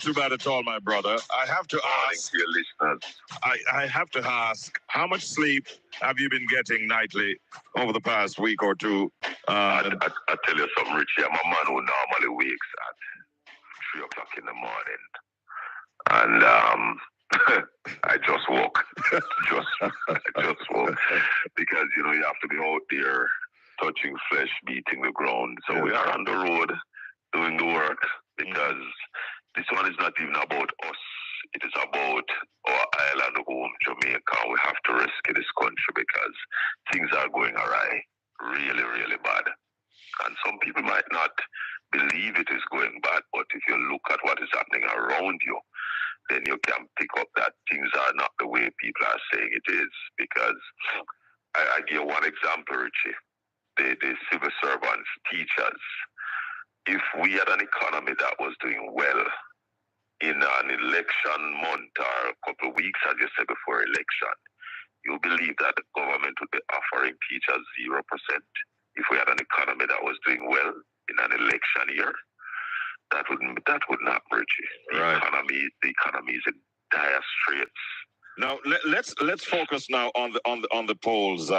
Too bad at all, my brother. I have to ask. Your listeners. I have to ask. How much sleep have you been getting nightly over the past week or two? I tell you something, Richie. I'm a man who normally wakes at 3 o'clock in the morning, and I just woke. I just woke because you have to be out there touching flesh, beating the ground. So we are on the road doing the work because this one is not even about us. It is about our island home, Jamaica. We have to rescue this country because things are going awry, really, really bad. And some people might not believe it is going bad, but if you look at what is happening around you, then you can pick up that things are not the way people are saying it is. Because I give one example, Richie. The civil servants, teachers. If we had an economy that was doing well in an election month or a couple of weeks, as you said, before election, you believe that the government would be offering teachers 0%. If we had an economy that was doing well in an election year, that would not bridge it. The economy is in dire straits. Now let's focus now on the polls,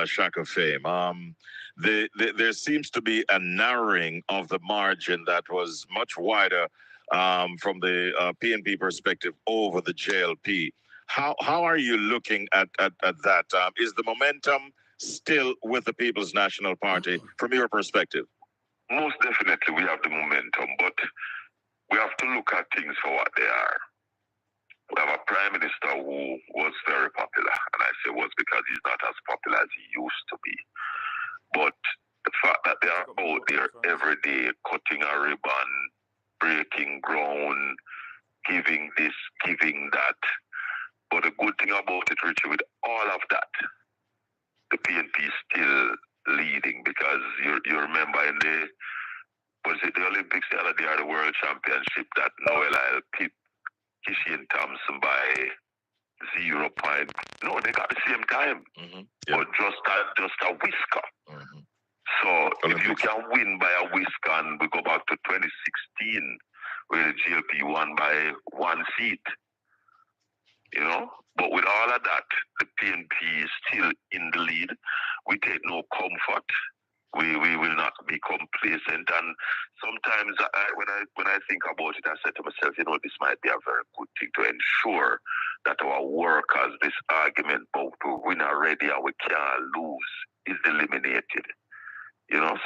Shack of Fame. There seems to be a narrowing of the margin that was much wider from the PNP perspective over the JLP. How are you looking at that? Is the momentum still with the People's National Party from your perspective? Most definitely we have the momentum, but we have to look at things for what they are. We have a prime minister who was very popular, and I say was because he's not as popular as he used to be. But the fact that they are out there every day cutting a ribbon, breaking ground, giving this, giving that. But the good thing about it, Richard, with all of that, the PNP is still leading because you remember in the Olympics the other day or the World Championship that Noel Isle pipped Kishian Thompson by 0 point. No, they got the same time, but just a whisker. So if you can win by a whisker, and we go back to 2016, where the GLP won by 1 seat, But with all of that, the PNP is still in the lead. We take no comfort. We will not be complacent. And sometimes when I think about it, I say to myself, this might be a very good thing to ensure that our workers, this argument about we win already and we can't lose, is eliminated.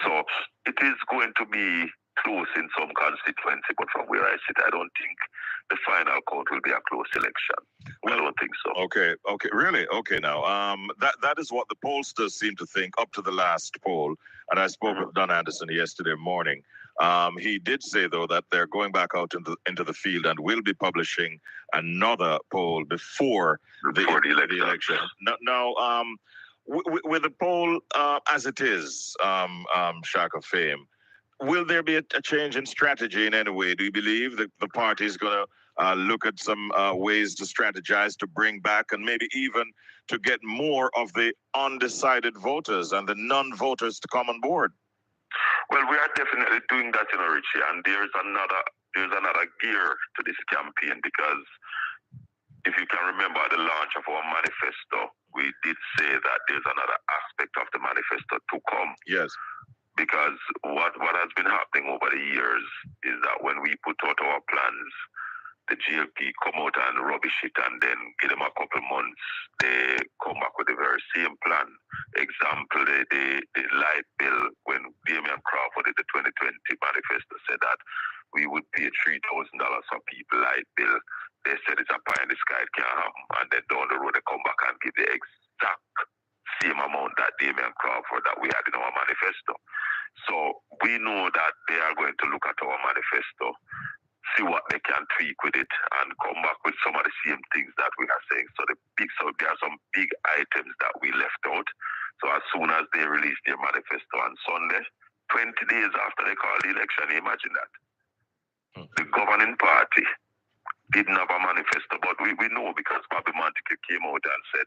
So it is going to be close in some constituency, but from where I sit, I don't think the final count will be a close election. I don't think so. Okay, really? Okay, now, that is what the pollsters seem to think up to the last poll, and I spoke with Don Anderson yesterday morning. He did say, though, that they're going back out into the field and will be publishing another poll before the election. Now, with the poll as it is, Shack of Fame, will there be a change in strategy in any way? Do you believe that the party is going to look at some ways to strategize to bring back and maybe even to get more of the undecided voters and the non-voters to come on board? Well, we are definitely doing that, Richie, and there's another gear to this campaign because if you can remember the launch of our manifesto, we did say that there's another aspect of the manifesto to come. Yes. Because what has been happening over the years is that when we put out our plans, the GLP come out and rubbish it and then give them a couple months, they come back with the very same plan. Example, the light bill, when Damian Crawford did the 2020 manifesto said that we would pay $3,000 for people light bill. They said it's a pie in the sky, it can't happen. And then down the road, they come back and give the exact same amount that Damian Crawford that we had in our manifesto. So we know that they are going to look at our manifesto, see what they can tweak with it, and come back with some of the same things that we are saying. So there are some big items that we left out. So as soon as they release their manifesto on Sunday, 20 days after they call the election, imagine that. The governing party didn't have a manifesto, but we know because Bobby Montague came out and said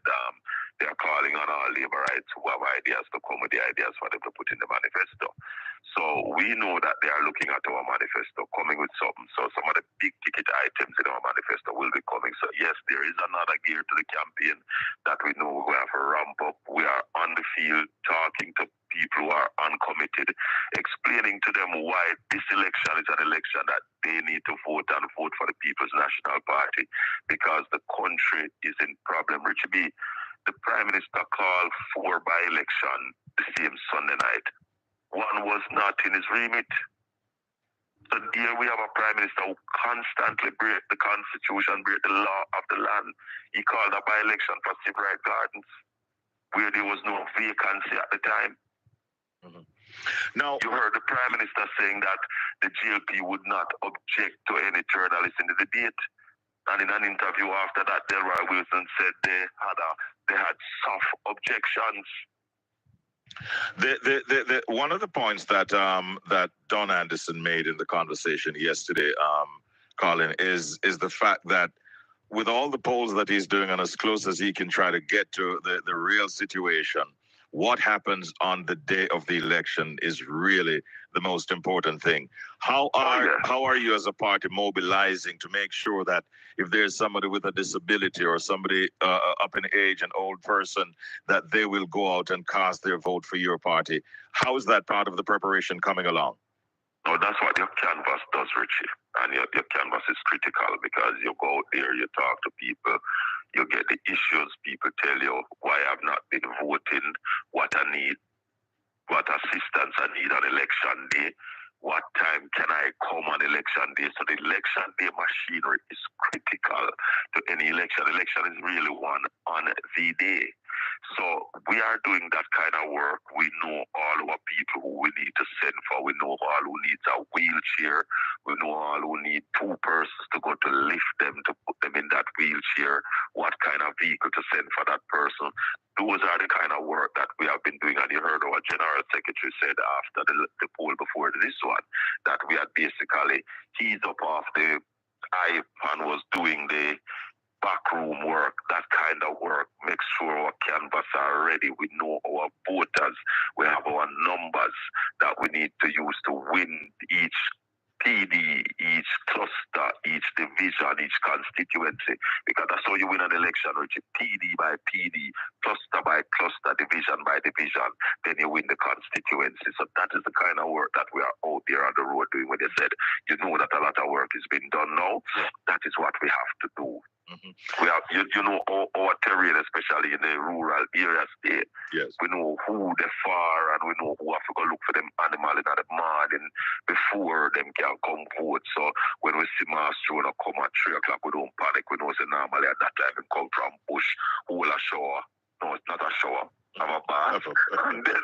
they are calling on all labor rights who have ideas to come with the ideas for them to put in the manifesto. So we know that they are looking at our manifesto, coming with something. So some of the big ticket items in our manifesto will be coming. So yes, there is another gear to the campaign that we know we're going to have to ramp up. We are on the field talking to people who are uncommitted, explaining to them why this election is an election that they need to vote and vote for the People's National Party because the country is in problem. Richie B, the Prime Minister called for by-election the same Sunday night. One was not in his remit. So here we have a Prime Minister who constantly break the Constitution, break the law of the land. He called a by-election for Civil Rights Gardens where there was no vacancy at the time. Mm-hmm. Now, you heard the Prime Minister saying that the GLP would not object to any journalist in the debate. And in an interview after that, Delroy Wilson said they had soft objections. One of the points that that Don Anderson made in the conversation yesterday, Colin, is the fact that with all the polls that he's doing and as close as he can try to get to the real situation, what happens on the day of the election is really the most important thing. How are you as a party mobilizing to make sure that if there's somebody with a disability or somebody up in age, an old person, that they will go out and cast their vote for your party? How is that part of the preparation coming along? No, that's what your canvas does, Richie. And your canvas is critical because you go out there, you talk to people, you get the issues, people tell you why I've not been voting, what I need, what assistance I need on election day, what time can I come on election day. So the election day machinery is critical to any election. Election is really won on the day. So we are doing that kind of work. We know all our people who we need to send for. We know all who needs a wheelchair. We know all who need two persons to go to lift them, to put them in that wheelchair, what kind of vehicle to send for that person. Those are the kind of work that we have been doing. And you heard our General Secretary said after the poll before this one, that we had basically eased up off the hype and was doing the backroom work, that kind of work, make sure our canvas are ready. We know our voters. We have our numbers that we need to use to win each PD, each cluster, each division, each constituency. Because that's how you win an election, Richie. PD by PD, cluster by cluster, division by division. Then you win the constituency. So that is the kind of work that we are out there on the road doing. When you said, you know that a lot of work is being done now, that is what we have to do. Mm-hmm. We have, you know, our terrain, especially in the rural areas, yes. We know who they far and we know who have to go look for them animal in the morning before them can come vote. So when we see mass drone come at 3 o'clock, we don't panic. We know say normally at that time it come from bush, whole a shower. No, it's not a shower. I'm a bath, and then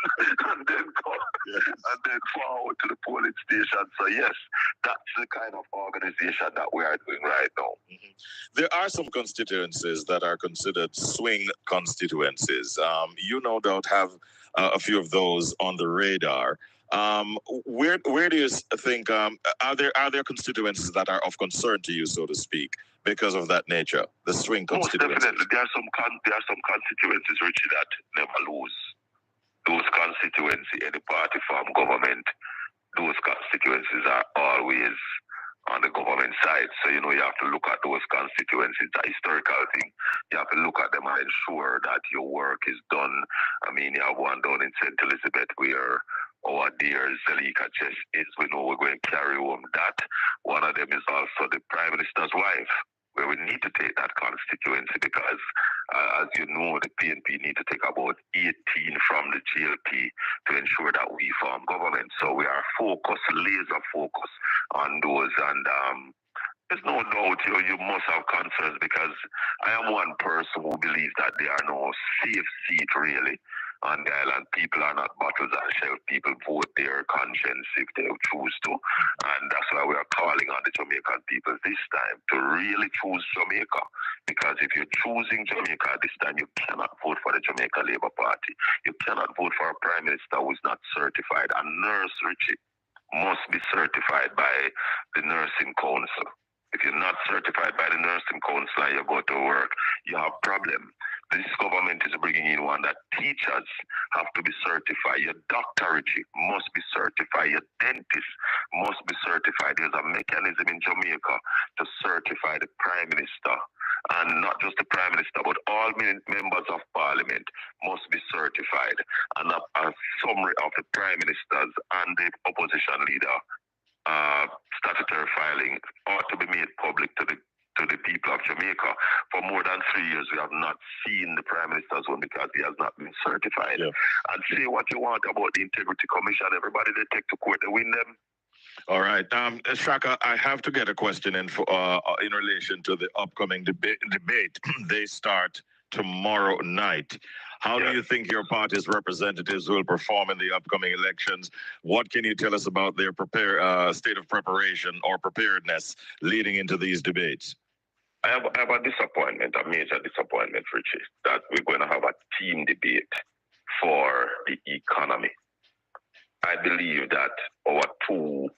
forward to the polling station. So yes, that's the kind of organization that we are doing right now. Mm-hmm. There are some constituencies that are considered swing constituencies. You no doubt have a few of those on the radar. Where do you think are there constituencies that are of concern to you, so to speak, because of that nature, the swing constituencies? Most definitely, there are some constituencies, Richie, that never lose. Those constituencies, any party form government, those constituencies are always on the government side. So, you know, you have to look at those constituencies. It's a historical thing. You have to look at them and ensure that your work is done. I mean, you have one down in St. Elizabeth where our dear Zelika just is. We know we're going to carry home that. One of them is also the Prime Minister's wife, where we need to take that constituency because, as you know, the PNP need to take about 18 from the GLP to ensure that we form government. So we are focused, laser focused on those. And there's no doubt you must have concerns because I am one person who believes that there are no safe seat really on the island. People are not bottles on shelf. People vote their conscience if they choose to. And that's why we are calling on the Jamaican people this time to really choose Jamaica. Because if you're choosing Jamaica this time, you cannot vote for the Jamaica Labour Party. You cannot vote for a Prime Minister who is not certified. A nurse, Richie, must be certified by the Nursing Council. If you're not certified by the you go to work, you have problem. This government is bringing in one that teachers have to be certified. Your doctor, Richie, must be certified. Your dentist must be certified. There's a mechanism in Jamaica to certify the Prime Minister. And not just the Prime Minister, but all members of Parliament must be certified. And a summary of the Prime Ministers and the opposition leader statutory filing ought to be made public to the people of Jamaica. For more than 3 years, we have not seen the Prime Minister's one because he has not been certified. Yeah. And say what you want about the Integrity Commission. Everybody they take to court, they win them. All right. Shaka, I have to get a question in for in relation to the upcoming debate. They start tomorrow night. How do you think your party's representatives will perform in the upcoming elections? What can you tell us about their state of preparation or preparedness leading into these debates? I have a disappointment, a major disappointment, Richie, that we're going to have a team debate for the economy. I believe that our two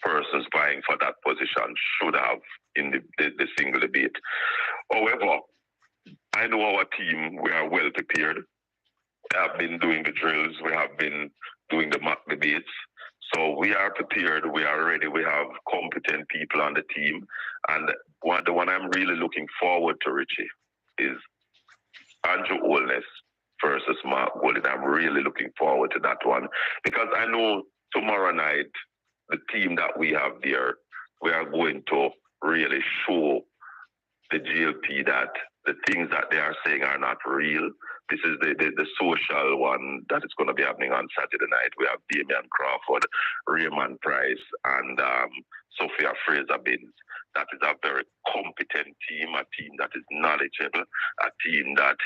persons vying for that position should have in the single debate. However, I know our team, we are well prepared. We have been doing the drills, we have been doing the mock debates. So we are prepared, we are ready, we have competent people on the team. And the one I'm really looking forward to, Richie, is Andrew Holness versus Mark Golding. I'm really looking forward to that one because I know tomorrow night, the team that we have there, we are going to really show the GLP that the things that they are saying are not real. This is the social one that is going to be happening on Saturday night. We have Damian Crawford, Raymond Price, and Sophia Fraser-Binns. That is a very competent team, a team that is knowledgeable, a team that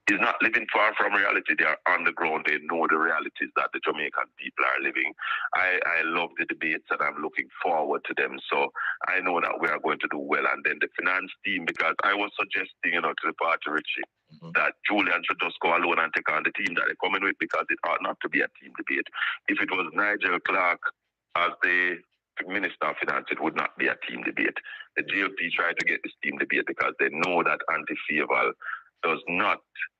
is not living far from reality. They are on the ground. They know the realities that the Jamaican people are living. I love the debates and I'm looking forward to them. So I know that we are going to do well. And then the finance team, because I was suggesting, to the party, Richie, that Julian should just go alone and take on the team that they're coming with because it ought not to be a team debate. If it was Nigel Clark as the Minister of Finance, it would not be a team debate. The GLP tried to get this team debate because they know that Anti-Faval does not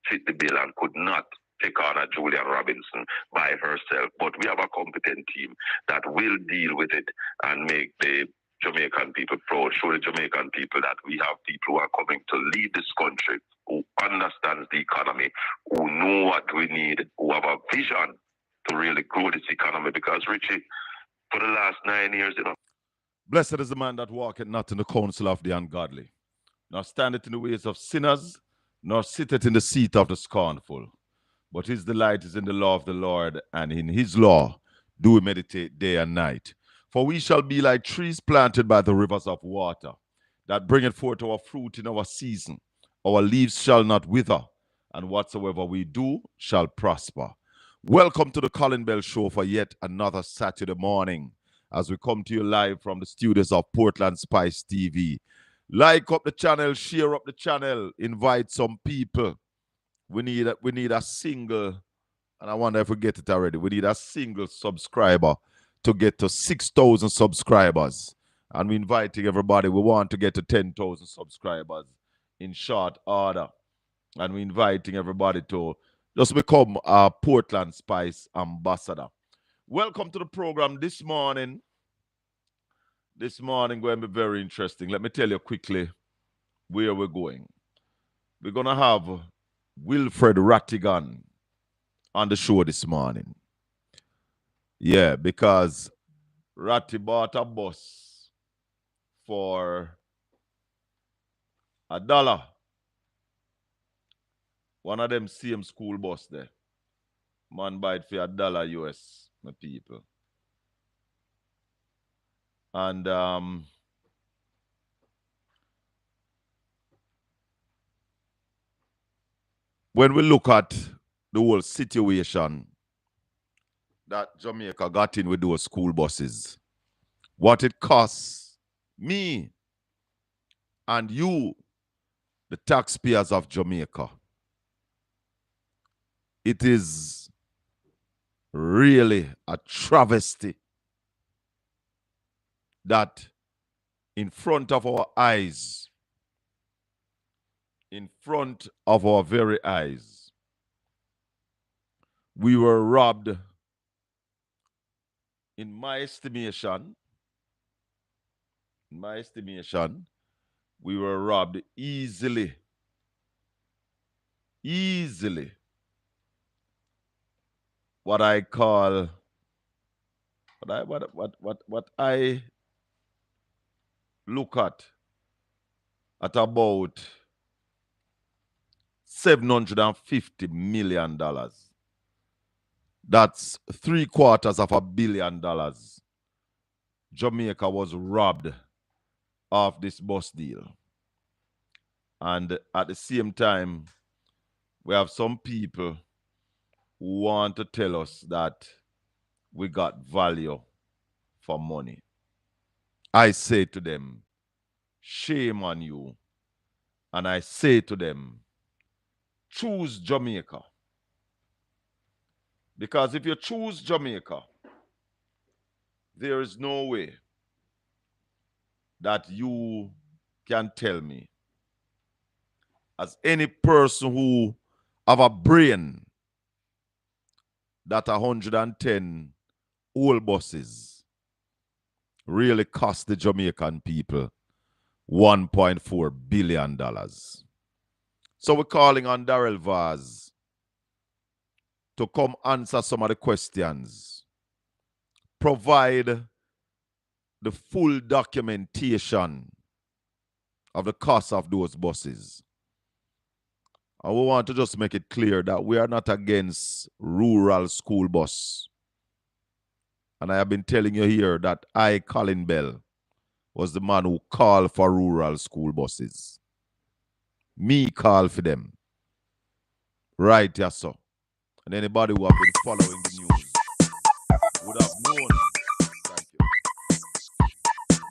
fit the bill and could not take on a Julian Robinson by herself. But we have a competent team that will deal with it and make the Jamaican people proud, show the Jamaican people that we have people who are coming to lead this country, who understands the economy, who know what we need, who have a vision to really grow this economy. Because, Richie, for the last 9 years, Blessed is the man that walketh not in the counsel of the ungodly, nor standeth in the ways of sinners, nor sitteth in the seat of the scornful. But his delight is in the law of the Lord, and in his law do we meditate day and night. For we shall be like trees planted by the rivers of water, that bringeth forth our fruit in our season. Our leaves shall not wither, and whatsoever we do shall prosper. Welcome to the Colin Bell Show for yet another Saturday morning, as we come to you live from the studios of Portland Spice TV. Like up the channel, share up the channel, invite some people. We need a single, and I wonder if we get it already. We need a single subscriber to get to 6,000 subscribers. And we're inviting everybody. We want to get to 10,000 subscribers in short order. And we're inviting everybody to just become a Portland Spice ambassador. Welcome to the program this morning. This morning going to be very interesting. Let me tell you quickly where we're going. We're going to have Wilfred Rattigan on the show this morning. Yeah, because Ratty bought a bus for $1. One of them same school bus there. Man buy it for $1 US, my people. And when we look at the whole situation that Jamaica got in with those school buses, what it costs me and you, the taxpayers of Jamaica, it is really a travesty that in front of our eyes, in front of our very eyes. We were robbed, in my estimation, we were robbed easily. What I call, what I look at about $750 million. That's $750 million. Jamaica was robbed of this bus deal. And at the same time, we have some people who want to tell us that we got value for money. I say to them, shame on you. And I say to them, choose Jamaica. Because if you choose Jamaica, there is no way that you can tell me, as any person who have a brain, that 110 old buses really cost the Jamaican people $1.4 billion. So we're calling on Darrell Vaz to come answer some of the questions, provide the full documentation of the cost of those buses. And we want to just make it clear that we are not against rural school bus. And I have been telling you here that I, Colin Bell, was the man who called for rural school buses. Me call for them. Right, yes, sir. And anybody who have been following the news would have known, thank you,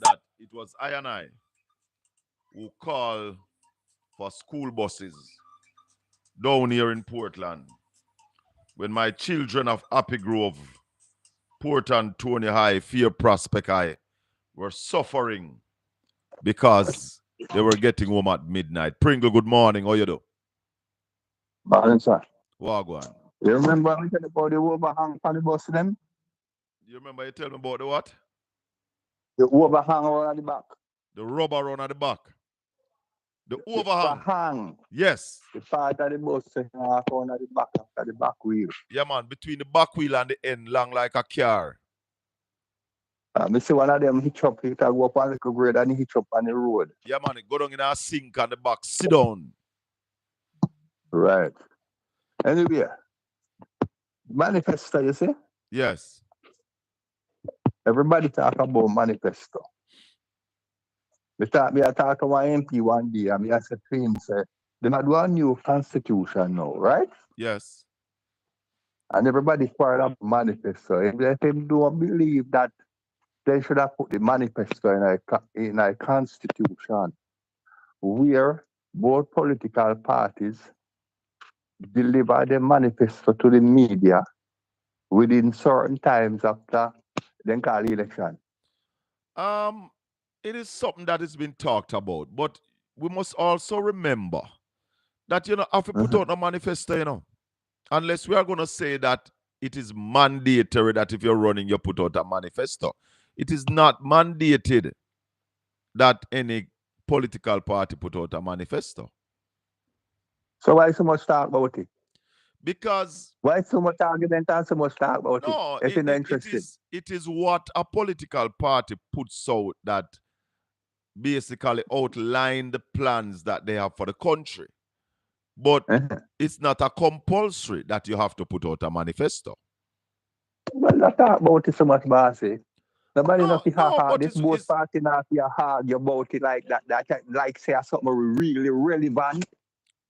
that it was I and I who called for school buses down here in Portland when my children of Happy Grove, Port Antonio High, Fear Prospect High were suffering because they were getting home at midnight. Pringle, good morning. How you do? Morning, sir. Wagwan. You remember me tell about the overhang on the bus them? You remember you tell me about the what? The overhang around the back. The rubber around at the back. The overhang. Overhang. Yes. The part of the bus half on the back after the back wheel. Yeah, man. Between the back wheel and the end, long like a car. I see one of them hitch up, he go up on the grade and he hitch up on the road. Yeah, man. It go down in a sink on the back. Sit down. Right. Anyway, manifesto, you see? Yes. Everybody talk about manifesto. I talk to my MP one day and I said to him, say, they might do a new constitution now, right? Yes. And everybody fired up manifesto. If they don't believe that they should have put the manifesto in a constitution where both political parties deliver the manifesto to the media within certain times after then call election. It is something that has been talked about, but we must also remember that, if we put out a manifesto, unless we are going to say that it is mandatory that if you're running, you put out a manifesto. It is not mandated that any political party put out a manifesto. So why so much talk about it? Because why so much argument and so much talk about it? If you're not interested. It is what a political party puts out that basically outline the plans that they have for the country. But it's not a compulsory that you have to put out a manifesto. Well, not talk about it so much, bossy. Nobody not hard. This both party not argue about it like that. Like say something really relevant.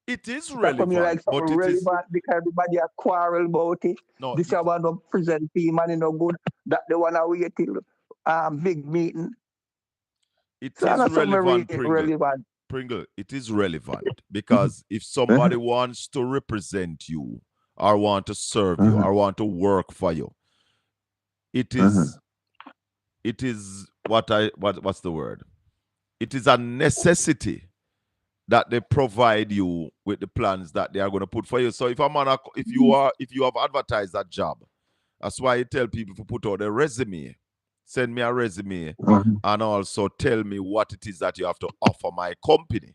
It is relevant, like something relevant because everybody a quarrel about it. No, this one to present team and no good. That they wanna wait till big meeting. It is relevant, Pringle. It is relevant because if somebody wants to represent you or want to serve you or want to work for you, it is what's the word? It is a necessity that they provide you with the plans that they are going to put for you. So if you have advertised that job, that's why you tell people to put out a resume, send me a resume, and also tell me what it is that you have to offer my company.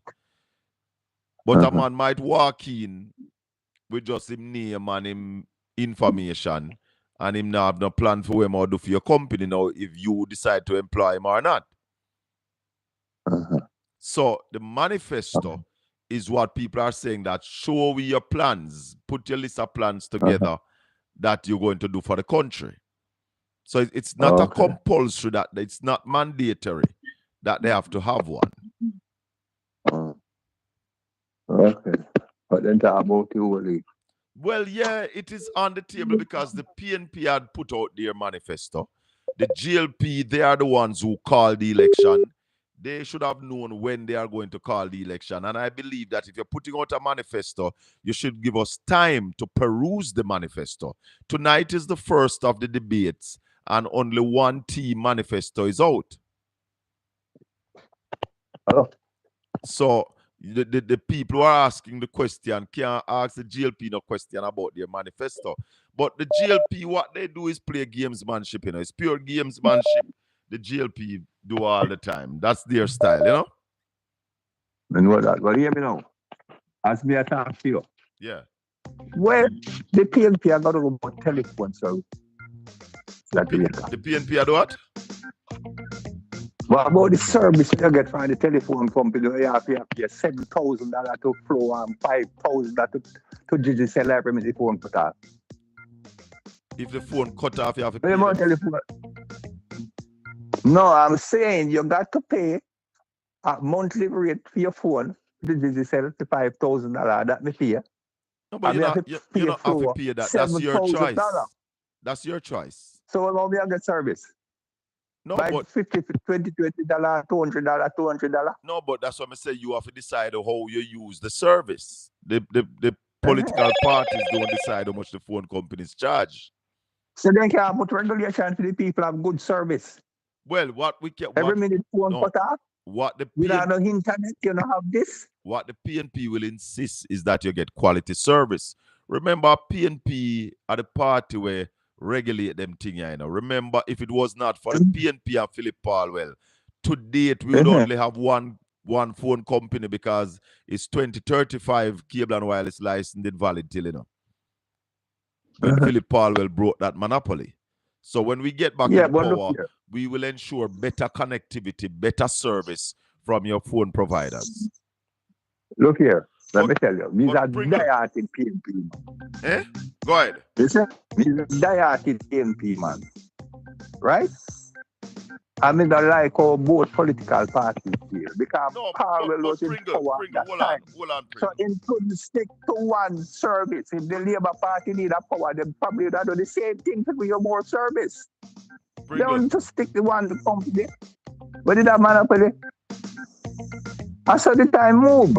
But a man might walk in with just him name and him information, and him not have no plan for him or do for your company now if you decide to employ him or not. So the manifesto is what people are saying, that show me your plans, put your list of plans together that you're going to do for the country. So it's not a compulsory, that it's not mandatory that they have to have one. Okay. But then talk about you, Well, yeah, it is on the table because the PNP had put out their manifesto. The GLP, they are the ones who called the election. They should have known when they are going to call the election. And I believe that if you're putting out a manifesto, you should give us time to peruse the manifesto. Tonight is the first of the debates, and only one team manifesto is out. So the people who are asking the question can't ask the GLP no question about their manifesto. But the GLP, what they do is play gamesmanship, you know. It's pure gamesmanship. The GLP do all the time. That's their style, you know? And what that? Well, hear me now. As me attack to you. Yeah. Well, the PNP are going to go about telephone service. The PNP are do what? What about the service you get from the telephone company? You have to pay $7,000 to Flow and $5,000 to Digicel every minute the phone cut off. If the phone cut off, you have to pay telephone. No, I'm saying you got to pay a monthly rate for your phone. The Digicel the $5,000 that me pay. No, but you don't have to pay that. That's your choice. That's your choice. So how we get service? No, by but $50, $20, $20, $200. No, but that's what I say. You have to decide how you use the service. The political parties don't decide how much the phone companies charge. So they can put regulation for the people have good service. Well, what we can every minute phone cut off. What the you don't have no internet, you don't have this. What the PNP will insist is that you get quality service. Remember, PNP are the party where regulate them thing, you know. Remember, if it was not for the PNP and Philip Palwell, to date we would only have one phone company because it's 2035 cable and wireless license invalid till, you know. When Philip Palwell broke that monopoly. So when we get back in power, we will ensure better connectivity, better service from your phone providers. Look here. Let me tell you, these are diehard PNP. Eh? Go ahead. Listen, these are diehard PNP, man. Right? I mean, I like how both political parties feel. Because Powell was in power at that time. Hold on, so he couldn't stick to one service. If the Labour Party need a power, they probably would do the same thing to give you more service. They want to stick to one company. What did that monopoly? I saw the time move.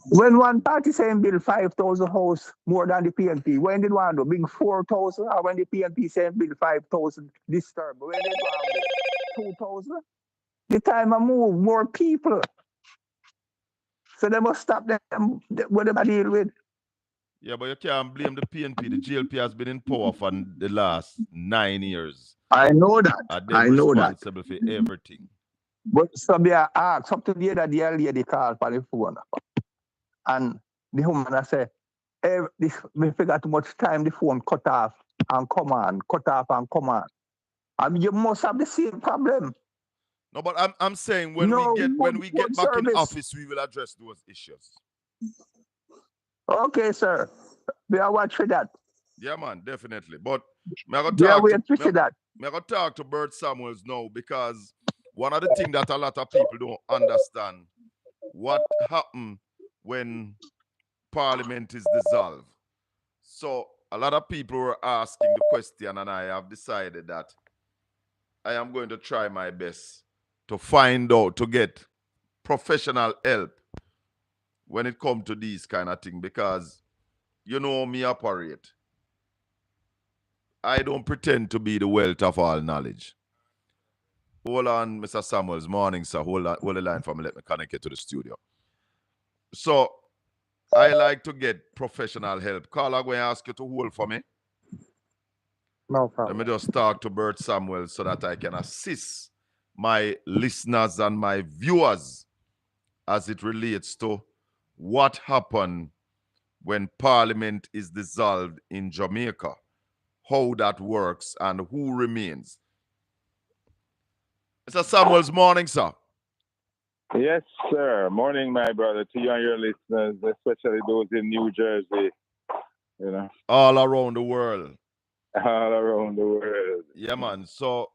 When one party saying build 5,000 houses more than the PNP, when did one do? Big 4,000? Or when the PNP saying build 5,000 this term? When did one do? 2,000? The time I move, more people. So they must stop them, whatever they deal with. Yeah, but you can't blame the PNP. The GLP has been in power for the last 9 years. I know that. I know that. Responsible for everything. But somebody asked something the other day, the lady called for the phone. And the woman I said, we figure too much time the phone cut off and come on, cut off and come on. I mean, you must have the same problem. No, but I'm saying when we get back in office, we will address those issues. Okay, sir. We are watching that. Yeah, man, definitely. But I'm going to talk to Bert Samuels now, because one of the things that a lot of people don't understand, what happened when Parliament is dissolved. So a lot of people were asking the question, and I have decided that I am going to try my best to find out, to get professional help when it comes to these kind of things, because you know me operate. I don't pretend to be the wealth of all knowledge. Hold on, Mr. Samuels. Morning, sir. Hold the line for me. Let me connect you to the studio. So, I like to get professional help. Carl, I'm going to ask you to hold for me. No Let problem. me just talk to Bert Samuel so that I can assist my listeners and my viewers as it relates to what happened when Parliament is dissolved in Jamaica, how that works, and who remains. Mr. Samuels, morning, sir. Yes, sir. Morning, my brother, to you and your listeners, especially those in New Jersey, you know, All around the world. all around the world. Yeah, man. So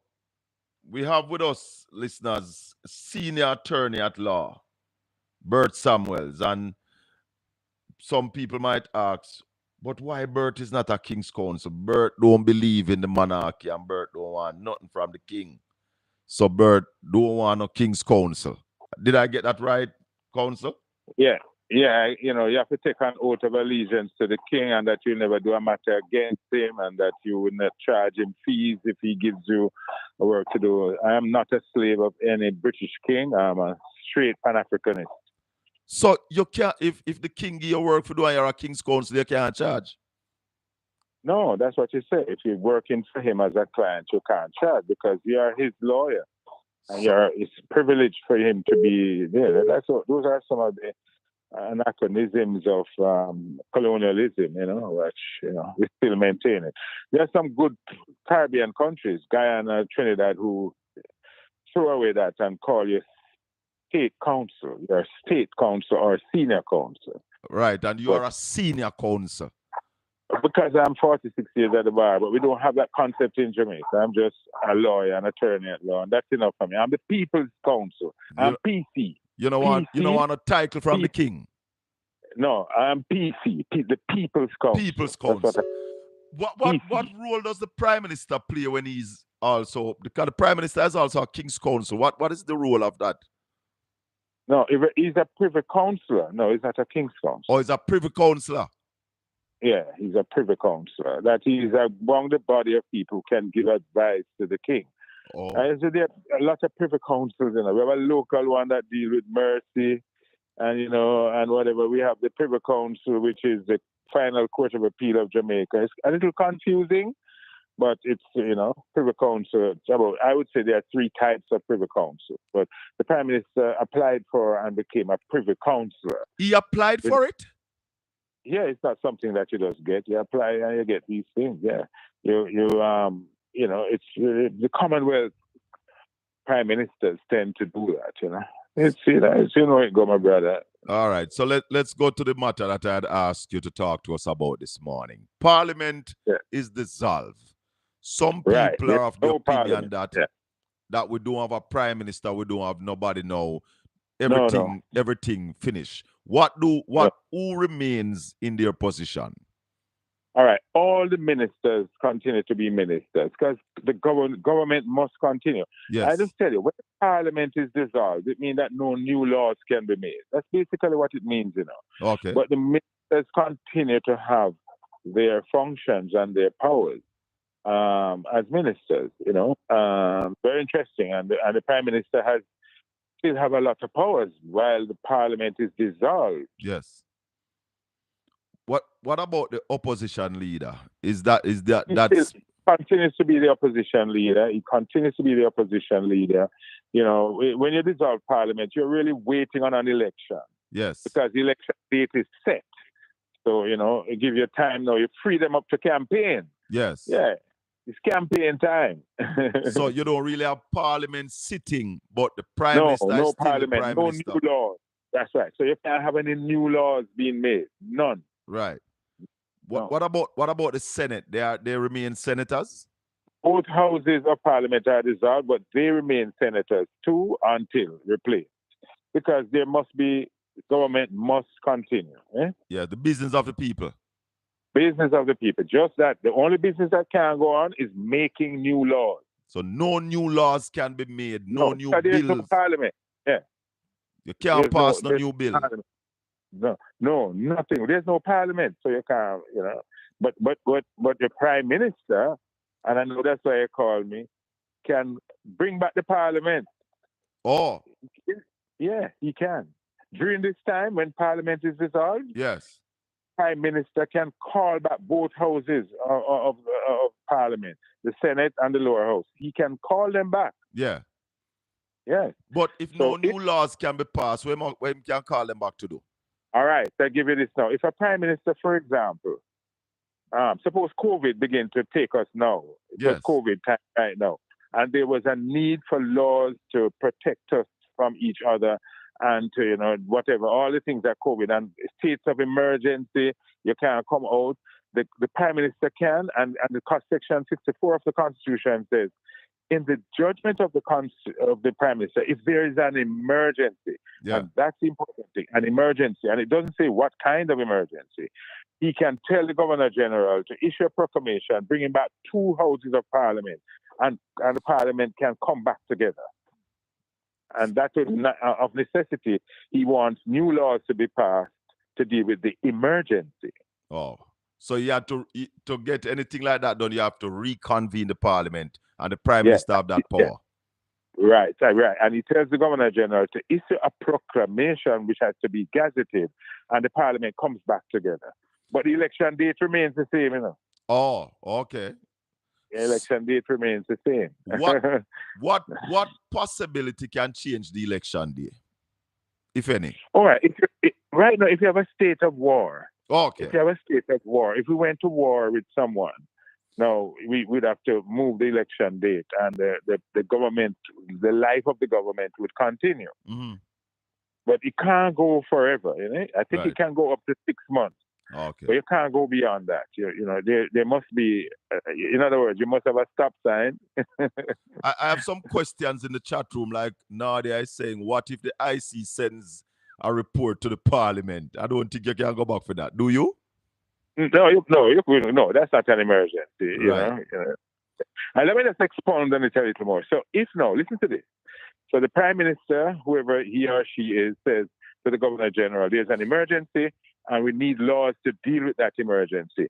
we have with us, listeners, senior attorney at law, Bert Samuels. And some people might ask, but why Bert is not a king's counsel? Bert don't believe in the monarchy and Bert don't want nothing from the king. So Bert don't want no king's counsel. Did I get that right, counsel? Yeah, yeah, you know, you have to take an oath of allegiance to the king and that you never do a matter against him and that you will not charge him fees if he gives you a work to do. I am not a slave of any British king. I'm a straight Pan-Africanist. So you can't, if the king give you work for doing you're a king's counsel, you can't charge. No, that's what you say. If you're working for him as a client, you can't charge because you are his lawyer. And it's a privilege for him to be there. Those are some of the anachronisms of colonialism, you know, which, you know, we still maintain it. There are some good Caribbean countries, Guyana, Trinidad, who throw away that and call you state counsel, your state counsel or senior counsel. Right, and you are a senior counsel. Because I'm 46 years at the bar, but we don't have that concept in Jamaica. I'm just a lawyer, an attorney at law, and that's enough for me. I'm the People's Counsel. I'm PC. You don't want a title from the king. No, I'm PC, the People's Counsel. People's Counsel. What role does the Prime Minister play when he's also, because the Prime Minister is also a King's Counsel? What is the role of that? No, he's a privy councillor. No, he's not a King's Counsel. Oh, he's a privy councillor. Yeah, he's a privy councillor. That he is among the body of people who can give advice to the king. Oh. So there are a lot of privy councils. You know, we have a local one that deals with mercy, and you know, and whatever. We have the privy council, which is the final court of appeal of Jamaica. It's a little confusing, but it's, you know, privy council. I would say there are three types of privy council. But the Prime Minister applied for and became a privy councillor. He applied for it? Yeah, it's not something that you just get. You apply and you get these things. Yeah, you know, it's the Commonwealth prime ministers tend to do that. You know, it's you know it go, my brother. All right, so let's go to the matter that I had asked you to talk to us about this morning. Parliament is dissolved. Some people are of the opinion that we don't have a prime minister, we don't have nobody now. Everything finished. Who remains in their position? All right, all the ministers continue to be ministers because the government must continue. Yes. I just tell you, when the Parliament is dissolved, it means that no new laws can be made. That's basically what it means, you know. Okay. But the ministers continue to have their functions and their powers as ministers, you know. Very interesting, and the Prime Minister still have a lot of powers while the Parliament is dissolved. Yes. What about the opposition leader? He continues to be the opposition leader. He continues to be the opposition leader. You know, when you dissolve Parliament, you're really waiting on an election. Yes. Because the election date is set. So, you know, it gives you time now. You free them up to campaign. Yes. Yeah. It's campaign time. So you don't really have Parliament sitting, but the Prime Minister is still Parliament, the Prime Minister. No new laws. That's right. So you can't have any new laws being made. None. Right. What about the Senate? They remain senators? Both houses of Parliament are dissolved, but they remain senators too until replaced. Because government must continue. Yeah, the business of the people. Business of the people. Just that. The only business that can go on is making new laws. So no new laws can be made, no new bills. There's no Parliament. Yeah. You can't pass no new bill. No, nothing. There's no Parliament, so you can't, you know. But the Prime Minister, and I know that's why you called me, can bring back the parliament. Oh, Yeah, he can. During this time, when parliament is dissolved, yes. prime minister can call back both houses of parliament, the Senate and the lower house. He can call them back. Yeah. Yes. But if So no new laws can be passed, when can call them back to do? all right, so I give you this now. If a prime minister, for example, suppose COVID begin to take us now. It was Yes. COVID time right now. And there was a need for laws to protect us from each other and to, whatever, all the things that COVID and states of emergency, you can't come out. The prime minister can, and the section 64 of the Constitution says, in the judgment of the prime minister, if there is an emergency, and that's the important thing, an emergency, and it doesn't say what kind of emergency, he can tell the Governor General to issue a proclamation bringing back two houses of parliament, and the parliament can come back together. And that would, of necessity, he wants new laws to be passed to deal with the emergency. Oh. So you have to get anything like that done, you have to reconvene the parliament and the prime minister have that power. Right. And he tells the Governor General to issue a proclamation which has to be gazetted and the parliament comes back together. But the election date remains the same, Oh, okay. The election date remains the same. What possibility can change the election day, if any? All right. Right now, if you have a state of war, okay. If you have a state of war, if we went to war with someone, now we'd have to move the election date, and the government, the life of the government would continue. Mm-hmm. But it can't go forever. I think it can go up to 6 months. Okay. But you can't go beyond that. There must be, in other words, you must have a stop sign. I have some questions in the chat room, like Nadia is saying, what if the IC sends a report to the parliament? I don't think you can go back for that. Do you? No, that's not an emergency. Right. And let me just expound on it a little more. So listen to this. So the prime minister, whoever he or she is, says to the Governor General, there's an emergency and we need laws to deal with that emergency.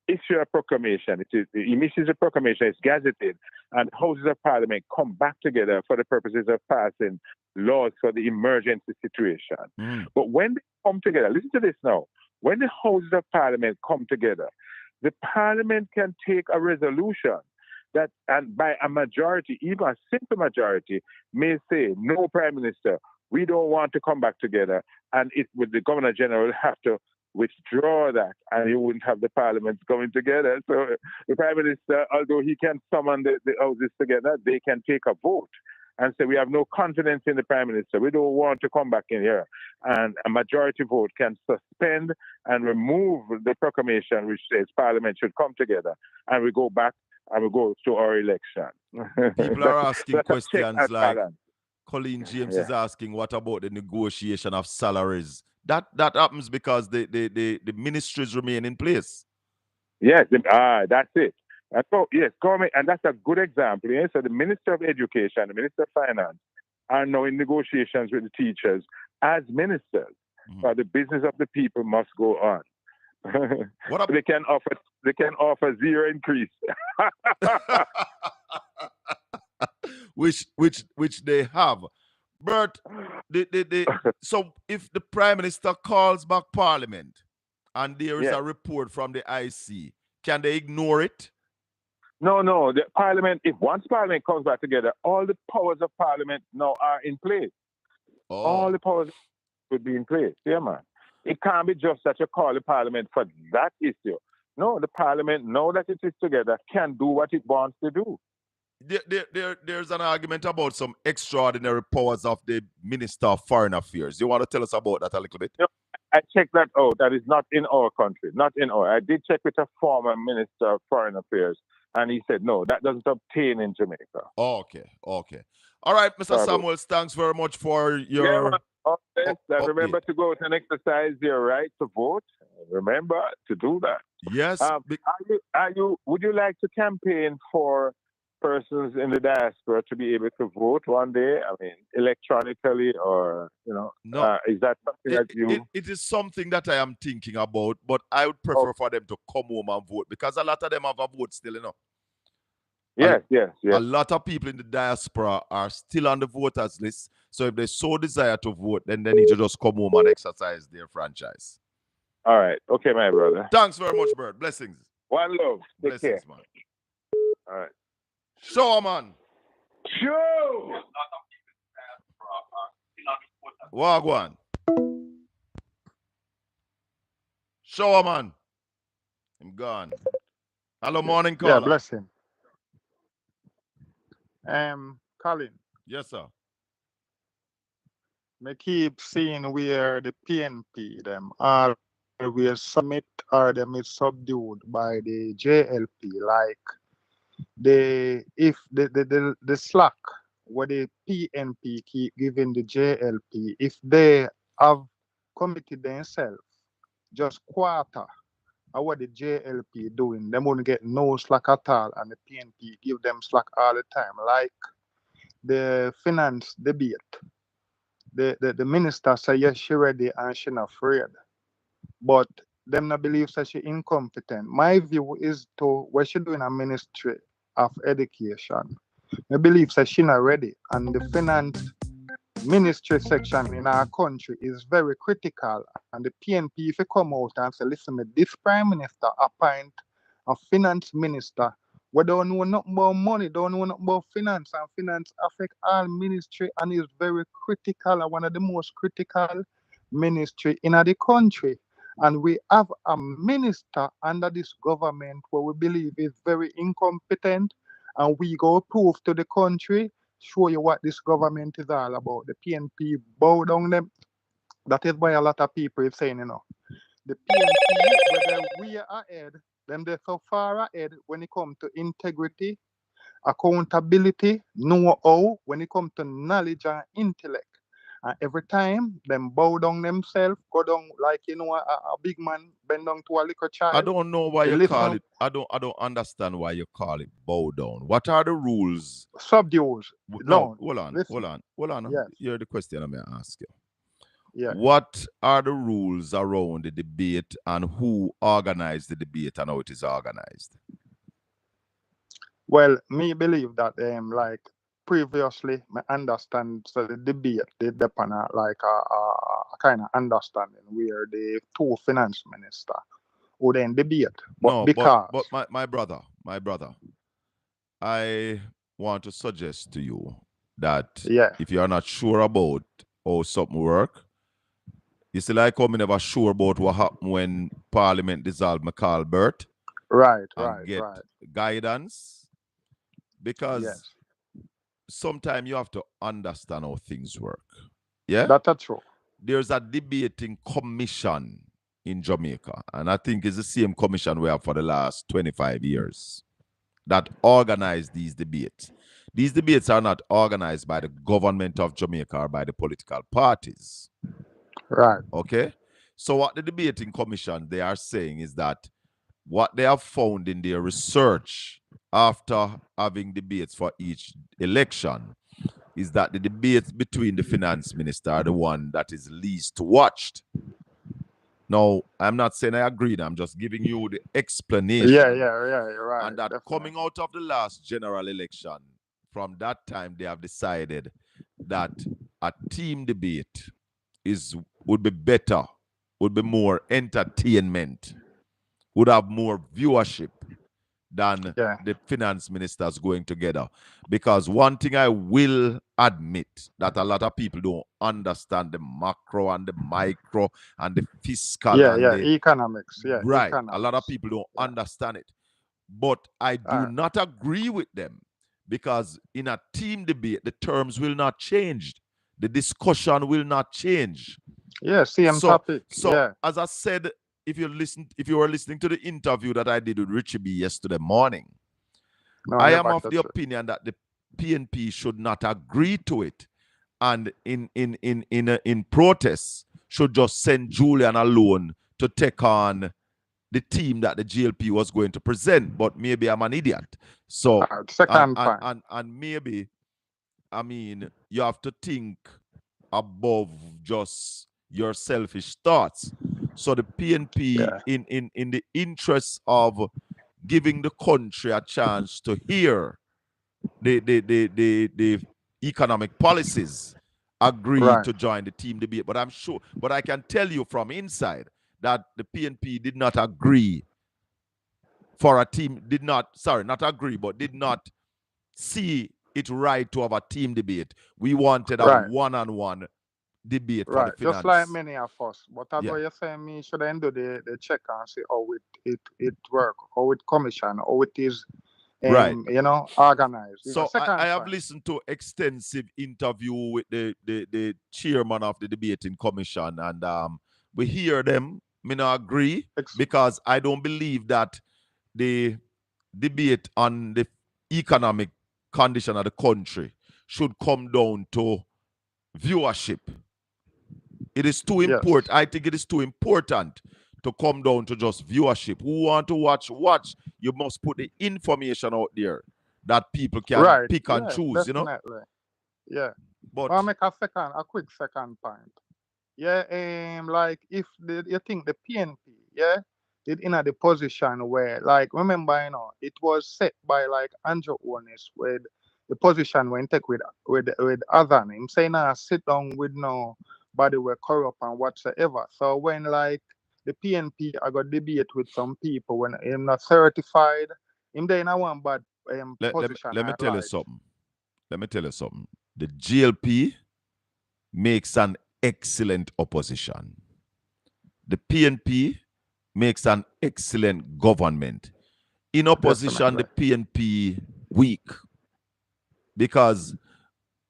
Issue a proclamation. He issues a proclamation, it's gazetted, and houses of parliament come back together for the purposes of passing laws for the emergency situation. Mm. But when they come together, listen to this now, when the houses of parliament come together, the parliament can take a resolution that, and by a majority, even a simple majority, may say, no, Prime Minister, we don't want to come back together. And the Governor General have to withdraw that, and you wouldn't have the parliaments coming together. So the Prime Minister, although he can summon the houses together, they can take a vote and say, we have no confidence in the Prime Minister. We don't want to come back in here. And a majority vote can suspend and remove the proclamation which says Parliament should come together. And we go back and we go to our election. People are asking questions like, balance. Colin James is asking, what about the negotiation of salaries? That happens because the ministries remain in place. Yes, that's it. So, yes, government, and that's a good example. Yes? So the Minister of Education, the Minister of Finance are now in negotiations with the teachers as ministers. But the business of the people must go on. They can offer zero increase. which they have. But so if the Prime Minister calls back Parliament and there is a report from the IC, can they ignore it? No. The Parliament, if once Parliament comes back together, all the powers of Parliament now are in place. Oh. All the powers would be in place. Yeah, man. It can't be just that you call the Parliament for that issue. No, the Parliament, now that it is together, can do what it wants to do. There's an argument about some extraordinary powers of the Minister of Foreign Affairs. You want to tell us about that a little bit? I checked that out. That is not in our country. I did check with a former Minister of Foreign Affairs, and he said, no, that doesn't obtain in Jamaica. Okay. All right, Mr. Samuels, thanks very much for your... And remember to go out and exercise your right to vote. Remember to do that. Yes. Would you like to campaign for persons in the diaspora to be able to vote one day? I mean, electronically, or no. Is that something that you? It is something that I am thinking about, but I would prefer for them to come home and vote because a lot of them have a vote still, Yes. A lot of people in the diaspora are still on the voters list. So if they so desire to vote, then they need to just come home and exercise their franchise. All right. Okay, my brother. Thanks very much, Bert. Blessings. One love. Take Blessings, care. man. All right. Show, man. Show. Wagwan. Show, man. I'm gone. Hello, morning caller. Yeah, blessing. Colin, Yes, sir. me keep seeing where the PNP them are we submit or them is subdued by the JLP, like the slack what the PNP keep giving the JLP, if they have committed themselves just quarter of what the JLP doing, they won't get no slack at all, and the PNP give them slack all the time. Like the finance debate, the minister say yes, she ready and she not afraid, but them not believe that she incompetent. My view is to what she doing a ministry of education. I believe that she not ready, and the finance ministry section in our country is very critical. And the PNP, if you come out and say, listen, this prime minister appoint a finance minister, we don't know nothing about money, don't know nothing about finance, and finance affect all ministry and is very critical and one of the most critical ministry in the country. And we have a minister under this government where we believe is very incompetent, and we go prove to the country, show you what this government is all about. The PNP bow down them. That is why a lot of people is saying, the PNP, whether we are ahead, them they're so far ahead when it comes to integrity, accountability, know-how, when it comes to knowledge and intellect. And every time them bow down themselves, go down like a big man bend down to a little child. I don't know why you call it. I don't understand why you call it bow down. What are the rules? Subdues. No, hold on. Yes. Here's the question I'm gonna ask you. Yeah. What are the rules around the debate and who organized the debate and how it is organized? Well, me believe that like previously, I understand so the debate did depend on like a kind of understanding where the two finance minister would then debate. But No, because but my brother, I want to suggest to you that if you're not sure about how something work, it's like how me never sure about what happened when Parliament dissolved McCall-Burt. Right. Guidance, because sometimes you have to understand how things work. Yeah? That's true. There's a debating commission in Jamaica, and I think it's the same commission we have for the last 25 years that organize these debates. These debates are not organized by the government of Jamaica or by the political parties. Right. Okay? So what the debating commission, they are saying is that what they have found in their research after having debates for each election is that the debates between the finance minister are the one that is least watched. Now, I'm not saying I agree. I'm just giving you the explanation. Yeah, right. And that definitely. coming out of the last general election, from that time, they have decided that a team debate would be better, would be more entertainment, would have more viewership than the finance ministers going together. Because one thing I will admit that a lot of people don't understand the macro and the micro and the fiscal and the economics. Yeah, right. economics. A lot of people don't understand it. But I do not agree with them, because in a team debate, the terms will not change. The discussion will not change. Yeah, same topic. So as I said, if you were listening to the interview that I did with Richie B yesterday morning, I am of the opinion that the PNP should not agree to it, and in protest should just send Julian alone to take on the team that the GLP was going to present. But maybe I'm an idiot. So and maybe, I mean, you have to think above just your selfish thoughts. So the PNP, in the interest of giving the country a chance to hear the economic policies agreed Right. to join the team debate. But I'm sure, but I can tell you from inside that the PNP did not agree for a team, not agree, but did not see it right to have a team debate. We wanted a Right. one-on-one debate for the Right. finance. Just like many of us. But that's Yeah. what you're saying, me should end do the check and see how it work, how it commission, how it is Right. you know, organized. It's a So second I have point. listened to extensive interview with the chairman of the debating commission, and we hear them. Me not agree because I don't believe that the debate on the economic condition of the country should come down to viewership. It is too important. I think it is too important to come down to just viewership. Who want to watch. You must put the information out there that people can pick and choose, definitely. you know? Yeah. But I'll make a quick second point. Yeah, like if you think the PNP, yeah, it in the position where, like, remember, you know, it was set by like Andrew Onis with the position when take with other name, saying sit down with nobody were corrupt and whatsoever. So when like the PNP I got debate with some people when I'm not certified, him they in a one bad position. let me tell you something. Let me tell you something. The GLP makes an excellent opposition. The PNP makes an excellent government. In opposition, the PNP weak. Because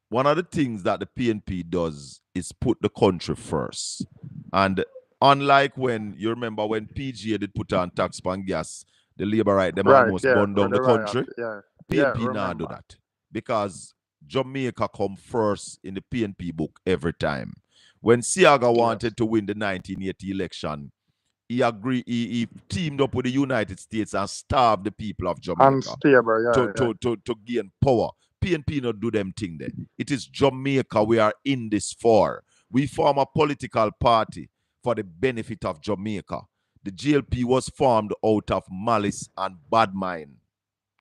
one of the things that the PNP does is put the country first. And unlike when, you remember when PGA did put on tax on gas, the labor right, them almost burned down the country. PNP now do that. Because Jamaica come first in the PNP book every time. When Siaga wanted to win the 1980 election, he teamed up with the United States and starved the people of Jamaica to gain power. PNP not do them thing there. It is Jamaica we are in this for. We form a political party for the benefit of Jamaica. The GLP was formed out of malice and bad mind.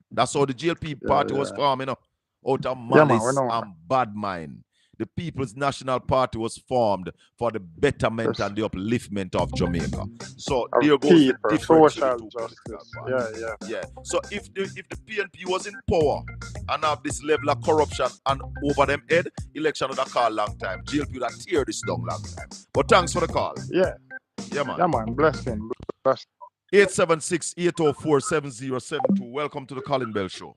That's how the GLP party was formed, you know, out of malice and bad mind. The People's National Party was formed for the betterment and the upliftment of Jamaica. So there goes the difference in the two political parties. Yeah. So if the PNP was in power and have this level of corruption and over them head, election would have called long time. GLP would have tear this down long time. But thanks for the call. Yeah, man. Blessing. 876-804-7072. Welcome to the Colin Bell Show.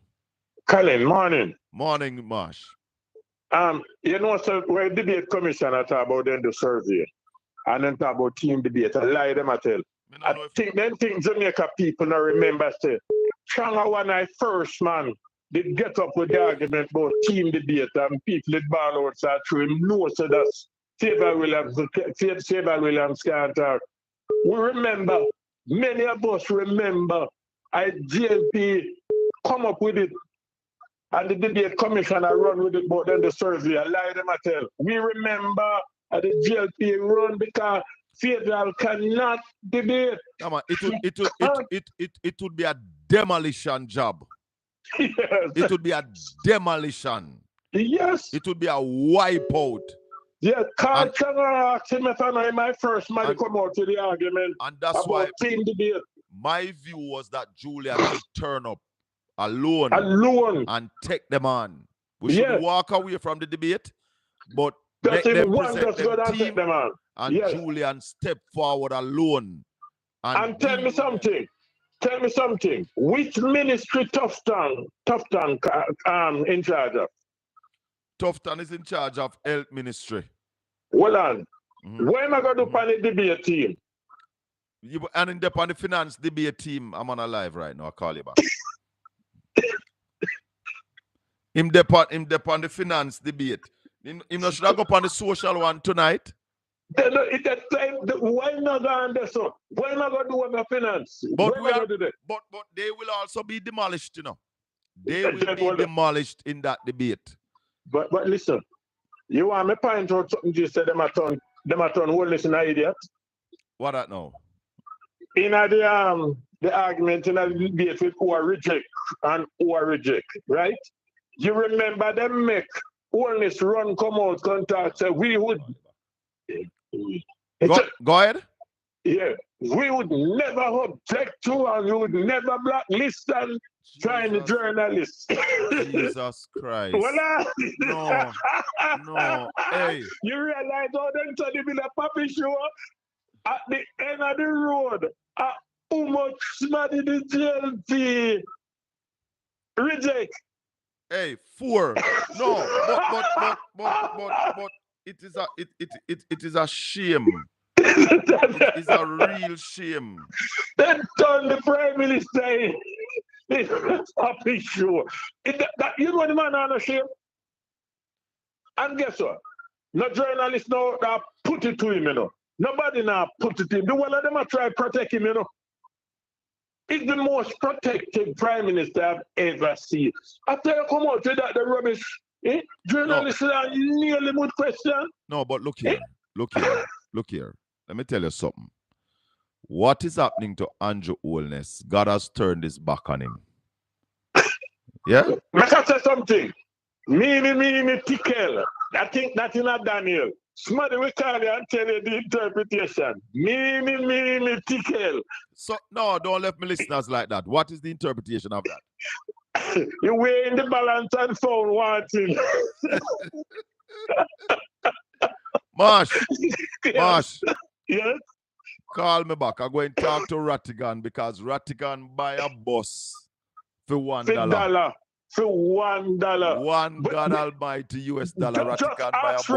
Colin, morning. Morning, Marsh. You know, so where debate commissioner talk about then the survey and then talk about team debate. I lie them I tell. I think Jamaica people now remember say Changa when I first man did get up with the argument about team debate and people did ball outside through him know so that's Faber Williams can't talk. We remember, many of us remember GLP come up with it. And the debate commissioner run with it, but then the survey, I lie them I tell. We remember the GLP run because federal cannot debate. Come on, it would be a demolition job. Yes. It would be a demolition. Yes. It would be a wipeout. Yeah, Carl Changa asked him if I know my first man come out to the argument and that's about why team debate. My view was that Julian should turn up alone and take them on. We should walk away from the debate, but make them present them team and Julian step forward alone. And tell me something. Tell me something. Which ministry Tufton in charge of? Tufton is in charge of health ministry. Hold on. When am I going to do on the debate team? And in the finance debate team, I'm on a live right now. I'll call you back. Him on the finance debate. Him not should I go on the social one tonight? Why not go on this one? Why not go do the finance? But they will also be demolished, you know. They will be demolished in that debate. But listen, you want me to point out something you said them a turn whole listen idiot? What that now? In the argument in the debate with who are reject and who are reject, right? You remember them make Onus run come out contact say we would Go ahead. yeah, we would never object to and we would never blacklist and trying the journalists. Jesus Christ. Well, No. Hey. You realize how them turn him in a puppy show at the end of the road. How much money the JLP reject? Hey, 4. No, but it is a shame. It is a real shame. Then turn the Prime Minister in a puppy show. You know the man on a shame? And guess what? No journalist now that put it to him, you know. Nobody now put it to him. The one of them are try to protect him, you know. He's the most protected Prime Minister I've ever seen. After you come out with that, the rubbish, journalists are nearly good question. No, but look here. Look here. Let me tell you something. What is happening to Andrew Holness? God has turned his back on him. Yeah? Let me say something. Me, tickle. I think that's in a Daniel. Somebody will call you and tell you the interpretation. Me, tickle. So, no, don't let me listeners like that. What is the interpretation of that? You weigh in the balance and found one thing. Marsh. Yes? Call me back. I'm going to talk to Rattigan because Rattigan buy a bus for $1. For $1. One God Almighty US dollar. Rattigan buy a bus. Ask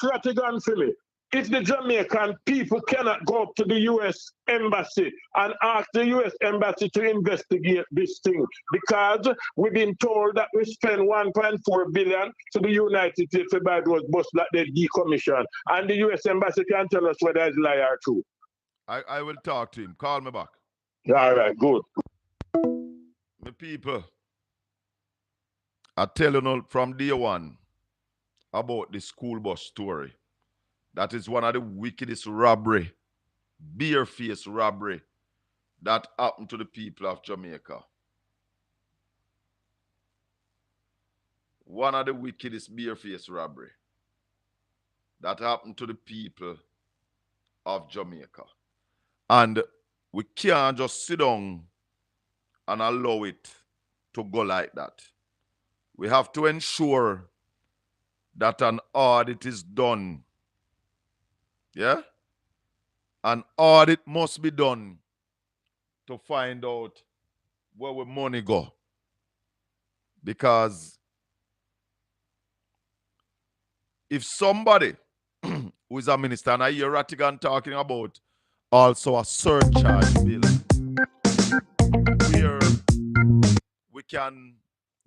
Rattigan for me. If the Jamaican people cannot go up to the US embassy and ask the US embassy to investigate this thing, because we've been told that we spend 1.4 billion to the United States to buy those buses that they decommission, and the US embassy can tell us whether it's lie or true. I will talk to him. Call me back. All right, good. My people, I tell you now from day one about the school bus story. That is one of the wickedest robbery, bare-faced robbery that happened to the people of Jamaica. One of the wickedest bare-faced robbery that happened to the people of Jamaica. And we can't just sit down and allow it to go like that. We have to ensure that an audit is done. Yeah? An audit must be done to find out where our money go. Because if somebody who is a minister, and I hear Rattigan talking about also a surcharge bill where we can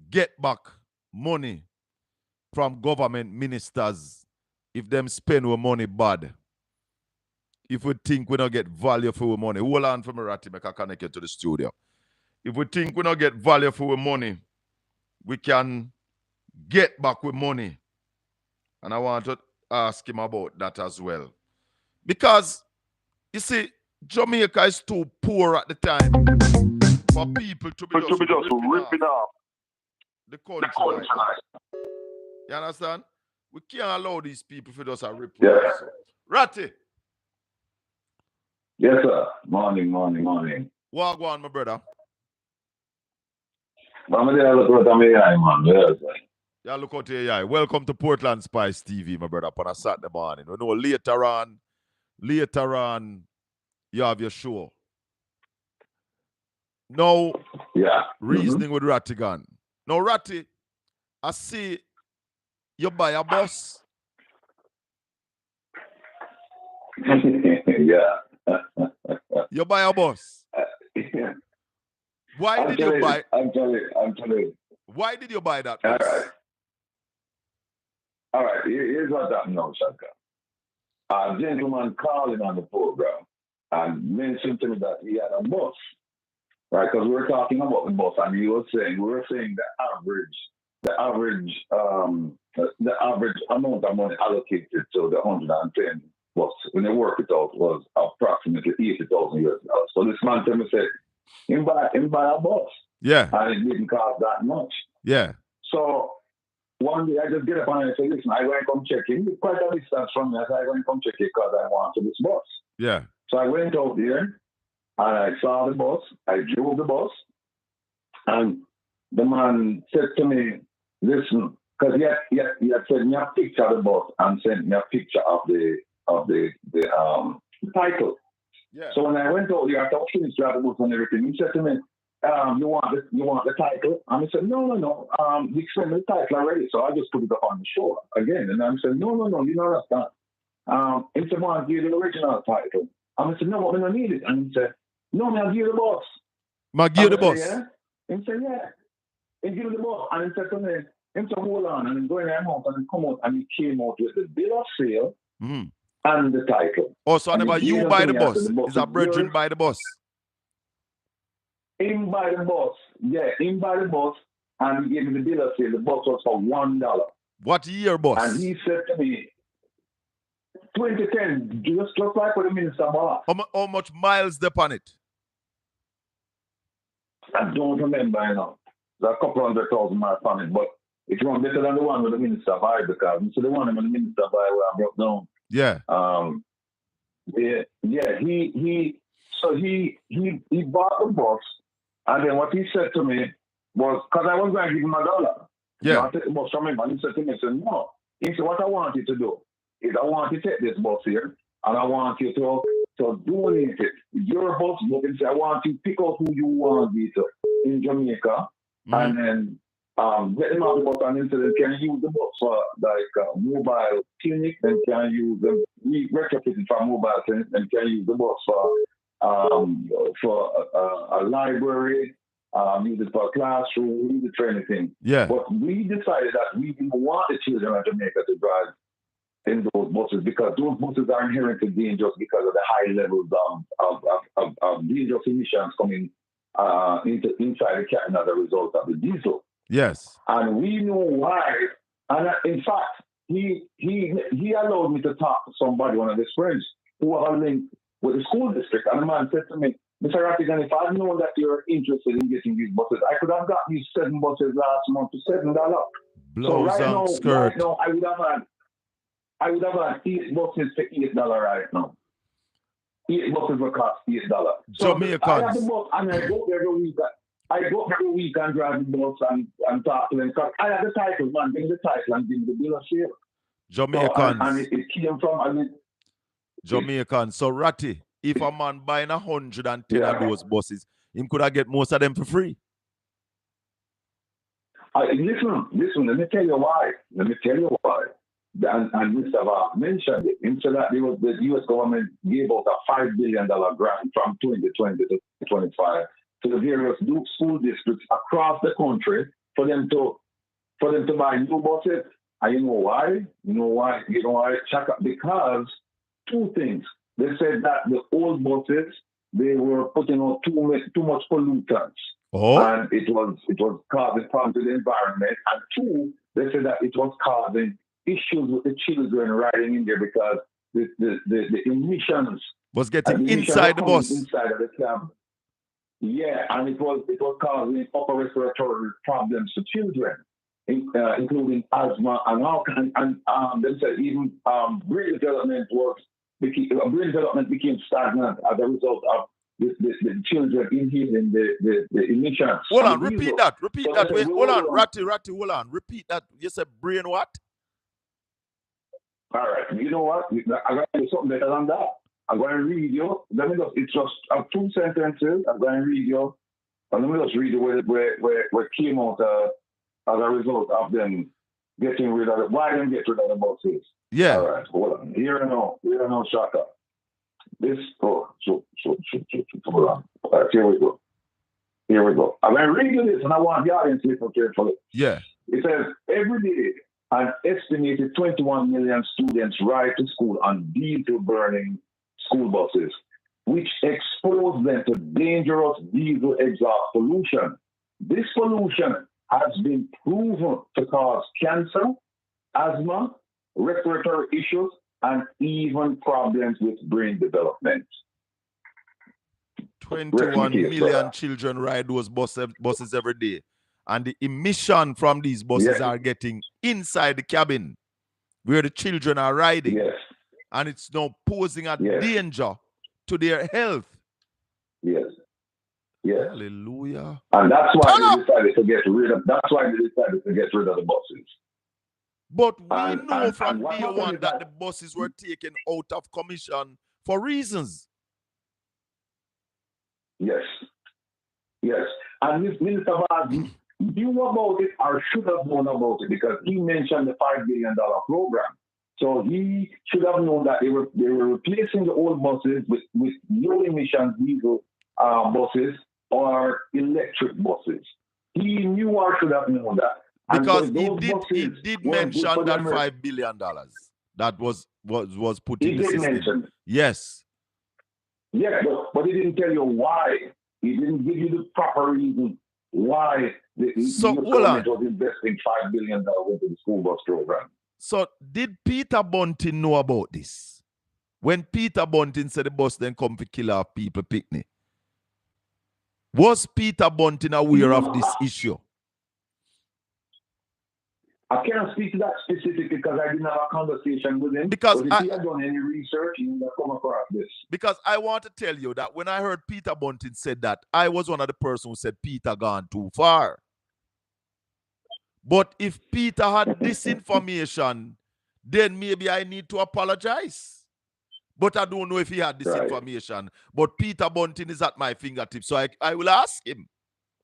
get back money from government ministers if them spend our money bad. If we think we don't get value for our money, hold on for me, Ratty, make I connect you to the studio. If we think we don't get value for our money, we can get back with money. And I want to ask him about that as well. Because, you see, Jamaica is too poor at the time for people to be just ripping off the country. You understand? We can't allow these people to just rip off. So. Ratty. Yes, sir. Morning. What go on, my brother? Mama, they look out at me, man. Yeah, look out here, yeah. Welcome to Portland Spice TV, my brother, on a Saturday morning. We know later on, you have your show. Now, reasoning with Rattigan. Now, Ratty, I see you buy a bus. Yeah. You buy a bus. Why did you buy? I'm telling you. Why did you buy that bus? All right. Here's what happened now, Shaka. A gentleman Colin on the program and mentioned to me that he had a bus, right? Because we were talking about the bus, and we were saying the average amount of money allocated to the 110 bus when they work it out was approximately $80,000 US. So this man told me, said, him buy a bus. Yeah. And it didn't cost that much. Yeah. So one day I just get up and I say, listen, I go and come check it. It's quite a distance from me. I said, I go and come check it because I want to this bus. Yeah. So I went out there and I saw the bus. I drove the bus. And the man said to me, listen, because he had sent me a picture of the bus and sent me a picture of the title. Yeah. So when I went out there, after I finished driving the bus and everything, he said to me, you want the title? And I said, no. You sent me the title already, so I just put it up on the show again. And I said, no, you know that's not. He said, well, I'll give you the original title. And I said, no, I don't need it. And he said, no, I'll give you the bus. Ma give you the bus. Yeah. He said, yeah. He gave me the bus. And he said to me, he said, hold on. And then go in there and then come out. And he came out with the bill of sale and the title. Oh, so never you buy the bus. Is a brethren yours. buy the bus? Him buy the bus. Yeah, him buy the bus. And he gave me the bill of sale. The bus was for $1. What year bus? And he said to me, 2010, just like what the minister bought. How much miles upon it? I don't remember, you know. There's a couple 100,000 miles on it, but it runs better than the one with the minister buy because so the one with the minister buy where I broke down. Yeah. He bought the bus, and then what he said to me was, because I was going to give him $1. Yeah. You know, I take the bus from him, and he said to me, no. He said, what I want you to do is I want you to take this bus here, and I want you to donate it. Your bus, but he said, I want you to pick out who you want me to in Jamaica, and then get them out the bus, and then say, can you use the bus for like mobile clinic, and can you use the retrofit it for mobile clinic, and can you use the bus for a library, use it for a classroom, use it for anything. Yeah. But we decided that we didn't want the children of Jamaica to drive in those buses because those buses are inherently dangerous because of the high levels of dangerous emissions coming inside the cabin as a result of the diesel. Yes. And we know why. And in fact, he allowed me to talk to somebody, one of his friends, who have a link with the school district. And the man said to me, Mr. Rattigan, if I know that you're interested in getting these buses, I could have got these 7 buses last month to $7. Blows so on skirt. Right now, I would have had 8 buses for $8 right now. 8 buses will cost $8. So Jamaicans. I have the bus and I go every week. I go every week and drive the bus and talk to them. Because I have the title, man. Give me the title and give me the bill of sale. Jamaicans. So, and it came from... Jamaicans. So, Ratty, if a man buying 110 of those buses, him could have get most of them for free. Listen, let me tell you why. And Mr. Vark mentioned it. Instead that the U.S. government gave out a $5 billion grant from 2020 to 2025 to the various school districts across the country for them to buy new buses. And you know why? Because 2 things. They said that the old buses, they were putting out too much pollutants. Oh. And it was causing problems with the environment. And 2, they said that it was causing issues with the children riding in there because the emissions was getting inside the bus. Inside of the cab. Yeah, and it was causing upper respiratory problems to children, including asthma and all kinds. And they said even brain development became stagnant as a result of the children inhaling the emissions. Hold on, repeat that. Wait, hold on, Ratty, hold on. Repeat that. You said brain what? All right. You know what? I'm going to do something better than that. I'm going to read you. It's just 2 sentences. I'm going to read you. And let me just read you where came out as a result of them getting rid of it. Why them get rid of the buses? Yeah. All right. Hold on. Here and now, Shaka. This, hold on. All right, here we go. I'm going to read you this, and I want the audience to listen carefully. Yeah. It says, every day, an estimated 21 million students ride to school on diesel-burning school buses, which expose them to dangerous diesel exhaust pollution. This pollution has been proven to cause cancer, asthma, respiratory issues, and even problems with brain development. 21 million children ride those buses every day. And the emission from these buses are getting inside the cabin where the children are riding. Yes. And it's now posing a danger to their health. Yes. Yes. Hallelujah. And that's why they decided to get rid of the buses. But we know from day one that the buses were taken out of commission for reasons. Yes. Yes. And Minister Vaz knew about it or should have known about it because he mentioned the $5 billion program. So he should have known that they were replacing the old buses with low emission diesel buses or electric buses. He knew or should have known that. Because he did mention that $5 billion that was put in the system. Mention. Yes. Yeah, but he didn't tell you why. He didn't give you the proper reason why the government was investing $5 billion into the school bus program. So did Peter Bunting know about this? When Peter Bunting said the bus then come to kill our people picnic, was Peter Bunting aware of this issue? I can't speak to that specifically because I didn't have a conversation with him. Because if he had done any research, he would have come across this. Because I want to tell you that when I heard Peter Bunting said that, I was one of the persons who said Peter gone too far. But if Peter had this information, then maybe I need to apologize. But I don't know if he had this information. But Peter Bunting is at my fingertips, so I will ask him.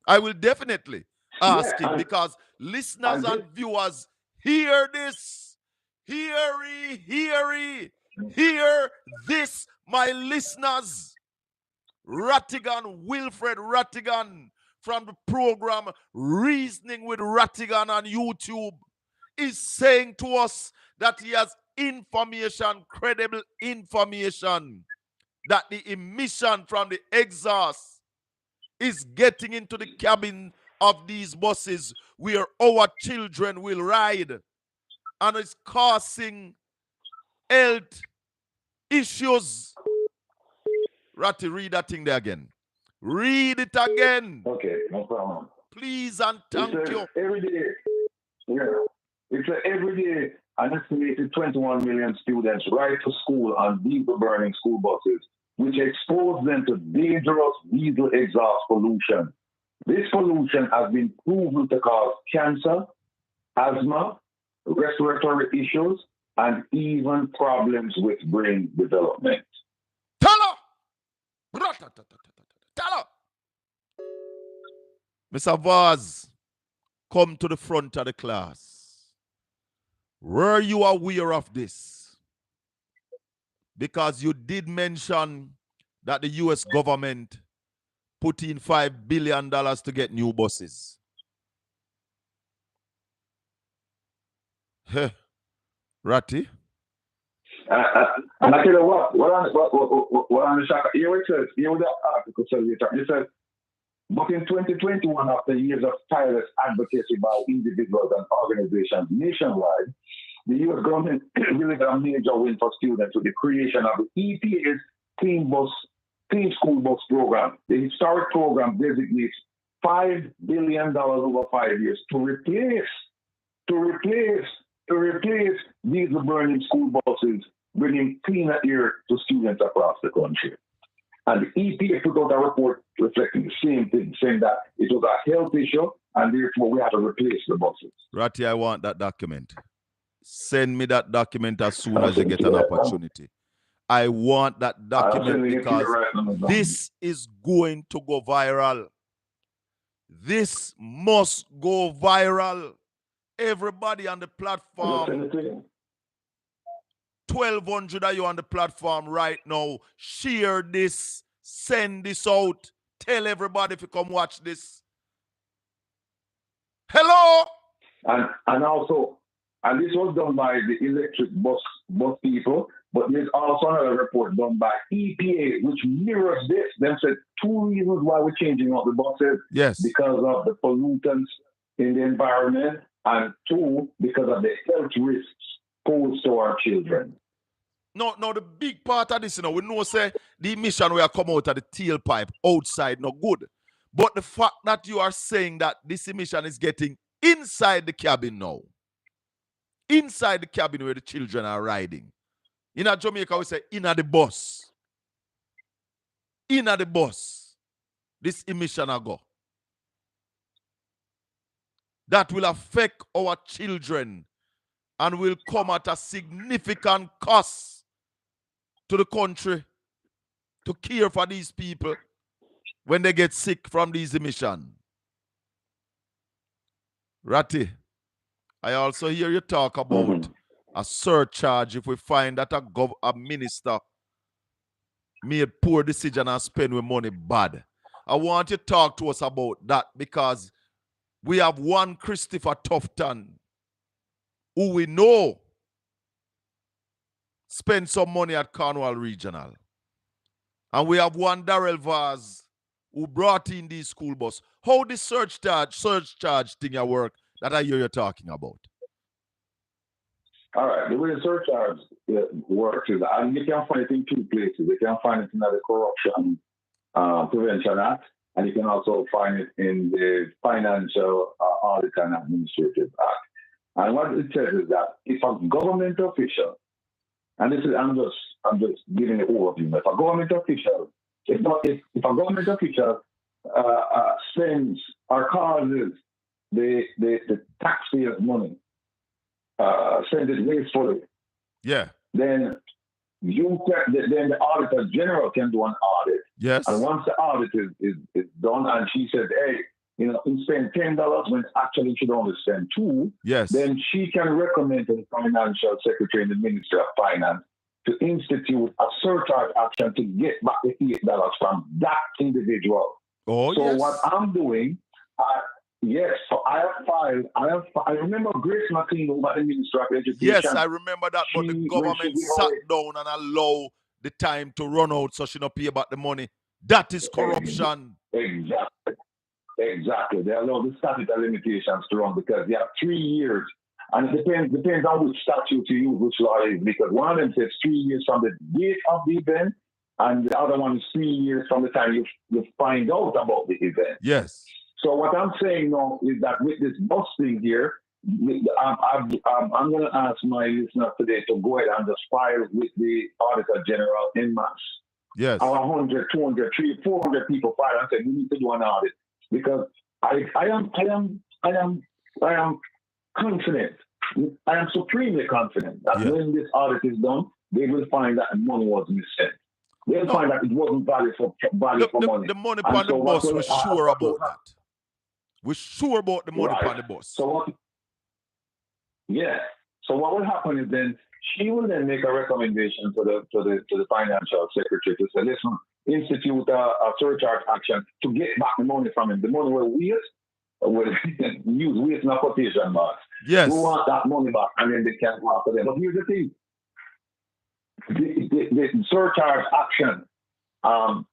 I will definitely ask him because listeners and viewers hear this. Hear this, my listeners. Wilfred Rattigan from the program Reasoning with Rattigan on YouTube is saying to us that he has information, credible information, that the emission from the exhaust is getting into the cabin of these buses where our children will ride, and it's causing health issues. Ratty, read that thing there again. Read it again. Okay, no problem. Please and thank you. Every day, it's every day an estimated 21 million students ride to school on diesel burning school buses, which expose them to dangerous diesel exhaust pollution. This pollution has been proven to cause cancer, asthma, respiratory issues, and even problems with brain development. Tell her! Mr. Vaz, come to the front of the class. Were you aware of this? Because you did mention that the U.S. government put in $5 billion to get new buses. Ratty? And I tell you what on the shock, here it says, here with the article says, it says, but in 2021, after years of tireless advocacy by individuals and organizations nationwide, the U.S. government really got a major win for students with the creation of the EPA's Clean School Bus Program. The historic program designates $5 billion over 5 years to replace diesel burning school buses, bringing cleaner air to students across the country. And the EPA put out a report reflecting the same thing, saying that it was a health issue and therefore we had to replace the buses. Ratty, I want that document. Send me that document as soon as you get an opportunity. I want that document because this is going to go viral. This must go viral. Everybody on the platform, 1,200 of you on the platform right now, share this, send this out, tell everybody if you come watch this. Hello? And also, and this was done by the electric bus people, but there's also another report done by EPA, which mirrors this. They said 2 reasons why we're changing out the buses. Yes. Because of the pollutants in the environment, and 2, because of the health risks posed to our children. No, the big part of this, we know say the emission will come out of the tailpipe outside, not good. But the fact that you are saying that this emission is getting inside the cabin now, inside the cabin where the children are riding. In Jamaica, we say, inna the bus. Inna the bus. This emission will go. That will affect our children and will come at a significant cost to the country to care for these people when they get sick from these emissions. Ratty, I also hear you talk about a surcharge if we find that a minister made poor decision and spend with money bad. I want you to talk to us about that because we have one Christopher Tufton who we know spent some money at Cornwall Regional. And we have one Darrell Vaz who brought in these school bus. How the surcharge thing work that I hear you talking about? All right, the way the surcharge works is, and you can find it in two places. You can find it in the Corruption Prevention Act, and you can also find it in the Financial Audit and Administrative Act. And what it says is that if a government official, and this is I'm just giving an overview, if a government official, if a government official spends or causes the taxpayers' money, spend it wastefully, yeah, then then the Auditor General can do an audit. Yes. And once the audit is done, and she said, hey, you spend $10 when actually should only spend $2. Yes. Then she can recommend to the Financial Secretary and the Ministry of Finance to institute a surcharge action to get back the $8 from that individual. Oh, so yes. what I'm doing, yes, so I have filed. I remember Grace McLean over the Ministry of Education. Yes, I remember that, but the government sat down and allowed the time to run out so she not pay back the money. That is corruption. Exactly. They allow the statute of limitations to run because they have 3 years. And it depends on which statute you use, which law it is, because one of them says 3 years from the date of the event, and the other one is 3 years from the time you find out about the event. Yes. So what I'm saying now is that with this bus thing here, I'm going to ask my listeners today to go ahead and just file with the Auditor General in mass. Yes. Our 100, 200, 300, 400 people file and say we need to do an audit because I am confident. I am supremely confident that when this audit is done, they will find that money was misspent. They'll find that it wasn't valid for money. The money on the bus, we're sure about that. We're sure about the money on the bus. So what will happen is then she will then make a recommendation to the Financial Secretary to say, listen, institute a surcharge action to get back the money from him. The money will use waste in a quotation marks. Yes. We want that money back, and then they can go after them. But here's the thing. The surcharge action,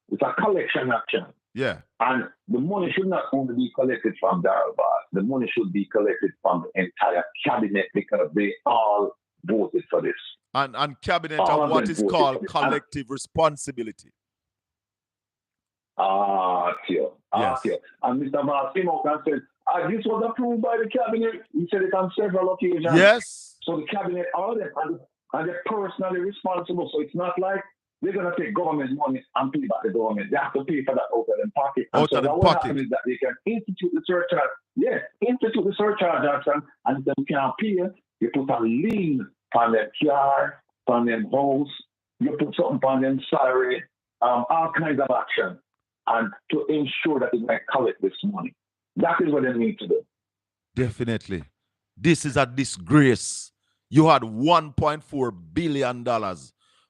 it's a collection action. Yeah. And the money should not only be collected from Darrell Bar. The money should be collected from the entire cabinet because they all voted for this. And cabinet of what is called collective responsibility. Yes. And Mr. Vaz came out and said, this was approved by the cabinet. He said it on several occasions. Yes. So the cabinet, all them, and they're personally responsible. So it's not like they're going to take government money and pay back the government. They have to pay for that out of their pocket. Out of their pocket. What happens is that they can institute the surcharge. Yes, institute the surcharge action, and if they can't pay, you put a lien on their car, on their house, you put something on their salary, all kinds of action, and to ensure that they might collect this money. That is what they need to do. Definitely. This is a disgrace. You had $1.4 billion.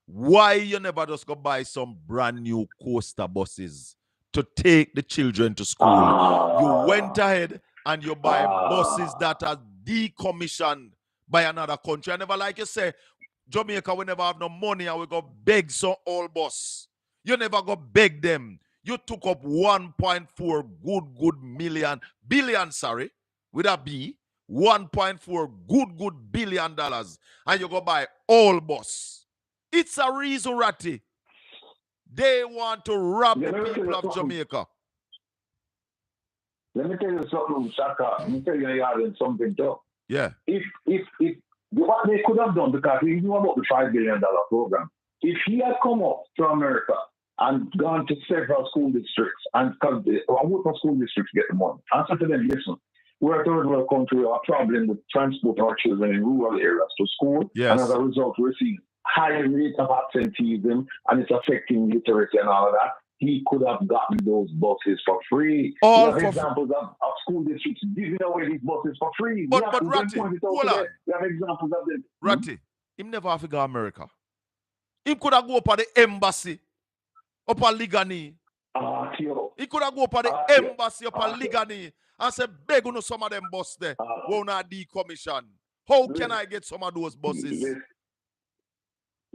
Why you never just go buy some brand new coaster buses to take the children to school? You went ahead and you buy buses that are decommissioned by another country. I never, like you say, Jamaica, we never have no money and we go beg some old bus. You never go beg them. You took up 1.4 billion, with a B, 1.4 good billion dollars, and you go buy all bus. It's a reason, Ratty. They want to rob the people of Jamaica. Let me tell you something, Shaka. Let me tell you something too. Yeah. If what they could have done, because he knew about the $5 billion program, if he had come up to America and gone to several school districts, and because I work for school districts to get the money, and said to them, listen, we're a third world country, we are traveling with transport our children in rural areas to school, Yes. and as a result, we're seeing high rates of absenteeism, and it's affecting literacy and all of that. He could have gotten those buses for free. All we have for examples of school districts giving away these buses for free. But Ratty, hold on. We have examples of them. Ratty, him never have to go to America. Him could have go up at the embassy up at Ligani. He could have go up at the embassy up at Ligani and say, beg you some of them bus there. Won't I decommission? How can I get some of those buses?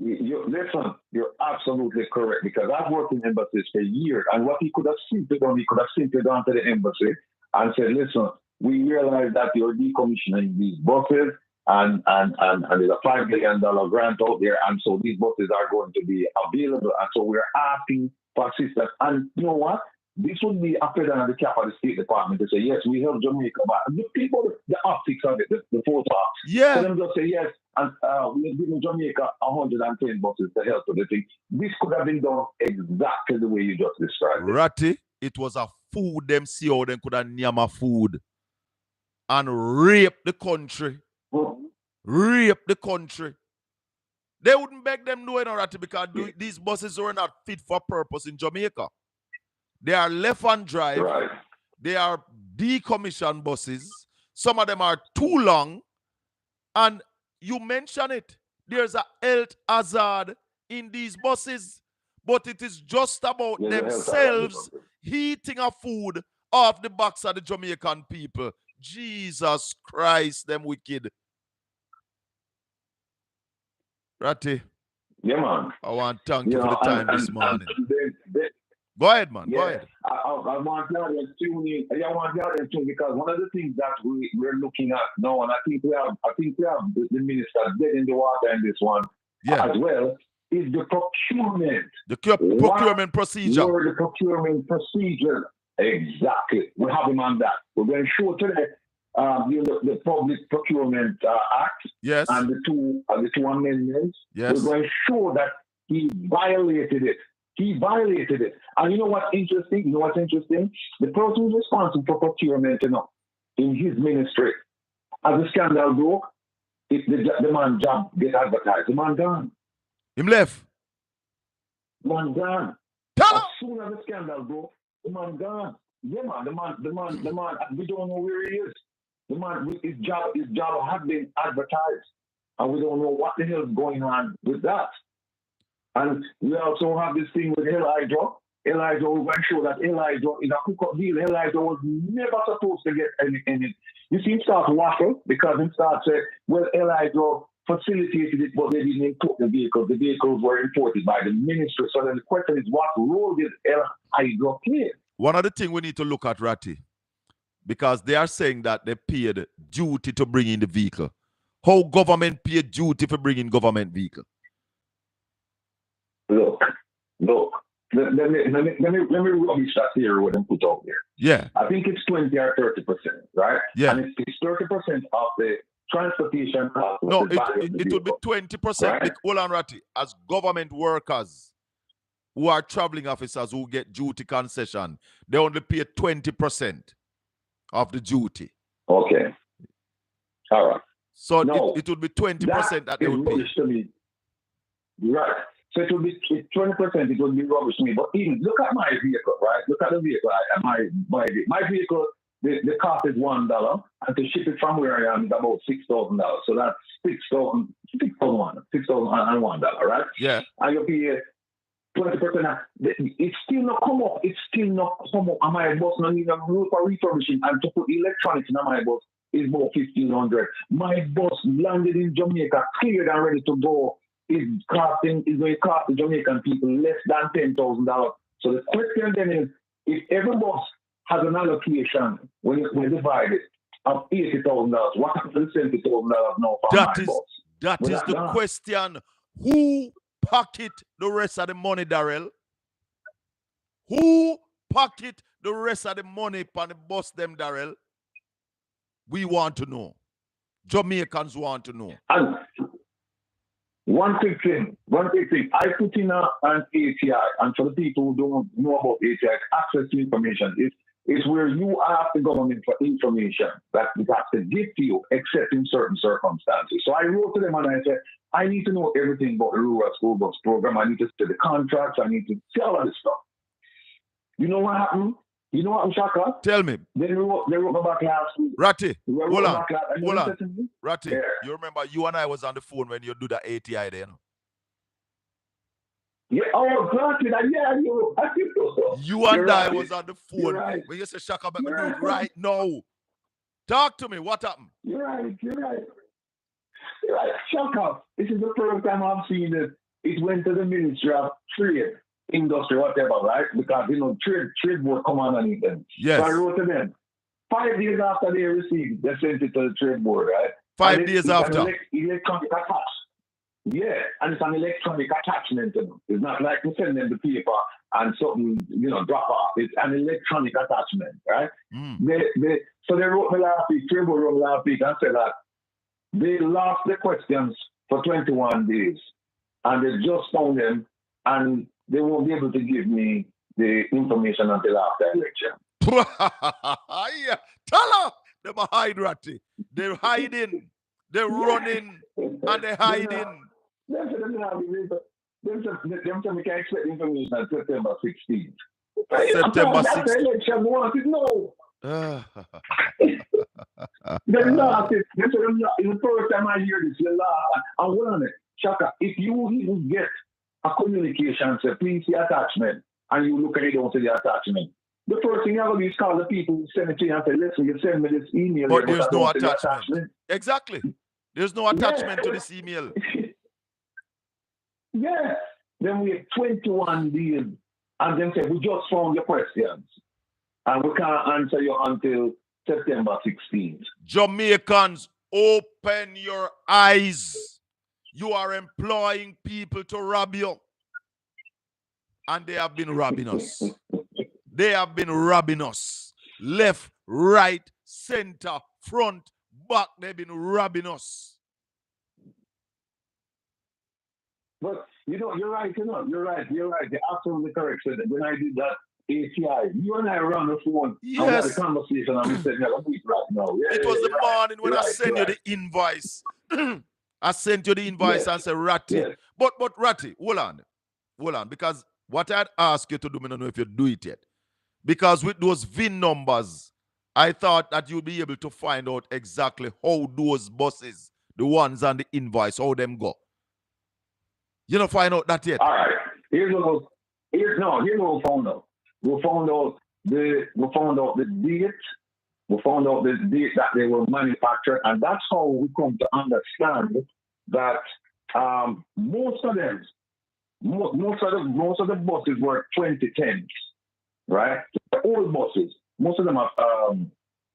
Listen, you're absolutely correct, because I've worked in embassies for years, and what he could have simply done, he could have simply gone to the embassy and said, listen, we realize that you're decommissioning these buses, and there's a $5 billion grant out there, and so these buses are going to be available, and so we're asking for assistance. And you know what? This would be up and the cap of the State Department to say, yes, we help Jamaica, but the people, the optics of it, the photo ops. Yeah. For them just say, yes, and we're giving Jamaica 110 buses to help with the thing. This could have been done exactly the way you just described it. Ratty, it was a food them see how them could have nyama food and rape the country. Rape the country. They wouldn't beg them doing Ratty, because these buses were not fit for purpose in Jamaica. They are left and drive. Right. They are decommissioned buses. Some of them are too long. And you mention it. There's a health hazard in these buses. But it is just about themselves heating a food off the backs of the Jamaican people. Jesus Christ, them wicked. Ratty. Yeah, man. I want to thank you for the time this morning. Go ahead, man. Yeah, go ahead. I want the audience tune in. I want the audience tune, because one of the things that we're looking at now, and I think we have the minister dead in the water in this one as well, is the procurement. The procurement procedure. What the procurement procedure? Exactly. We have him on that. We're going to show today the Public Procurement Act, yes, and the two amendments. Yes. We're going to show that he violated it. He violated it. And you know what's interesting? The person who's responsible for procurement, in his ministry, as the scandal broke, the man job get advertised. The man gone. Him left. The man gone. As soon as the scandal broke, the man gone. Yeah, man. The man. We don't know where he is. The man, his job had been advertised, and we don't know what the hell is going on with that. And we also have this thing with Elijah. Elijah, we went sure that Elijah is a cook-up deal. Elijah was never supposed to get any. You see him start to waffle, because he starts saying, well, Elijah facilitated it, but they didn't import the vehicles. The vehicles were imported by the ministry. So then the question is, what role did Elijah play? One of the things we need to look at, Ratty, because they are saying that they paid duty to bring in the vehicle. How government paid duty for bringing government vehicle? Look. Let me rubbish that theory what them put out there. Yeah. I think it's 20 or 30%, right? Yeah. And it's 30% of the transportation cost. No, it would be 20%. Right? Hold on, Ratty. As government workers who are traveling officers who get duty concession, they only pay 20% of the duty. Okay. All right. So no, it would be 20% that they would pay. To me. Right. So it would be 20%, it would be rubbish to me. But even look at my vehicle, right? Look at the vehicle. My vehicle, the cost is $1, and to ship it from where I am is about $6,000. So that's $6,001, right? Yeah. And you pay 20%. It's still not come up. And my bus not need a room for refurbishing, and to put electronics in my bus is about $1,500. My bus landed in Jamaica, cleared and ready to go. Is going to cost the Jamaican people less than $10,000. So the question then is, if every bus has an allocation when divided of $80,000, what happens to the $70,000 now for my bus? That is the question. Who pocket the rest of the money, Darrell? Who pocket the rest of the money on the bus them, Darrell? We want to know. Jamaicans want to know. And one quick thing. I put in an ATI, and for the people who don't know about ATI, access to information is where you ask the government for information that it has to give to you, except in certain circumstances. So I wrote to them and I said, I need to know everything about the rural school bus program. I need to see the contracts. I need to see all of this stuff. You know what happened? You know what I'm shocked? Tell me. They wrote me back last week. Ratty, hold on. Ratty, Yeah. you remember you and I was on the phone when you do the ATI there, no? Yeah, oh, granted, yeah, you and I was on the phone when you said, Shaka, but do it right now. Talk to me. What happened? You're right. Shaka, this is the first time I've seen it. It went to the Ministry of Trade, Industry, whatever, right? Because, trade board come on and them. Yes. So I wrote to them. 5 days after they received, they sent it to the trade board, right? 5 days after? Electronic attachment. Yeah, and it's an electronic attachment. It's not like you send them the paper and something, drop off. It's an electronic attachment, right? So they wrote me last week, trade board wrote me last week and said that they lost the questions for 21 days and they just found them and they won't be able to give me the information until after election. Yeah. Tell her them a hide, Ratty. They're hiding, they're running, and they're hiding. Them say we can expect information on September 16th. September 16th. Election wanted, no. They're not. It's the first time I hear this. You're laughing. And hold on it. Shaka, if you even get a communication, say, please see attachment, and you look at it, don't see the attachment. The first thing you have to do is call the people who send it to you and say, listen, you send me this email. But there's no attachment. Exactly. There's no attachment to this email. Yeah. Then we have 21 days and then say, we just found your questions. And we can't answer you until September 16th. Jamaicans, open your eyes. You are employing people to rob you. And they have been robbing us. They have been robbing us. Left, right, center, front, back. They've been robbing us. But, you're right. You're right. You're absolutely correct. So when I did that ATI, you and I were on the phone. Yes. And we had a conversation and we said, let's meet right now. Yeah, it was the morning when I sent you the invoice. I sent you the invoice and said, Ratty. Yes. But Ratty, hold on. Because what I'd ask you to do, I don't know if you do it yet. Because with those VIN numbers, I thought that you'd be able to find out exactly how those buses, the ones on the invoice, how them go. You don't find out that yet? All right. Here's what we found out. We found out the date. We found out the date that they were manufactured, and that's how we come to understand that most of the buses were 2010s, right? The old buses, most of them are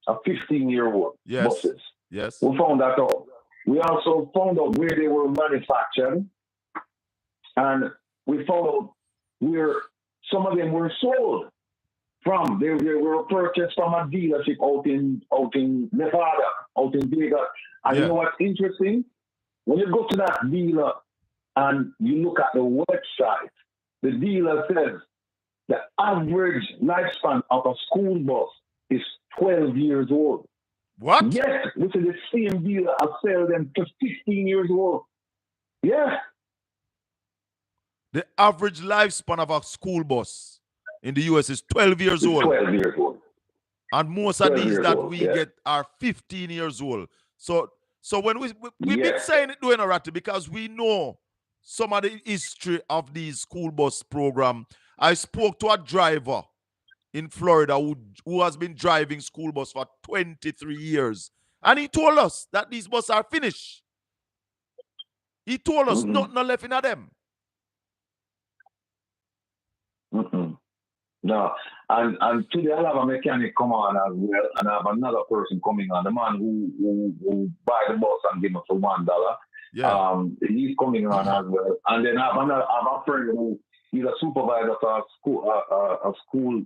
15-year-old buses. Yes. We found that out. We also found out where they were manufactured, and we found out where some of them were sold from. They were purchased from a dealership out in Nevada, out in Vegas. And you know what's interesting? When you go to that dealer and you look at the website, the dealer says the average lifespan of a school bus is 12 years old. What? Yes, this is the same dealer I sell them to 15 years old. Yeah. The average lifespan of a school bus in the US is 12 years old. 12 years old. And most of these that we get are 15 years old. So when we've been saying it doing a Ratty because we know some of the history of these school bus program. I spoke to a driver in Florida who has been driving school bus for 23 years. And he told us that these buses are finished. He told us nothing left in them. No, and today I'll have a mechanic come on as well, and I have another person coming on, the man who buy the bus and give me for $1. Yeah. He's coming on as well, and then I have a friend he's a supervisor for a school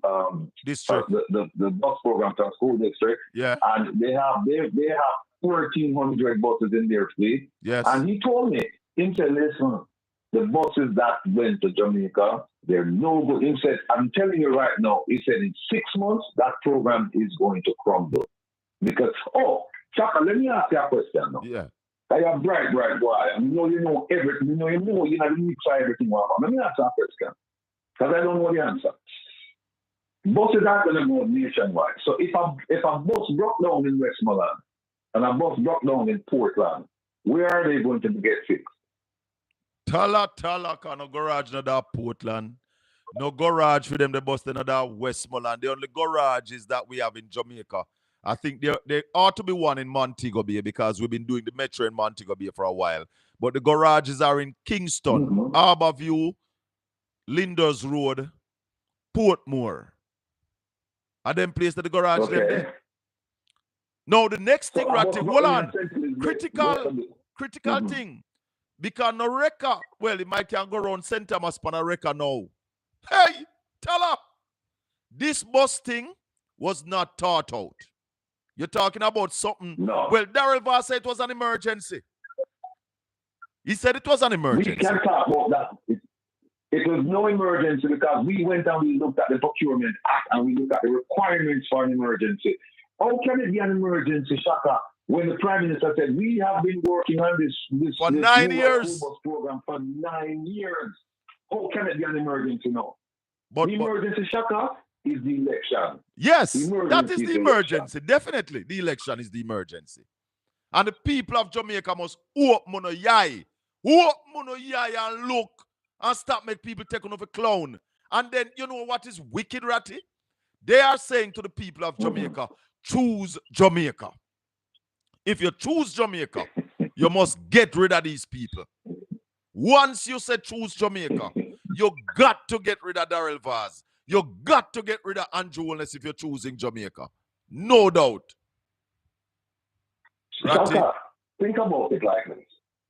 District. The bus program for a school district. Yeah. And they have 1,400 buses in their fleet. Yes. And he told me, he said, listen, the buses that went to Jamaica, they're no good. He said, I'm telling you right now, he said in 6 months, that program is going to crumble. Because, Chaka, let me ask you a question now. Yeah. I am bright boy. You know everything. You know the mix of everything. Let me ask you a question. Because I don't know the answer. Buses are going to go nationwide. So if a bus broke down in Westmoreland and a bus broke down in Portland, where are they going to get fixed? Tala, no garage in that Portland. No garage for them, the bus in that Westmoreland. The only garage is that we have in Jamaica. I think there ought to be one in Montego Bay because we've been doing the metro in Montego Bay for a while. But the garages are in Kingston, Harbourview, Linders Road, Portmore. And then place the garage them there. Now the next thing, Ratty, hold on. Critical thing. Because no record, well, it might can go around St. Thomas pan a record now. Hey, tell her. This bus thing was not thought out. You're talking about something. No. Well, Darrell Voss said it was an emergency. He said it was an emergency. We can't talk about that. It was no emergency because we went and we looked at the Procurement Act and we looked at the requirements for an emergency. How can it be an emergency, Shaka, when the Prime Minister said we have been working on this for 9 years program for 9 years? How can it be an emergency now? But the emergency, Shaka, is the election. Yes, that is the emergency. Definitely, the election is the emergency. And the people of Jamaica must open their eye. Open their eye and look and stop make people take on a clown. And then, you know what is wicked, Ratty? They are saying to the people of Jamaica, choose Jamaica. If you choose Jamaica, you must get rid of these people. Once you say choose Jamaica, you got to get rid of Darrell Voss. You got to get rid of Andrew Holness if you're choosing Jamaica. No doubt. Shaka, think about it like this.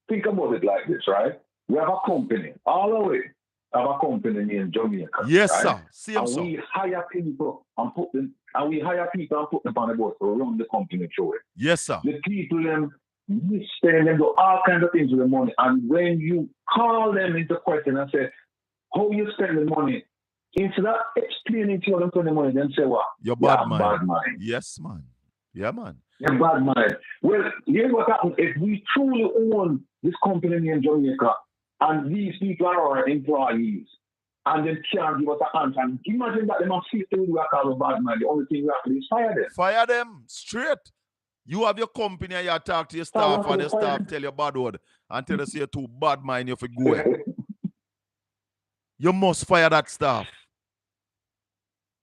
Think about it like this, right? We have a company, all the way, have a company named Jamaica. Yes, right? sir. Same, sir. We hire people and put them on the board to run the company through it. Yes, sir. The people them spend and do all kinds of things with the money. And when you call them into question and say, how you spend the money, instead of explaining to them the money, then say what? You're bad mind. Yes, man. Yeah, man. You're bad mind. Well, here's what happens. If we truly own this company in Jamaica, and these people are our employees, and they can't give us an answer, and imagine that they must see through the call of bad mind. The only thing we have to do is fire them. Fire them straight. You have your company and you talk to your staff, and your staff tell you bad word and tell us you're too bad mind, you have to go ahead. You must fire that staff.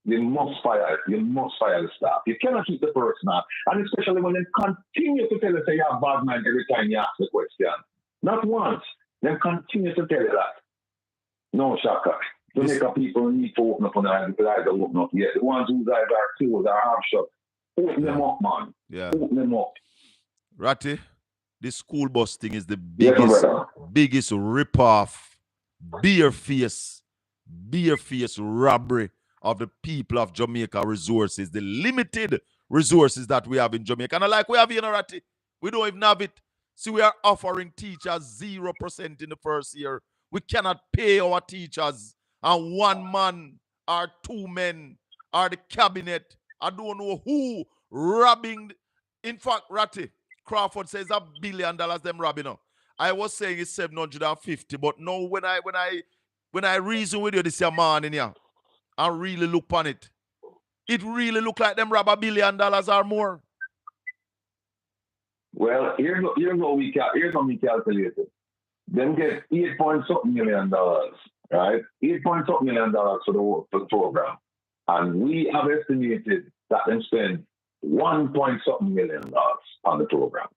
You must fire the staff. You cannot keep the person out. And especially when they continue to tell you say you have bad mind every time you ask the question. Not once. They continue to tell you that. No, Shaka. Jamaica people need to open up on their eyes because I don't open up yet. The ones whose eyes are closed are half shut. Open them up, man. Yeah. Open them up. Ratty, this school bus thing is the biggest rip-off, bare-face robbery of the people of Jamaica resources, the limited resources that we have in Jamaica. And like we have here in Ratty, we don't even have it. See, we are offering teachers 0% in the first year. We cannot pay our teachers. And one man or two men or the cabinet, I don't know who robbing. In fact, Ratty, Crawford says $1 billion them robbing. I was saying it's 750, but no, when I reason with you this morning here, I really look on it. It really look like them rob $1 billion or more. Well, here's how we calculate it. Them get $8.something million, right? $8.something million for the program. And we have estimated that them spend $1.something million on the program.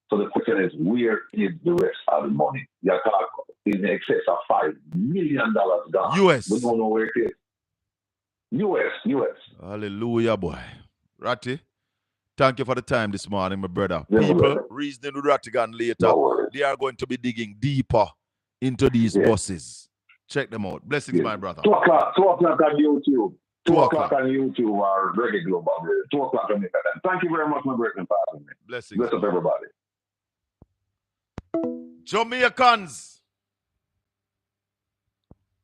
So the question is, where is the rest of the money? You're talking in excess of $5 million gone. US. We don't know where it is. US. Hallelujah, boy. Ratty, thank you for the time this morning, my brother. People reasoning with Rattigan later, they are going to be digging deeper into these buses. Check them out. Blessings, my brother. 2 o'clock on YouTube. 2 o'clock on YouTube or Reggae Global. 2 o'clock on the internet. Thank you very much for breaking part with me. Blessings. Bless up everybody. Jamaicans.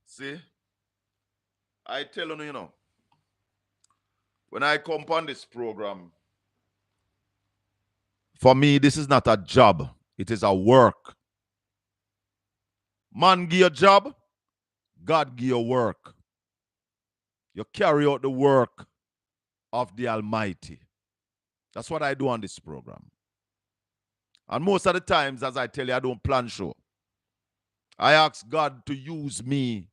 See? I tell you, when I come on this program, for me, this is not a job. It is a work. Man give you a job, God give you work. You carry out the work of the Almighty. That's what I do on this program. And most of the times, as I tell you, I don't plan show. I ask God to use me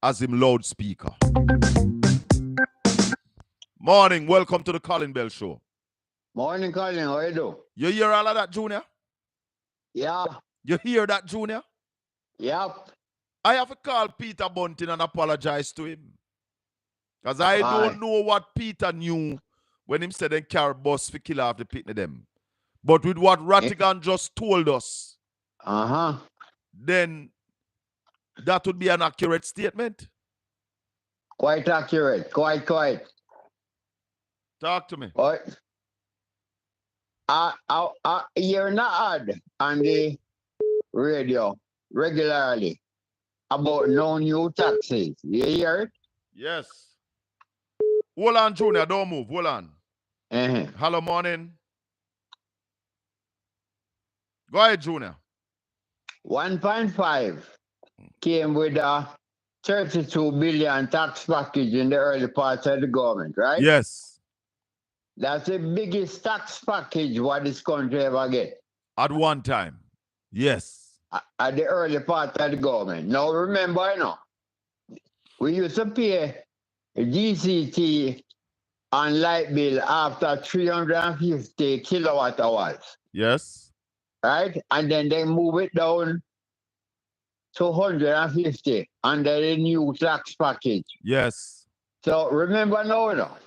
as him loudspeaker. Morning, welcome to the Colin Bell Show. Morning, Colin. How you do? You hear all of that, Junior? Yeah. You hear that, Junior? Yep. I have to call Peter Bunting and apologize to him. Because I don't know what Peter knew when him said they carry bus for kill off the pitney them. But with what Rattigan just told us, then that would be an accurate statement. Quite accurate. Quite. Talk to me. What? You're not ad on the radio regularly about no new taxes. You hear it? Yes. Hold on, Junior. Don't move. Hold on. Hello, morning. Go ahead, Junior. 1.5 came with a 32 billion tax package in the early parts of the government, right? Yes. That's the biggest tax package what this country ever get. At one time. Yes. At the early part of the government. Now remember, we used to pay GCT on light bill after 350 kilowatt hours. Yes. Right? And then they move it down to 150 under the new tax package. Yes. So remember now,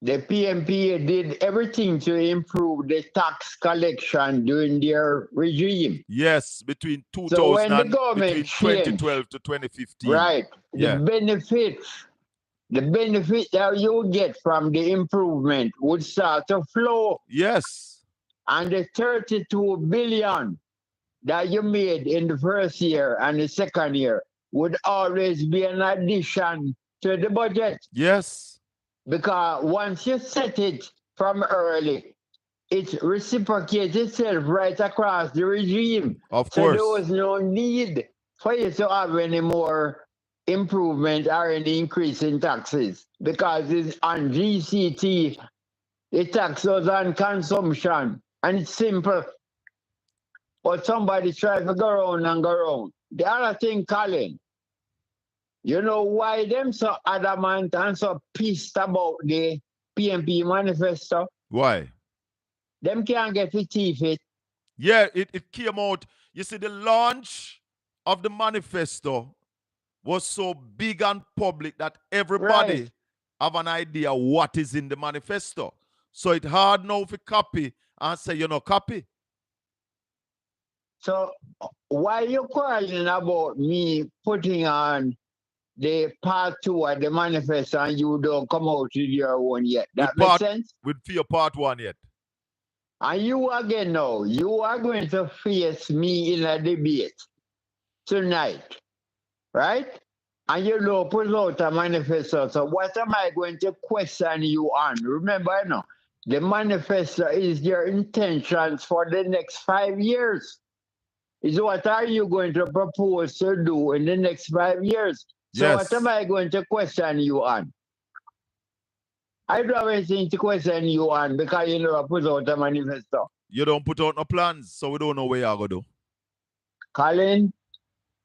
the PMP did everything to improve the tax collection during their regime. Yes, between 2000 so when the government between 2012 to 2015. Right. Yeah. The benefit that you get from the improvement would start to flow. Yes. And the 32 billion that you made in the first year and the second year would always be an addition to the budget. Yes. Because once you set it from early, it reciprocates itself right across the regime. Of So course. there was no need for you to have any more improvement or any increase in taxes. Because it's on GCT, the tax was on consumption. And it's simple. But somebody tries to go around and go around. The other thing, Colin, you know why them so adamant and so pissed about the PMP manifesto? Why? Them can't get the teeth it. Yeah, it came out. You see, the launch of the manifesto was so big and public that everybody have an idea what is in the manifesto. So it's hard now to copy and say, copy. So why you calling about me putting on the part 2 of the manifesto and you don't come out with your own yet? That makes sense? With your part 1 yet. And you again now, you are going to face me in a debate tonight, right? And you don't put out a manifesto. So what am I going to question you on? Remember, the manifesto is your intentions for the next 5 years. Is what are you going to propose to do in the next 5 years? So what am I going to question you on? I don't have anything to question you on because you never put out a manifesto. You don't put out no plans, so we don't know where you're going to do. Colin,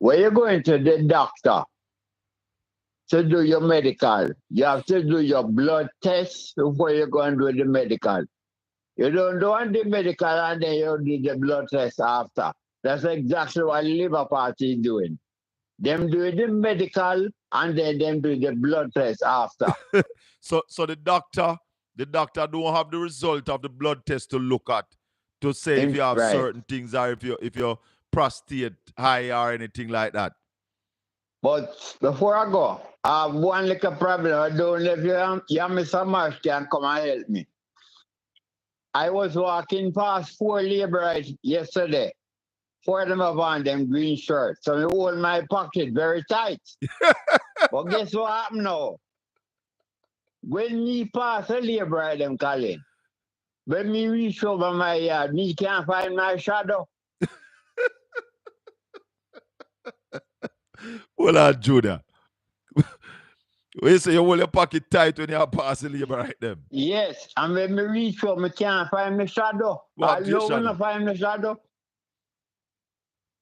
where you going to the doctor to do your medical? You have to do your blood test before you go and do the medical. You don't do the medical and then you do the blood test after. That's exactly what the Labour Party is doing. Them do the medical and then them do the blood test after. So the doctor don't have the result of the blood test to look at to say if you have certain things or if your prostate high or anything like that. But before I go, I have one little problem. I don't know if you Mr. Marsh can come and help me. I was walking past 4 laborers yesterday. 4 of them have on them green shirts. So I hold my pocket very tight. But guess what happened now? When me pass a laborer, them Colin, when me reach over my yard, me can't find my shadow. Well, Judah. When you say you hold your pocket tight when you are passing labor right them. Yes, and when me reach over, me can't find my shadow. What I do you love when shadow? I find my shadow.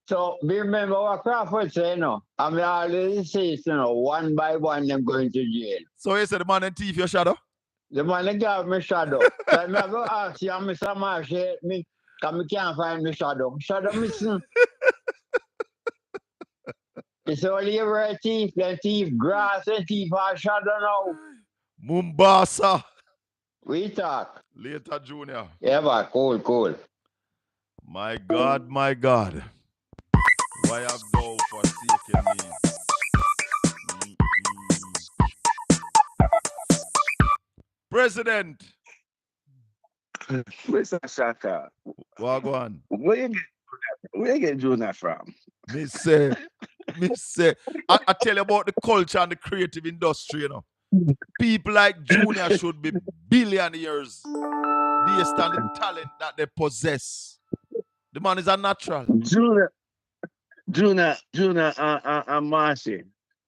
So me remember what Crawford said, I mean, always say, one by one, them going to jail. So you said the man and thief your shadow? The man that gave me shadow. So I go ask you, Mr. Marsh, help me, because I can't find my shadow. Shadow missing. It's only a thief, the thief grass, the thief our shadow now. Mombasa. We talk. Later, Junior. Yeah, but cool. My God, my God. Why have thou forsaken me? President. Mr. Shaka, Wagwan. where you get Jonah from? Me say, I tell you about the culture and the creative industry, People like Junior should be billionaires based on the talent that they possess. The man is a natural. Juna, and Marshy.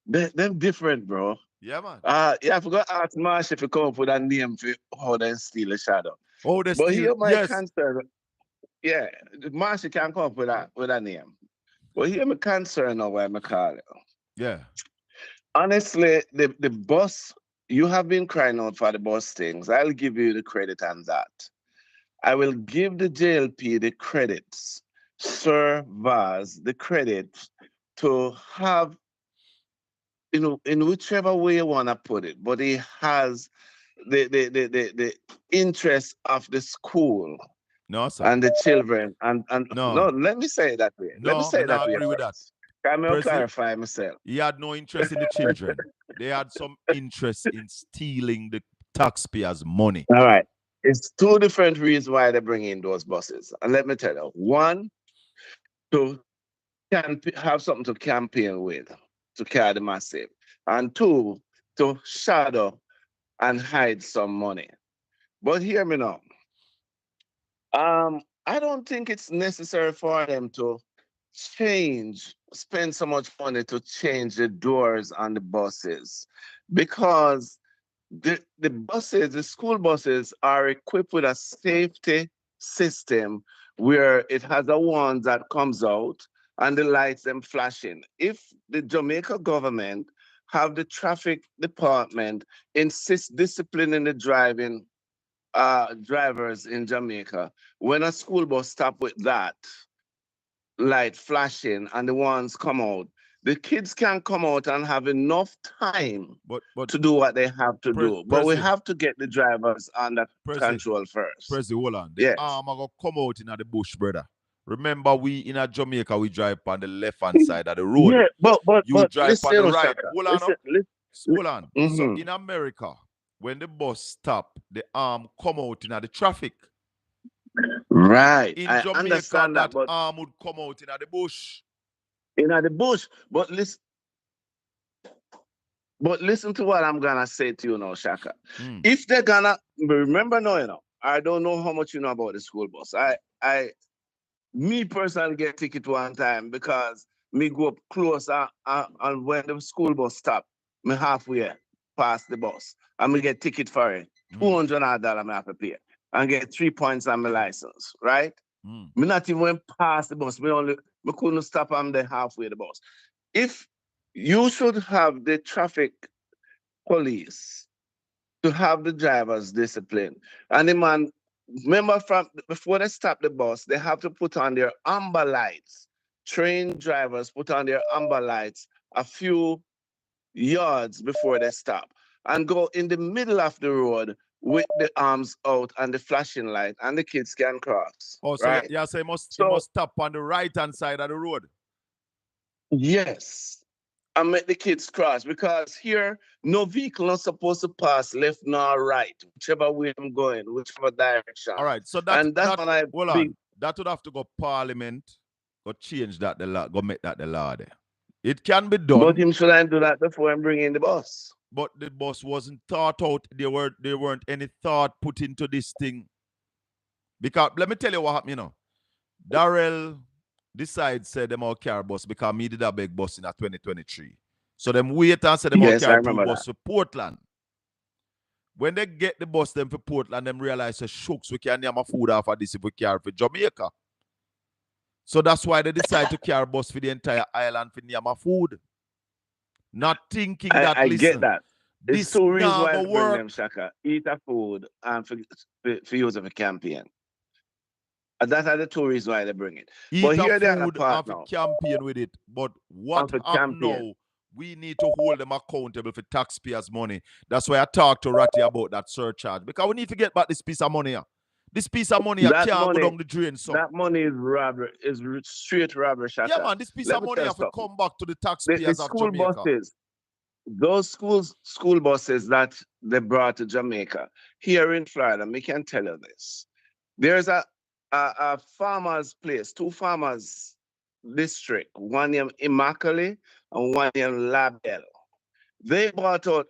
Them different, bro. Yeah, man. I forgot to ask Marshy if you come up with a name for how they steal a shadow. Oh, they But steal. here my Yes. concern. Yeah, Marshy can come up with a name. But here my concern now why I call it. Yeah. Honestly, the bus, you have been crying out for the bus things. I'll give you the credit on that. I will give the JLP the credits, Sir Vaz, the credit to have, in whichever way you want to put it, but he has the interest of the school. No, sir. And the children. And no, let me say it that way. No, Let me say it that way. I agree with that. Can I clarify myself? He had no interest in the children. They had some interest in stealing the taxpayers' money. All right. It's two different reasons why they bring in those buses. And let me tell you, one, to have something to campaign with, to carry the massive. And two, to shadow and hide some money. But hear me now. I don't think it's necessary for them to spend so much money to change the doors on the buses, because the buses, the school buses, are equipped with a safety system where it has a wand that comes out and the lights them flashing. If the Jamaica government have the traffic department insist disciplining the drivers in Jamaica, when a school bus stop with that light flashing and the ones come out, the kids can come out and have enough time to do what they have to do. But we have to get the drivers under control first. Prezi, hold on. The arm are going to come out in the bush, brother. Remember, we in Jamaica, we drive on the left-hand side of the road. Yeah, but you drive listen, on the right. Shaka, Hold on. So in America, when the bus stop, the arm come out in the traffic. Right. In I Jamaica, understand that, but arm would come out in the bush. In the bush. But listen to what I'm gonna say to you now, Shaka. If they're gonna remember now, I don't know how much you know about the school bus. Me personally get ticket one time because me go up close and when the school bus stop, me halfway past the bus. And me get ticket for it. $200 me have to pay. And get 3 points on my license, right? Me not even past the bus. Me couldn't stop on the halfway the bus. If you should have the traffic police to have the drivers disciplined. And the man, remember from before they stop the bus, they have to put on their amber lights. Trained drivers put on their amber lights a few yards before they stop and go in the middle of the road with the arms out and the flashing light, and the kids can cross. Oh, so right? you must stop on the right-hand side of the road. Yes. and make the kids cross, because here no vehicle not supposed to pass left nor right, whichever way I'm going, whichever direction. All right, so and that's that when I hold big on. That would have to go Parliament, go change that the law, go make that the law there. It can be done. But him should I do that before I'm bringing the bus? But the bus wasn't thought out. There weren't any thought put into this thing. Because let me tell you what happened, you know. Darrell decide said them all carry bus because me did a big bus in 2023. So them wait and say them all carry two bus for Portland. When they get the bus them for Portland, them realize shucks, we can't name a food off of this if we carry for Jamaica. So that's why they decide to carry bus for the entire island for Nyama food. Not thinking that, I listen, get that. There's two reasons why I bring them, Shaka. Eat a food and for use of a campaign. And that are the two reasons why they bring it. Eat but here a they are food and for campaign with it. But what happened now, we need to hold them accountable for taxpayers' money. That's why I talked to Ratty about that surcharge. Because we need to get back this piece of money here. This piece of money can't go down the drain. So that money is robbery, is straight robbery, Shaka. Yeah, man, this piece of money have to come back to the taxpayers of Jamaica. Buses, those school buses that they brought to Jamaica, here in Florida, me can tell you this. There's a farmer's place, two farmers district, one named Immaculate and one named Labelle. They bought out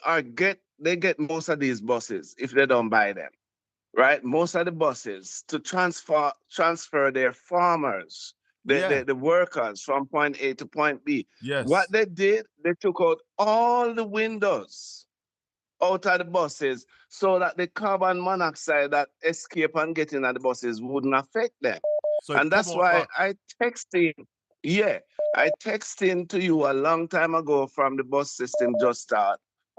they get most of these buses if they don't buy them. Right? Most of the buses to transfer their farmers, the workers from point A to point B. Yes. What they did, they took out all the windows out of the buses so that the carbon monoxide that escape and get in at the buses wouldn't affect them. So and that's why I texted to you a long time ago from the bus system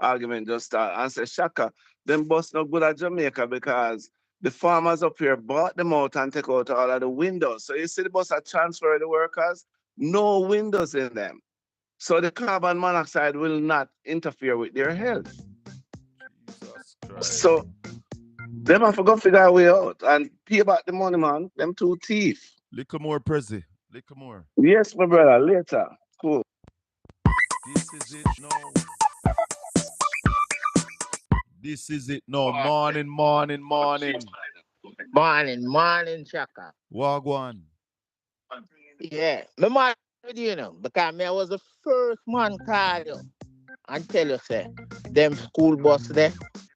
argument just start and say, Shaka, them bus not good at Jamaica because the farmers up here bought them out and take out all of the windows. So you see the bus are transferring the workers, no windows in them. So the carbon monoxide will not interfere with their health. Jesus Christ. So them have to go figure a way out and pay back the money, man. Them two thief. Little more, Prezi. Little more. Yes, my brother. Later. Cool. This is it now. This is it now. Morning. Morning, Chaka. Wagwan. Yeah. My man with you know, because I was the first man call you and tell you, say, them school bus there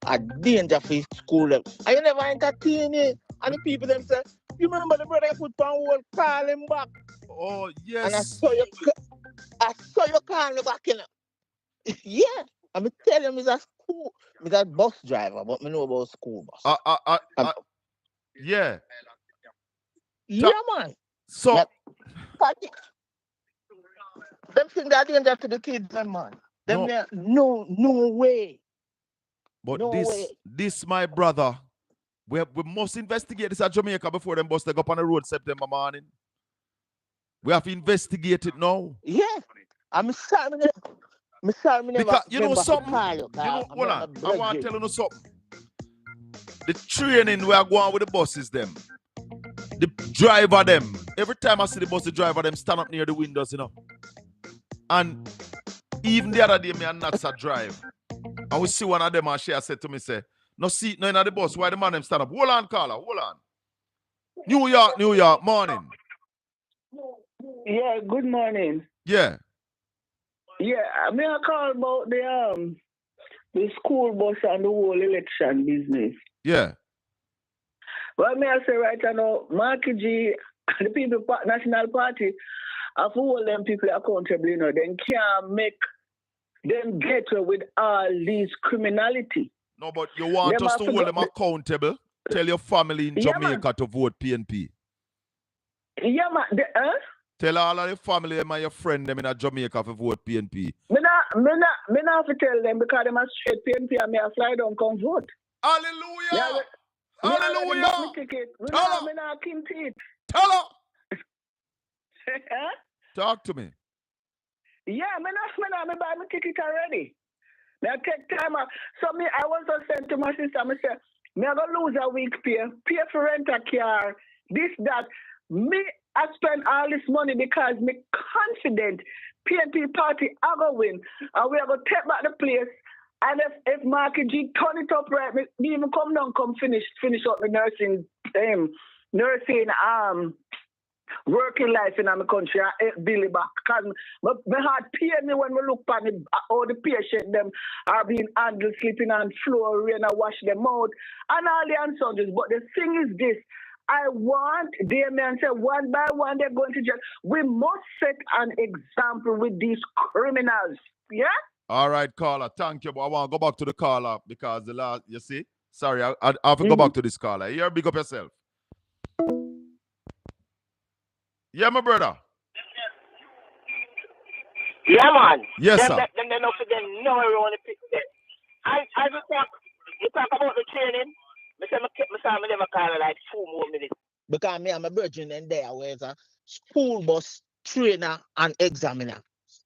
are danger for school. And you never entertain it. And the people them say, you remember the brother put on hold, call him back. Oh, yes. And I saw you call me back, you know. Yeah. I'm telling him he's a bus driver, but I know about school bus. Yeah. Yeah, man. So them things that danger to the kids, man. Them no way. But this my brother, we must investigate this at Jamaica before them bus they go up on the road September morning. We have to investigate it now. Yeah. I'm sorry. Because you know something. Hold on. I want to tell you something. The training we are going with the buses, them. The driver, them. Every time I see the bus, the driver, them stand up near the windows, you know. And even the other day, me and Nats a drive. And we see one of them and she said to me, say, no seat, no in the bus. Why the man them stand up? Hold on, Carla, hold on. New York, morning. Yeah, good morning. Yeah. Yeah, I mean I call about the school bus and the whole election business. Yeah. Well, may I say right now, Marky G and the People National Party have to hold them people accountable, you know. They can't make them get with all these criminality. No, but you want us to hold them accountable? Tell your family in Jamaica to vote PNP. Yeah, man. Tell all of your family and your friend them in Jamaica for vote PNP. Me not have to tell them because they must straight PNP and me a fly down come vote. Hallelujah! Hallelujah! Tell me not king teeth. Tell her! Talk to me. Yeah, me buy my ticket already. Now take time out. So I was just saying to my sister, I said, me I gonna lose a week pay for rent a car, this, that. Me I spend all this money because me confident PNP party are going to win. And we are going to take back the place. And if Marky G turn it up right, me even come down, come finish up the nursing working life in my country and Billy back. Because my heart pain me when we look at all the patients them are being handled, sleeping on floor, rain and wash them out, and all the answers. But the thing is this, I want Damien say one by one they're going to jail. We must set an example with these criminals. Yeah? All right, caller. Thank you. But I want to go back to the caller because the last, you see? Sorry, I have to go back to this caller. Here, big up yourself. Yeah, my brother. Yeah, man. Yes, sir. Them know for them know everyone pick them. I you talk about the training. I never call it like 2 more minutes. Because me and my virgin in there was a school bus trainer and examiner.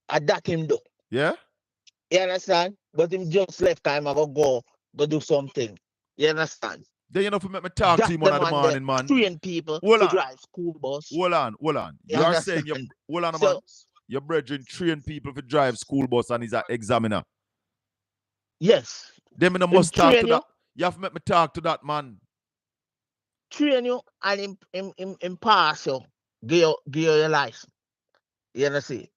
I that him do. Yeah? You understand? But him just left time I go do something. You understand? Then you know, for me talk to him one of the morning, man. Train people to drive school bus. Hold on. You are saying hold on, man. Your brethren train people to drive school bus and he's an examiner. Yes. Then I must talk to that. You have to make me talk to that man. Train you and him pass you, give you your license. You understand?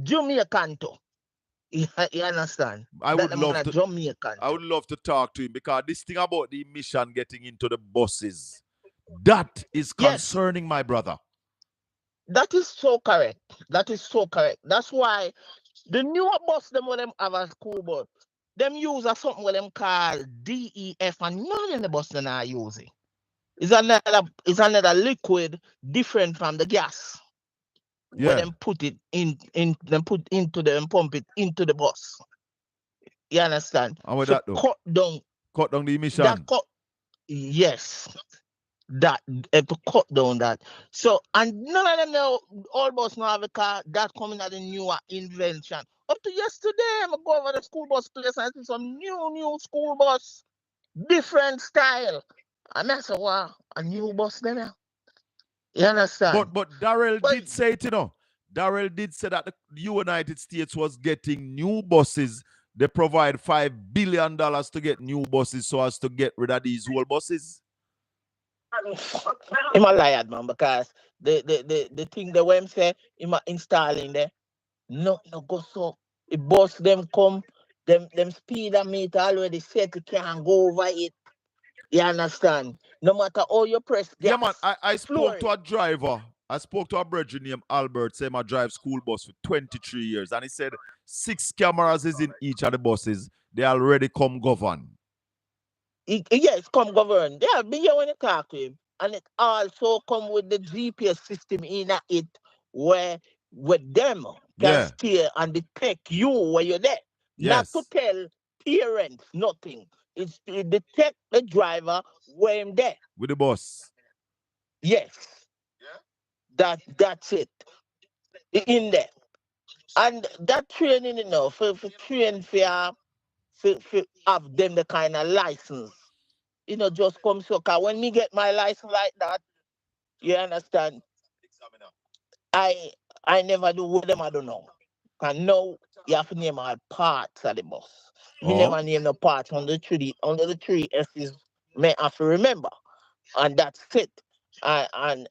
Jamaican too. You understand? I would love to talk to him because this thing about the emission getting into the buses, that is concerning, my brother. That is so correct. That's why the newer bus them when them have a school bus, them use something with them called DEF and none of the bus they are using. It's another liquid different from the gas. Yeah. When them put it pump it into the bus. You understand? And with that though? Cut down the emission. Yes. That to cut down that. So and none of them know all bus now have a car that coming at a newer invention. Up to yesterday, I go over the school bus place and I see some new school bus, different style. And I said, wow, a new bus there. You understand? But Darrell did say it, you know. Darrell did say that the United States was getting new buses. They provide $5 billion to get new buses so as to get rid of these old buses. I'm a liar, man, because the thing the way say I'm installing there. No go so. The bus them come, them speedometer already set, you can't go over it. You understand? No matter how you press gas. Yeah, man, I spoke to a driver. I spoke to a brother named Albert, say I drive school bus for 23 years. And he said 6 cameras is in each of the buses. They already come govern. Yes, come govern. Yeah, be here when you talk to him. And it also come with the GPS system in it where with them can steer and detect you where you're there. Yes. Not to tell parents nothing. It's to detect the driver where I'm there. With the bus. Yes. That's it. In there. And that training, you know, for train for have them the kind of license. You know, just come so cause when me get my license like that, you understand? I never do with them, I don't know. And now you have to name all parts of the bus. Me never name the parts on the three S's may have to remember. And that's it. And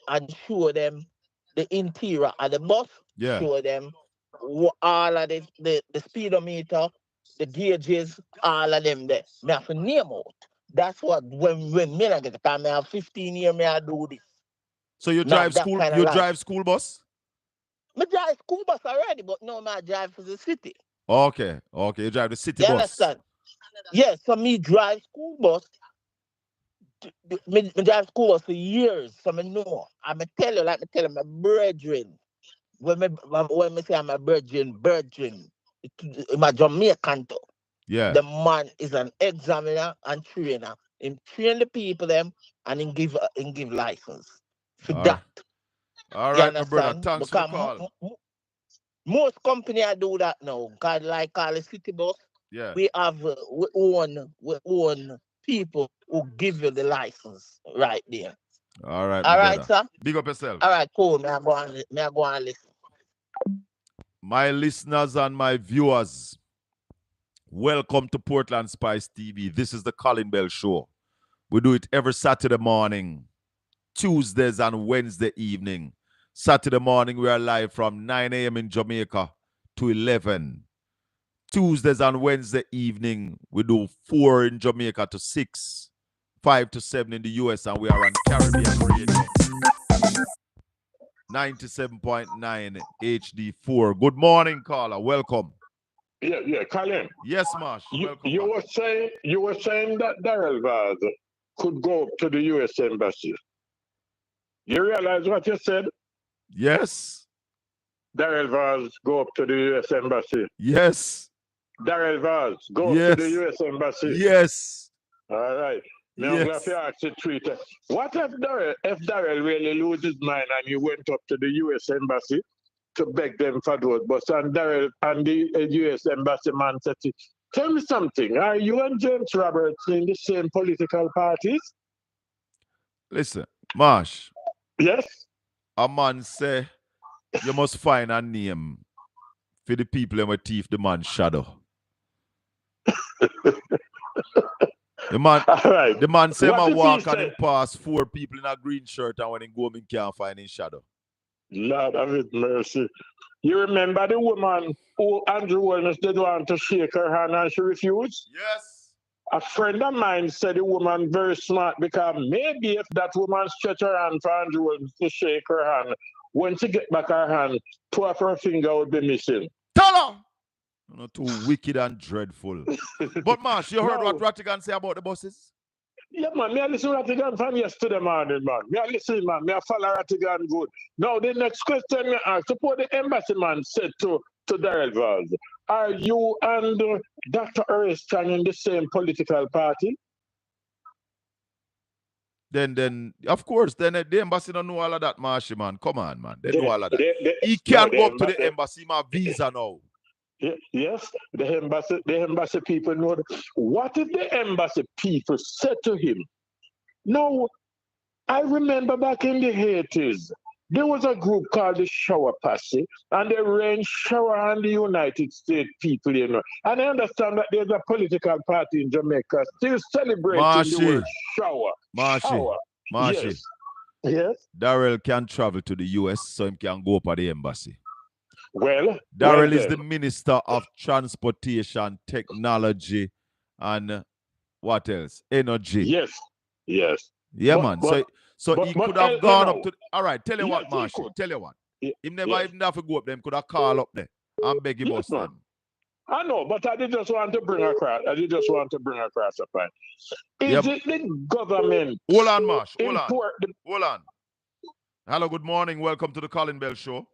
show them the interior of the bus, show them all of the speedometer, the gauges, all of them there. Me have to name out. That's what when me I get the car, me have 15 years, me I do this. So you drive school bus? Me drive school bus already, but no, I drive for the city. Okay, you drive the city bus. Understand? Yes, so me drive school bus. Me drive school bus for years, so I know. I'm tell you my brethren. When me say I'm a virgin, my Jamaican too. Yeah. The man is an examiner and trainer. He train the people them and he give license for that. All right, my brother. Thanks for the call. Most company I do that now. God, like all the city bus. Yeah. We have we own people who give you the license right there. All right, all right, sir. Big up yourself. All right, cool. May I go and listen. My listeners and my viewers, welcome to Portland Spice TV. This is the Colin Bell Show. We do it every Saturday morning, Tuesdays and Wednesday evening. Saturday morning, we are live from 9 a.m. in Jamaica to 11. Tuesdays and Wednesday evening, we do 4 in Jamaica to 6, 5 to 7 in the US, and we are on Caribbean Radio. 97.9 HD4. Good morning, caller. Welcome. Yeah, Colin. Yes, Marsh. Welcome. You were saying that Darrell Vaz could go up to the U.S. Embassy. You realize what you said? Yes. Darrell Vaz go up to the U.S. Embassy. Yes. Darrell Vaz go up to the U.S. Embassy. Yes. All right. Now I'm going to ask you tweet. What if Darrell really lose his mind and he went up to the U.S. Embassy to beg them for those bus, and Darrell and the U.S. Embassy man said, tell me something, are you and James Roberts in the same political parties? Listen, Marsh. Yes? A man say you must find a name for the people in my teeth, the man shadow. The man say my walk and him pass 4 people in a green shirt, and when he go him can't find his shadow. Lord have his mercy. You remember the woman who Andrew Williams did want to shake her hand and she refused? Yes. A friend of mine said the woman very smart, because maybe if that woman stretch her hand for Andrew Williams to shake her hand, when she get back her hand, 2 of her fingers would be missing. Tell her! Not too wicked and dreadful. But Marsh, you heard what Rattigan say about the buses? Yeah, man. Me I listen to Rattigan from yesterday morning, man. Me I listen, man. Me I follow Rattigan good. Now, the next question me ask, suppose the embassy man said to Darrell Vaz, are you and Dr. Ariston in the same political party? Then of course, then the embassy don't know all of that, Marshy, man. Come on, man. They know all of that. He can't go up to the embassy, my visa now. Yes, the embassy people know that. What if the embassy people said to him, no, I remember back in the 80s, there was a group called the Shower Posse, and they rained shower on the United States people, you know. And I understand that there's a political party in Jamaica still celebrating the word shower. Marshy. Yes. Darrell can travel to the US, so he can go up at the embassy. Well, Darrell is the Minister of Transportation, Technology, and what else? Energy. Yes. Yeah, man. So he could have gone up to... All right, tell you what, Marshall. Tell you what. He never even have to go up there. He could have called up there and beg him us then. I know, but I did just want to bring across a point. Is it the government... Hold on, Marsh. Hold on. Hello, good morning. Welcome to the Colin Bell Show.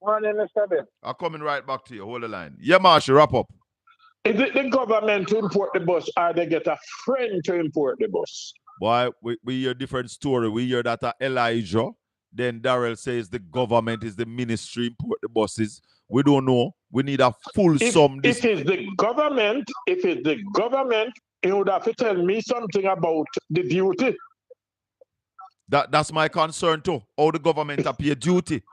Morning, Mr. Bill. I'm coming right back to you. Hold the line. Yeah, Marshall, wrap up. Is it the government to import the bus, or they get a friend to import the bus? Boy, we hear a different story. We hear that Elijah. Then Darrell says the government is the ministry import the buses. We don't know. We need a full sum. If it's the government, you would have to tell me something about the duty. That's my concern too. How the government appear duty.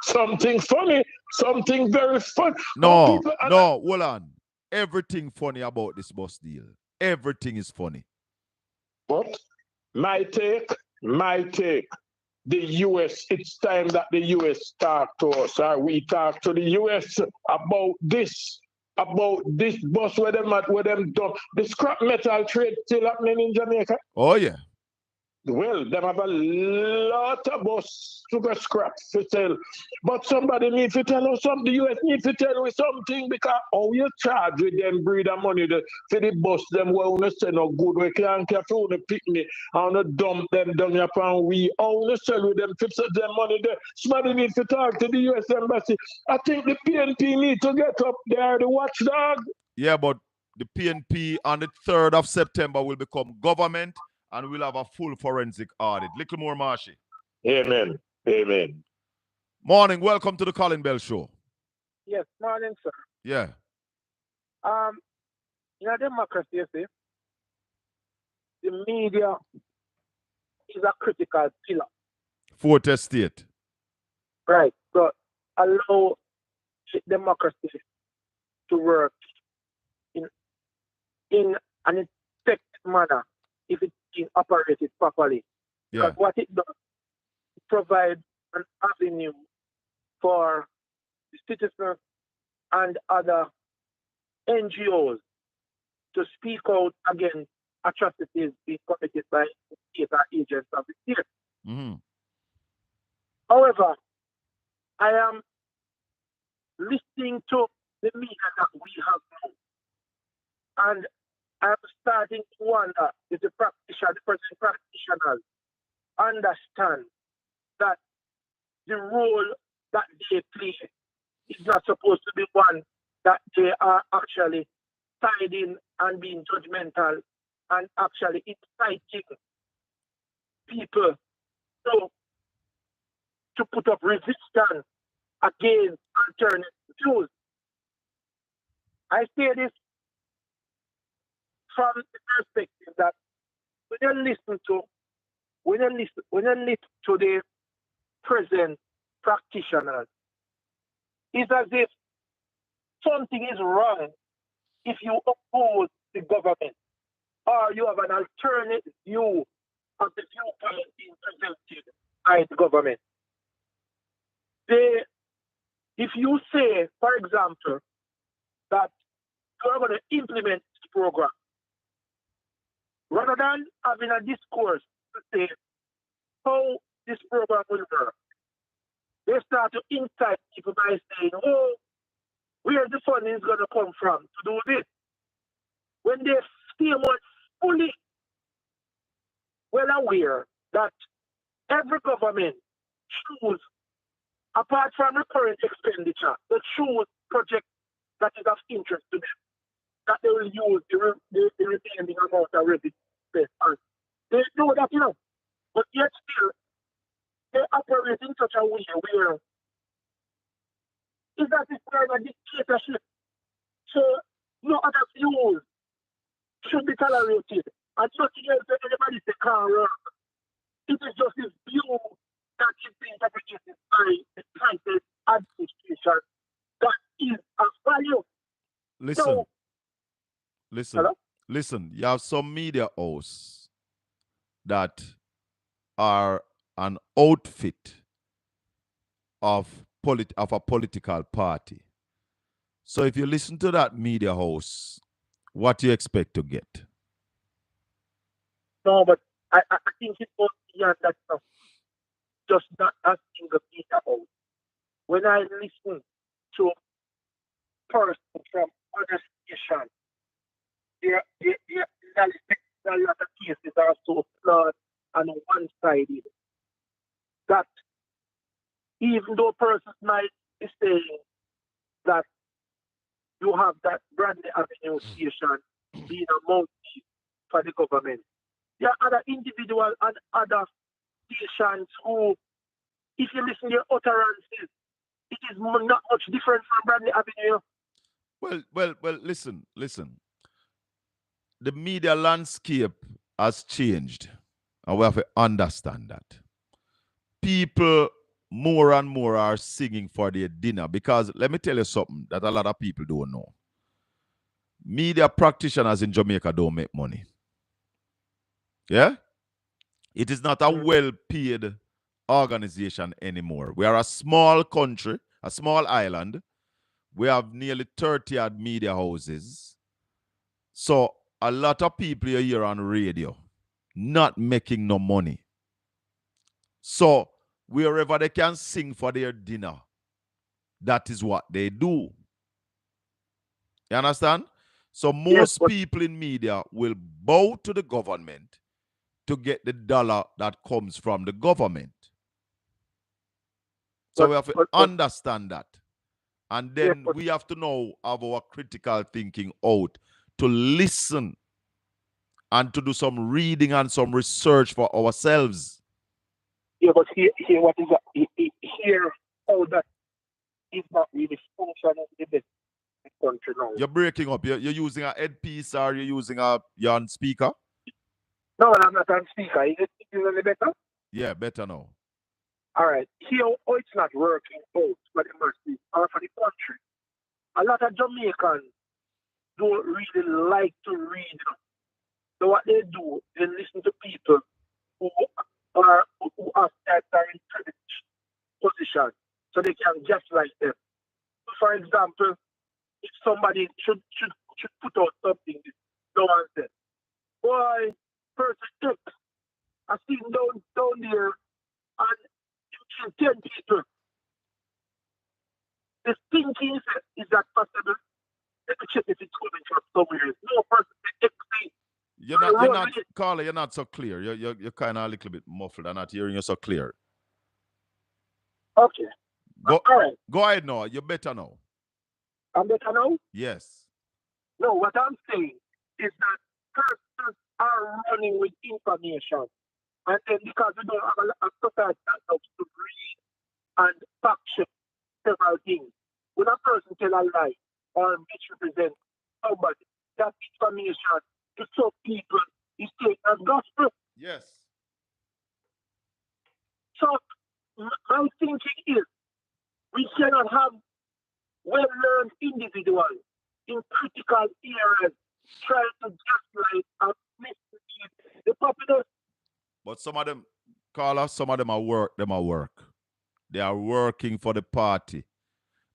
Something funny, something very fun. No, hold on. Everything funny about this bus deal. Everything is funny. But my take, the US, it's time that the US talk to us, or we talk to the US about this bus where them done. The scrap metal trade still happening in Jamaica. Oh yeah. Well, them have a lot of bus to go scrap to sell. But somebody needs to tell us something. The US needs to tell us something, because how you charge with them breed of money for the bus them where we say no good. We can't care for the picnic and dump them down upon we own sell with them fix them money there. Somebody needs to talk to the US Embassy. I think the PNP need to get up there, the watchdog. Yeah, but the PNP on the 3rd of September will become government, and we'll have a full forensic audit. Little more, Marshy. Amen. Morning. Welcome to the Colin Bell Show. Yes, morning, sir. Yeah. In a democracy, you see, the media is a critical pillar. Fourth estate. Right. So allow democracy to work in an effective manner if it's being operated properly. Yeah. Because what it does, it provides an avenue for the citizens and other NGOs to speak out against atrocities being committed by state or agents of the state. Mm-hmm. However, I am listening to the media that we have now, and I'm starting to wonder if the present practitioners understand that the role that they play is not supposed to be one that they are actually siding and being judgmental and actually inciting people to put up resistance against alternative views. I say this from the perspective that when you listen to the present practitioners, it's as if something is wrong if you oppose the government or you have an alternate view of the viewpoint being presented by the government. If you say, for example, that you are going to implement this program, rather than having a discourse to say how this program will work, they start to incite people by saying, oh, where the funding is going to come from to do this. When they still more fully well aware that every government choose, apart from the current expenditure, they choose projects that is of interest to them, that they will use the remaining amount of revenue. They know that, but yet still, they operate in such a way where is that it's kind of dictatorship. So no other views should be tolerated. And nothing else that anybody say can't work. It is just this view that is being represented by the private administration that is of value. Listen. You have some media hosts that are an outfit of a political party. So if you listen to that media host, what do you expect to get? No, but I think it goes beyond that stuff. Just not asking the media host. When I listen to persons from other stations, a lot of cases are so flawed and one-sided that even though persons might be saying that you have that Bradley Avenue station being a mouthpiece for the government, there are other individuals and other stations who, if you listen to their utterances, it is not much different from Bradley Avenue. Well, listen. The media landscape has changed, and we have to understand that. People more and more are singing for their dinner, because let me tell you something that a lot of people don't know. Media practitioners in Jamaica don't make money. Yeah? It is not a well-paid organization anymore. We are a small country, a small island. We have nearly 30 odd media houses. So a lot of people you hear on radio not making no money. So wherever they can sing for their dinner, that is what they do. You understand? So most people in media will bow to the government to get the dollar that comes from the government. So we have to understand that. And then we have to know have our critical thinking out to listen and to do some reading and some research for ourselves. Yeah, but here what is that? Here, how that is not really functioning in the country now. You're breaking up. You're using a headpiece or you're using you're on speaker? No, I'm not on speaker. Is it any better? Yeah, better now. All right. Here, it's not working out. for the masses or for the country. A lot of Jamaicans don't really like to read. So what they do, they listen to people who are in privileged position so they can just like them. For example, if somebody should put out something, no one said, boy, person X, I see him down there and you kill 10 people. The thinking is that possible? Let me check if it's coming from somewhere. No person X thing. You're not, Carla, you're not so clear. You're kind of a little bit muffled. I'm not hearing you so clear. Okay. All right. Go ahead now. You're better now. I'm better now? Yes. No, what I'm saying is that persons are running with information. And then because we don't have a society that helps to read and fact check several things, when a person tell a lie or misrepresent somebody, that information to some people is taken as gospel. Yes. So my thinking is we cannot have well-learned individuals in critical areas trying to gaslight and mislead the populace. But some of them, Carla, some of them are work. They are working for the party.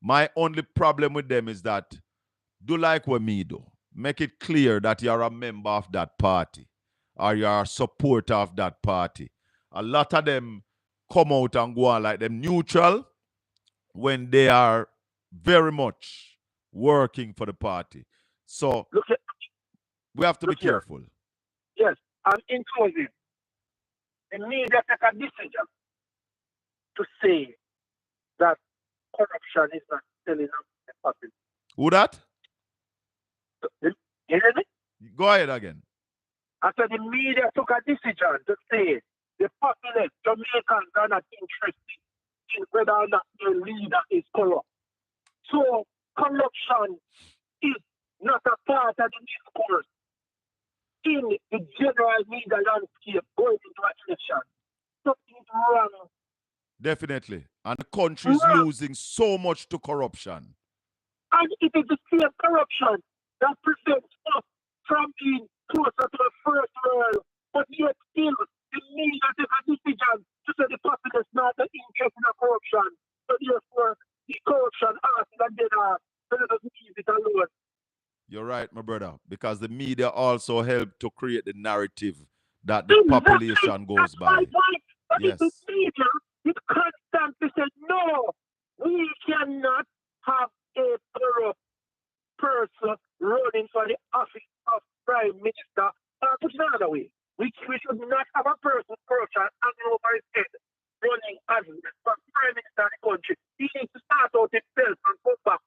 My only problem with them is that do like what me do. Make it clear that you're a member of that party or you're a supporter of that party. A lot of them come out and go on like them neutral when they are very much working for the party. So we have to be careful. Yes, and in closing, the media take a decision to say that corruption is not selling up the public. Who that? You hear me? Go ahead again. After the media took a decision to say the populace, Jamaicans are not interested in whether or not their leader is corrupt. So corruption is not a part of the discourse in the general media landscape going into an election. Something is wrong. Definitely. And the country is losing so much to corruption. And it is the same corruption that prevents us from being closer to the first world. But yet still, the media take a decision to say the populace not interested in corruption. So therefore, the corruption asks and then so let us leave it alone. You're right, my brother. Because the media also help to create the narrative that the population goes by. But the media, it constantly says, no, we cannot have a corrupt person running for the office of Prime Minister. Put it another way, we should not have a person corruption hanging over his head running as for Prime Minister of the country. He needs to start out himself and go back.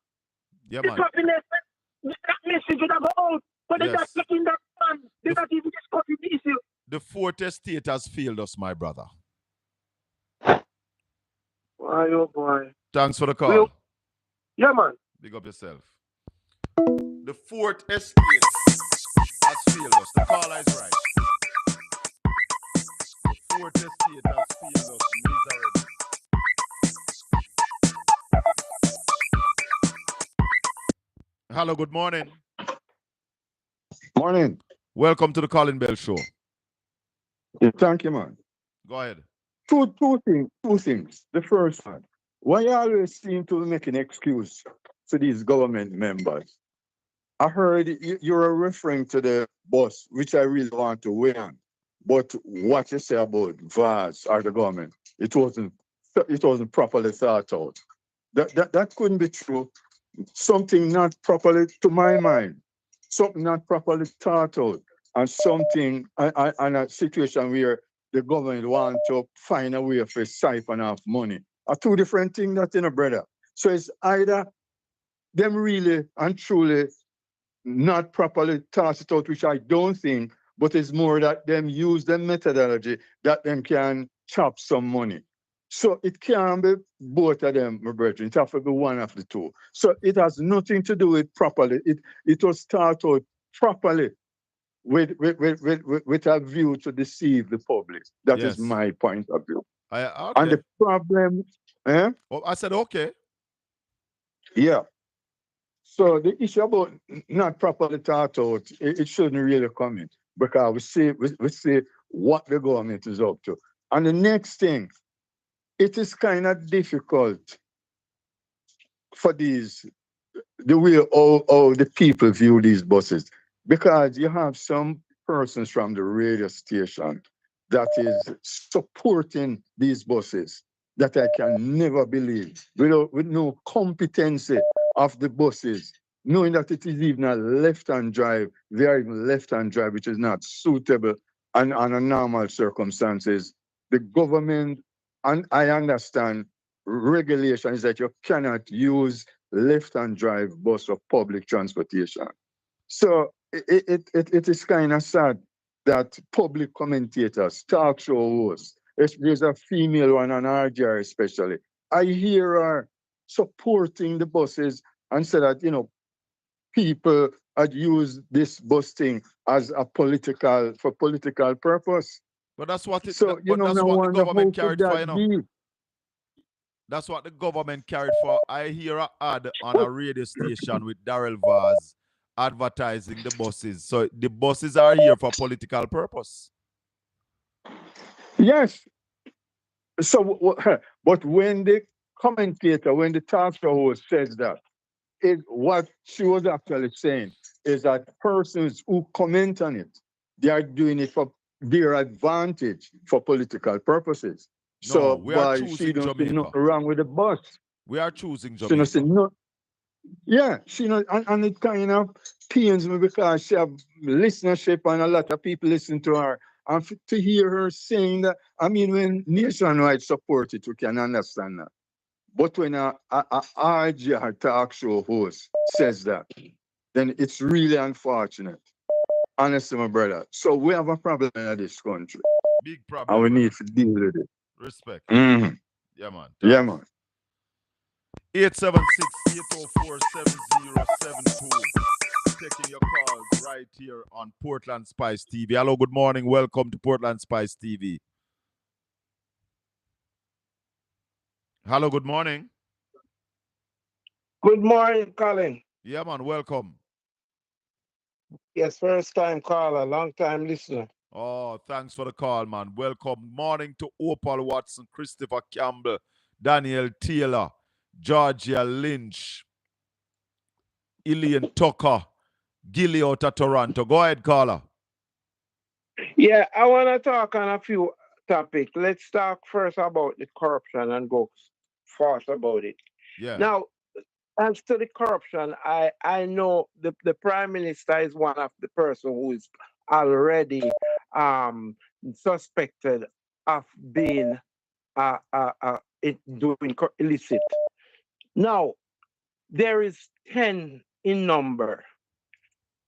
Yeah, the population, that message would have out, but they're not taking that fund. They're not even discussing the issue. The fourth estate has failed us, my brother. Why, oh boy. Thanks for the call. Yeah, man. Big up yourself. The fourth estate has failed us. The caller is right. The fourth estate has failed us miserably. Hello, good morning. Morning. Welcome to the Colin Bell Show. Yeah, thank you, man. Go ahead. Two things. The first one, why you always seem to make an excuse for these government members? I heard you were referring to the bus, which I really want to weigh on. But what you say about VAS or the government, it wasn't properly thought out. That couldn't be true. Something not properly, to my mind, something not properly thought out, and something and a situation where the government want to find a way for siphon off money are two different things, that, brother. So it's either them really and truly not properly thought it out, which I don't think, but it's more that them use the methodology that them can chop some money. So it can't be both of them, my brethren. It has to be one of the two. So it has nothing to do with properly. It was thought out properly with a view to deceive the public. That is my point of view. Okay. And the problem, Oh, I said okay. Yeah. So the issue about not properly thought out, it shouldn't really come in because we see what the government is up to. And the next thing, it is kind of difficult for the way how the people view these buses because you have some persons from the radio station that is supporting these buses that I can never believe with no competency of the buses, knowing that it is even a left-hand drive, they are even left-hand drive, which is not suitable and under normal circumstances. The government, and I understand regulation is that you cannot use left-hand drive bus or public transportation. So it is kind of sad that public commentators, talk show hosts, there's a female one on RGR especially, I hear her supporting the buses and say that, people had used this bus thing as a for political purpose. But that's what it. So, But that's I what the wonder how government could carried for. that be? That's what the government carried for. I hear an ad on a radio station with Darrell Vaz advertising the buses. So the buses are here for political purpose. Yes. So, but when the commentator, when the talk show host says that, what she was actually saying is that persons who comment on it, they are doing it for their advantage for political purposes. No, so, we are by she choosing don't see Jamaica. nothing wrong with the bus. We are choosing She don't see Jamaica. no. Yeah, and it kind of pains me because she have listenership and a lot of people listen to her. And to hear her saying that, I mean, when nationwide support it, we can understand that. But when a RGR talk show host says that, then it's really unfortunate. Honestly, my brother. So we have a problem in this country. Big problem. And we brother. need to deal with it. Respect. Mm-hmm. Yeah, man. Yeah, man. 876-804-7072. Taking your calls right here on Portland Spice TV. Hello, good morning. Welcome to Portland Spice TV. Hello, good morning. Good morning, Colin. Yeah, man. Welcome. Yes, first time caller, long time listener. Oh, thanks for the call, man. Welcome. Morning to Opal Watson, Christopher Campbell, Daniel Taylor, Georgia Lynch, Ilian Tucker, Gilly out of Toronto. Go ahead, caller. Yeah, I want to talk on a few topics. Let's talk first about the corruption and go fast about it. Yeah. Now, as to the corruption, I know the Prime Minister is one of the person who is already suspected of being doing illicit. Now, there is 10 in number,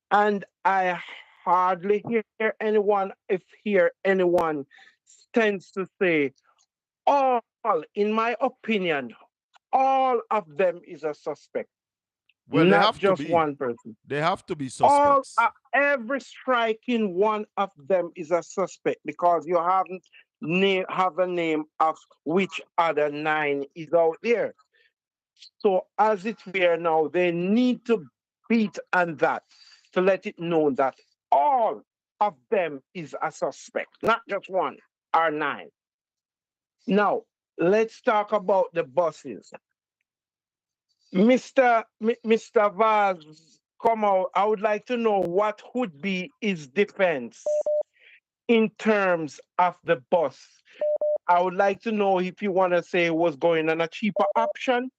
and I hardly hear anyone tends to say, all, in my opinion, all of them is a suspect. Well, not they have just to be. one person. They have to be suspects. Every striking one of them is a suspect because you haven't have a name of which other 9 is out there. So as it were now, they need to beat on that to let it know that all of them is a suspect, not just 1 or 9. Now, let's talk about the buses. Mr. Vaz, come out. I would like to know what would be his defense in terms of the bus. I would like to know if you want to say it was going on a cheaper option,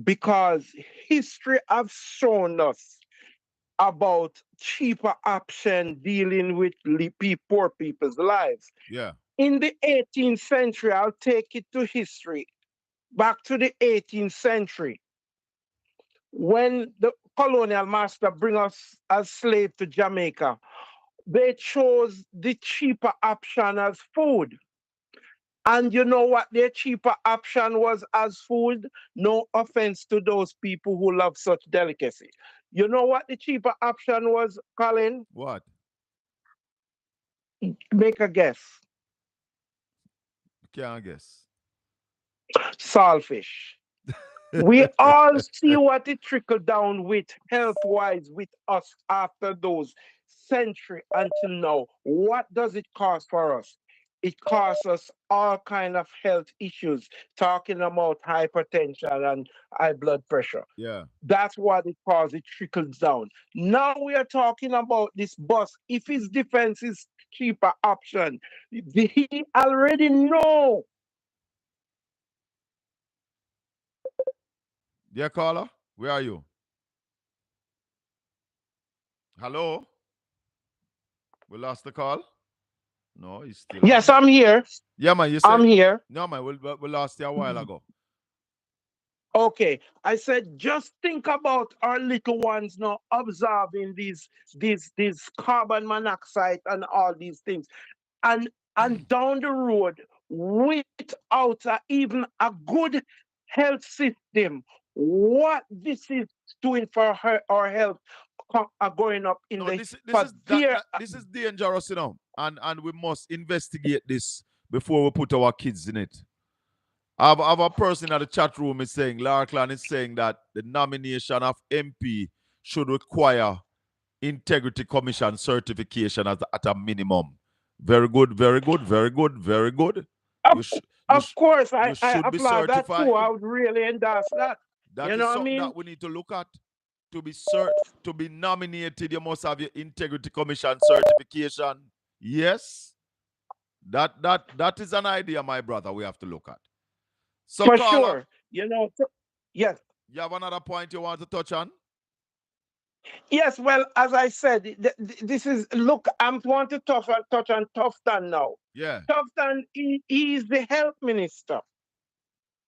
because history have shown us about cheaper option dealing with poor people's lives. Yeah. In the 18th century, I'll take it to history, back to the 18th century, when the colonial master bring us as slave to Jamaica, they chose the cheaper option as food. And you know what their cheaper option was as food? No offense to those people who love such delicacy. You know what the cheaper option was, Colin? What? Make a guess. Can't guess. Saltfish. We all see what it trickled down with health-wise with us after those century until now. What does it cost for us? It costs us all kind of health issues, talking about hypertension and high blood pressure. Yeah. That's what it causes. It trickles down. Now we are talking about this bus. If his defense is cheaper option, he already know. Yeah, caller. Where are you? Hello? We lost the call? No, he's still Yes, on. I'm here. Yeah, man, you I'm said here. no, man. We lost you a while ago. Okay, I said just think about our little ones now observing these carbon monoxide and all these things, and down the road without even a good health system, what this is doing for our health are going up in No, the this for is their this is dangerous, you know, and we must investigate this before we put our kids in it. I have a person at the chat room is saying, Larkland is saying that the nomination of MP should require integrity commission certification at a minimum. Very good, very good, very good, very good. of, You, sh- you, of sh- course you I should be applaud that too. certified. I would really endorse that. That You is know what I something mean? that we need to look at. To be nominated, you must have your integrity commission certification. Yes, that is an idea, my brother. We have to look at. So, For caller, sure. You know, yes. you have another point you want to touch on? Yes, well, as I said, this is look. I'm want to touch on Tufton now. Yeah, Tufton, he is the health minister,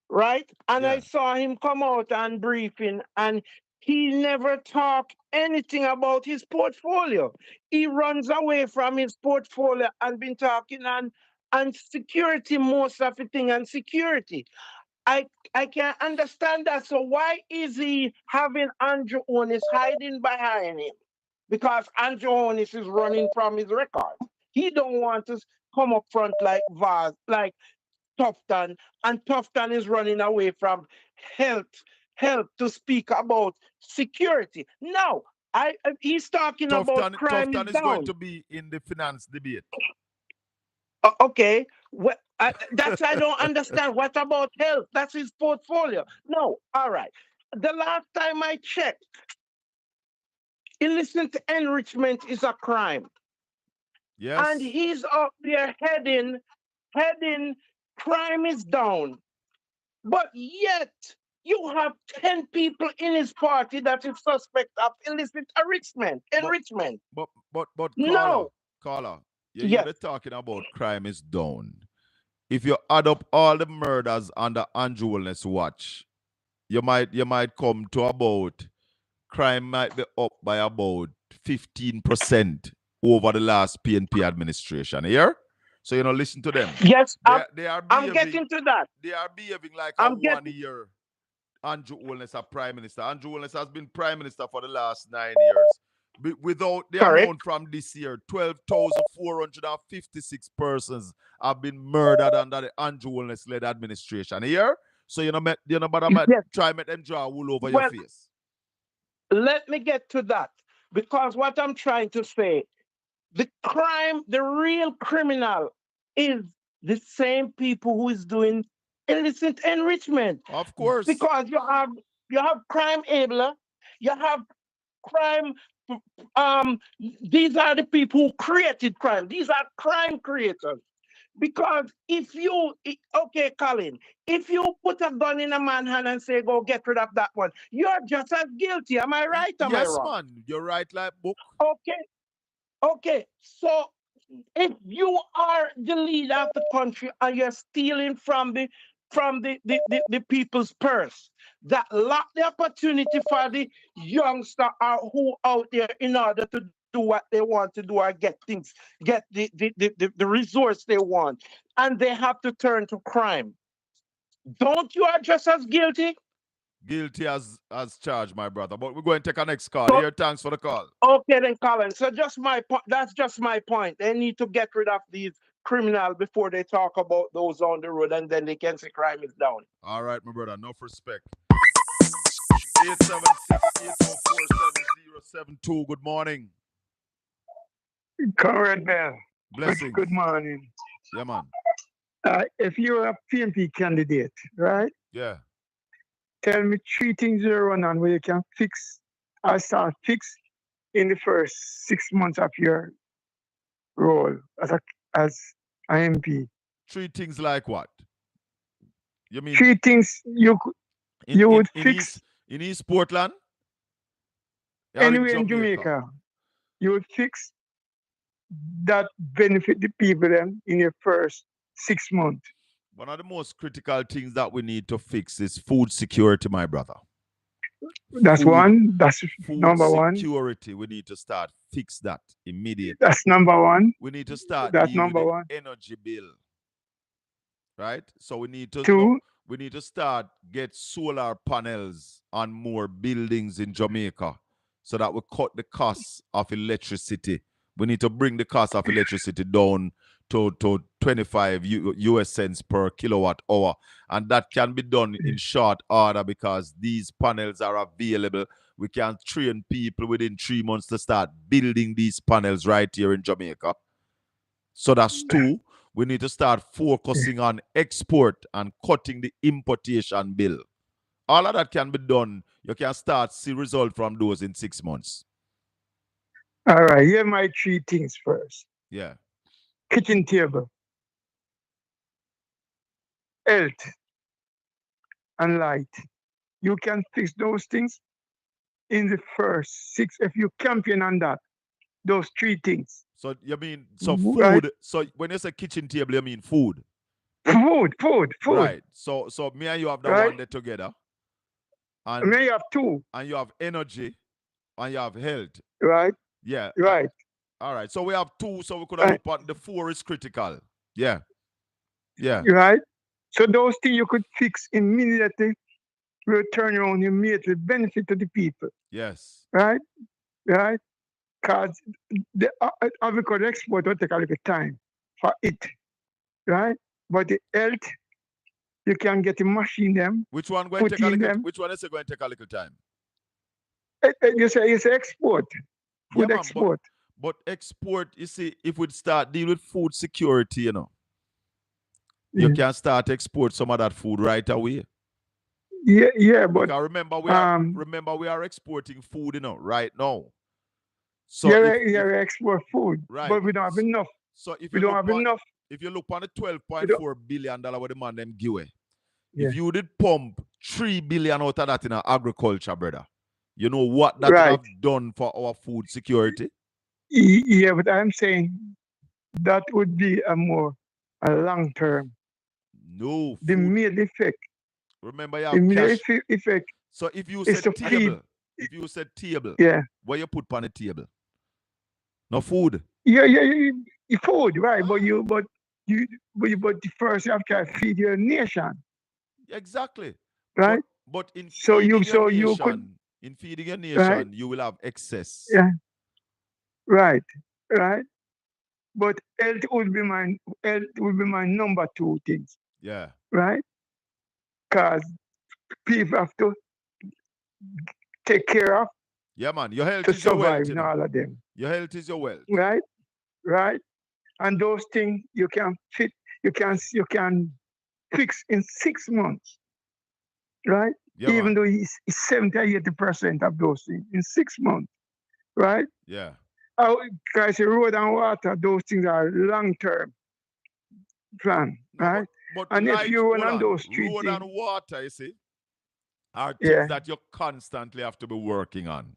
right? And I yeah. saw him come out and briefing, and he never talked anything about his portfolio. He runs away from his portfolio and been talking on security most of the thing and security. I I can't understand that. So why is he having Andrew Onis hiding behind him? Because Andrew Onis is running from his record. He don't want to come up front like Vaz, like Tufton, and Tufton is running away from health, health to speak about security. No, he's talking about crime is Tufton is going down. to be in the finance debate. Okay, that's I don't understand. What about health? That's his portfolio. No, all right. The last time I checked, illicit enrichment is a crime, and Yes. he's up there heading. Crime is down, but yet you have 10 people in his party that is suspect of illicit enrichment. But Enrichment. caller, No. you're Yes. talking about crime is down. If you add up all the murders under Andrew Wellness watch, you might come to about crime might be up by about 15% over the last PNP administration. Here, so listen to them. Yes, They are I'm behaving. getting to that. They are behaving like a I'm getting 1 year Andrew Wellness as prime minister. Andrew Wellness has been prime minister for the last 9 years. Without the correct. amount from this year, 12,456 persons have been murdered under the Andrew Wellness led administration. Here, so but Yes. try make them draw wool over your Well, face. let me get to that because what I'm trying to say, the crime, the real criminal is the same people who is doing illicit enrichment. Of course. Because you have crime enabler, you have crime these are the people who created crime. These are crime creators. Because okay, Colin, if you put a gun in a man's hand and say, go get rid of that one, you're just as guilty. Am I right? Am I Yes, wrong? man. You're right like book. Okay. So if you are the leader of the country and you're stealing from the people's purse, that lock the opportunity for the youngster who out there in order to do what they want to do or get things, get the resource they want, and they have to turn to crime. Don't you are just as guilty? Guilty as charged, my brother. But we're going to take our next call. So, Here, thanks for the call. okay then, Colin. So just my point. That's just my point. They need to get rid of these criminals before they talk about those on the road, and then they can say crime is down. All right, my brother. Enough respect. 876-804-7072. Good morning. Comrade Bell. Blessings. Good morning. Yeah, man. If you're a PNP candidate, right? Yeah. Tell me 3 things you're run on where you can fix or start fix in the first 6 months of your role as IMP. 3 things like what? You mean 3 things you would fix in East Portland? Anywhere in Jamaica. You would fix that benefit the people then in your first 6 months. One of the most critical things that we need to fix is food security, my brother. That's one. That's food number one. Security. We need to start fix that immediately. That's number one. We need to start That's dealing number with one. the energy bill. Right? So we need to Two. We need to start get solar panels on more buildings in Jamaica so that we cut the cost of electricity. We need to bring the cost of electricity down to 25 US cents per kilowatt hour. And that can be done in short order because these panels are available. We can train people within 3 months to start building these panels right here in Jamaica. So that's two. We need to start focusing on export and cutting the importation bill. All of that can be done. You can start see result from those in 6 months. All right, here are my 3 things first. Yeah. Kitchen table, health, and light. You can fix those things in the first 6 if you champion on that. Those 3 things. So you mean food? Right. So when you say kitchen table, you mean food? Food. Right. So me and you have that Right. one there together. And me you have 2. And you have energy, and you have health. Right. Yeah. Right. All right. So we have 2. So we could have looked at the 4 is critical. Yeah. Yeah. Right. So those things you could fix immediately. Will turn around immediately, benefit to the people. Yes. Right. Right. Because the agriculture export will take a little time for it, right? But the health, you can get the machine them. Which one going to take a little? Which one is going to take a little time? You say it's export, food export. But export, you see, if we start deal with food security, you can start export some of that food right away. Yeah, but because remember we are exporting food, right now. So we export food, right. But we don't have enough. So if we don't have enough. If you look on the $12.4 billion what the man them give away, Yeah. if you did pump $3 billion out of that in agriculture, brother, you know what that would have done for our food security? Yeah, but I'm saying that would be a long term. No. The immediate effect. Remember you have cash. Effect. So if you said table, yeah, what you put on the table? No food. Yeah, food, right? But the first you have to feed your nation. Exactly. Right. But in feeding your nation, right? You will have excess. Yeah. Right. But health would be my number 2 things. Yeah. Right. Because people have to take care of. Yeah, man. Your health to is your survive wealth. In all of them. Your health is your wealth. Right. And those things you can fix in 6 months. Right? Yeah, even though it's 70 or 80% of those things in 6 months. Right? Yeah. Because road and water, those things are long-term plan. Right? But and if you run on those 3 road things, and water, you see, are things that you constantly have to be working on.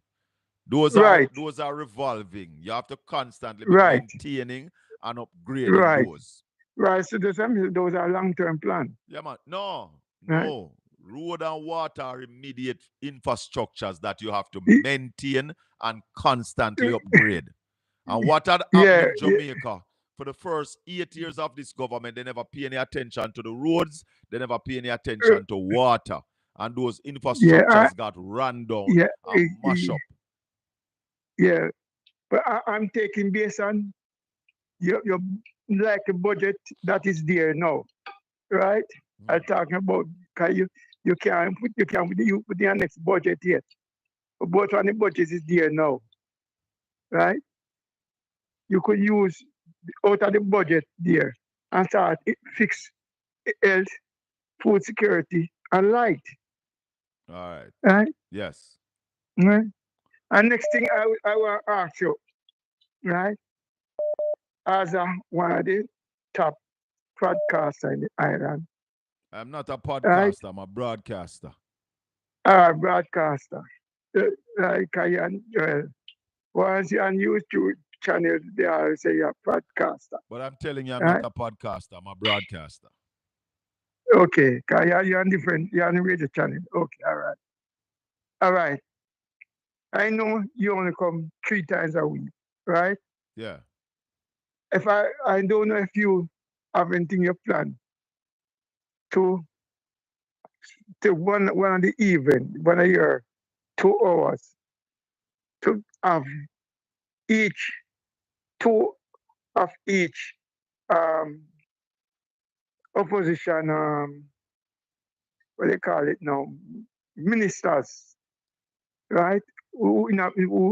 Those are revolving. You have to constantly be maintaining and upgrading those. Right. So those are long-term plans. Yeah, man. No. Road and water are immediate infrastructures that you have to maintain and constantly upgrade. And what had happened in Jamaica for the first 8 years of this government, they never pay any attention to the roads. They never pay any attention to water. And those infrastructures got run down and mashed up. Yeah, but I'm taking based on your like a budget that is there now, right? I'm talking about because You can't put your next budget yet. But when the budget is there now, right? You could use out of the budget there and start fix health, food security, and light. All right. Right? Yes. Right? And next thing I will ask you, right? As one of the top podcaster in the island. I'm not a podcaster, Right? I'm a broadcaster. Broadcaster. Like once you're on YouTube channel, they all say you're a podcaster. But I'm telling you, I'm Right? not a podcaster, I'm a broadcaster. Okay, because you're on different, you're on the radio channel. Okay, all right. All right. I know you only come 3 times a week, right? Yeah. If I don't know if you have anything you plan to one of the event, 1 year, 2 hours, to have each 2 of each opposition what they call it now, ministers, right? Who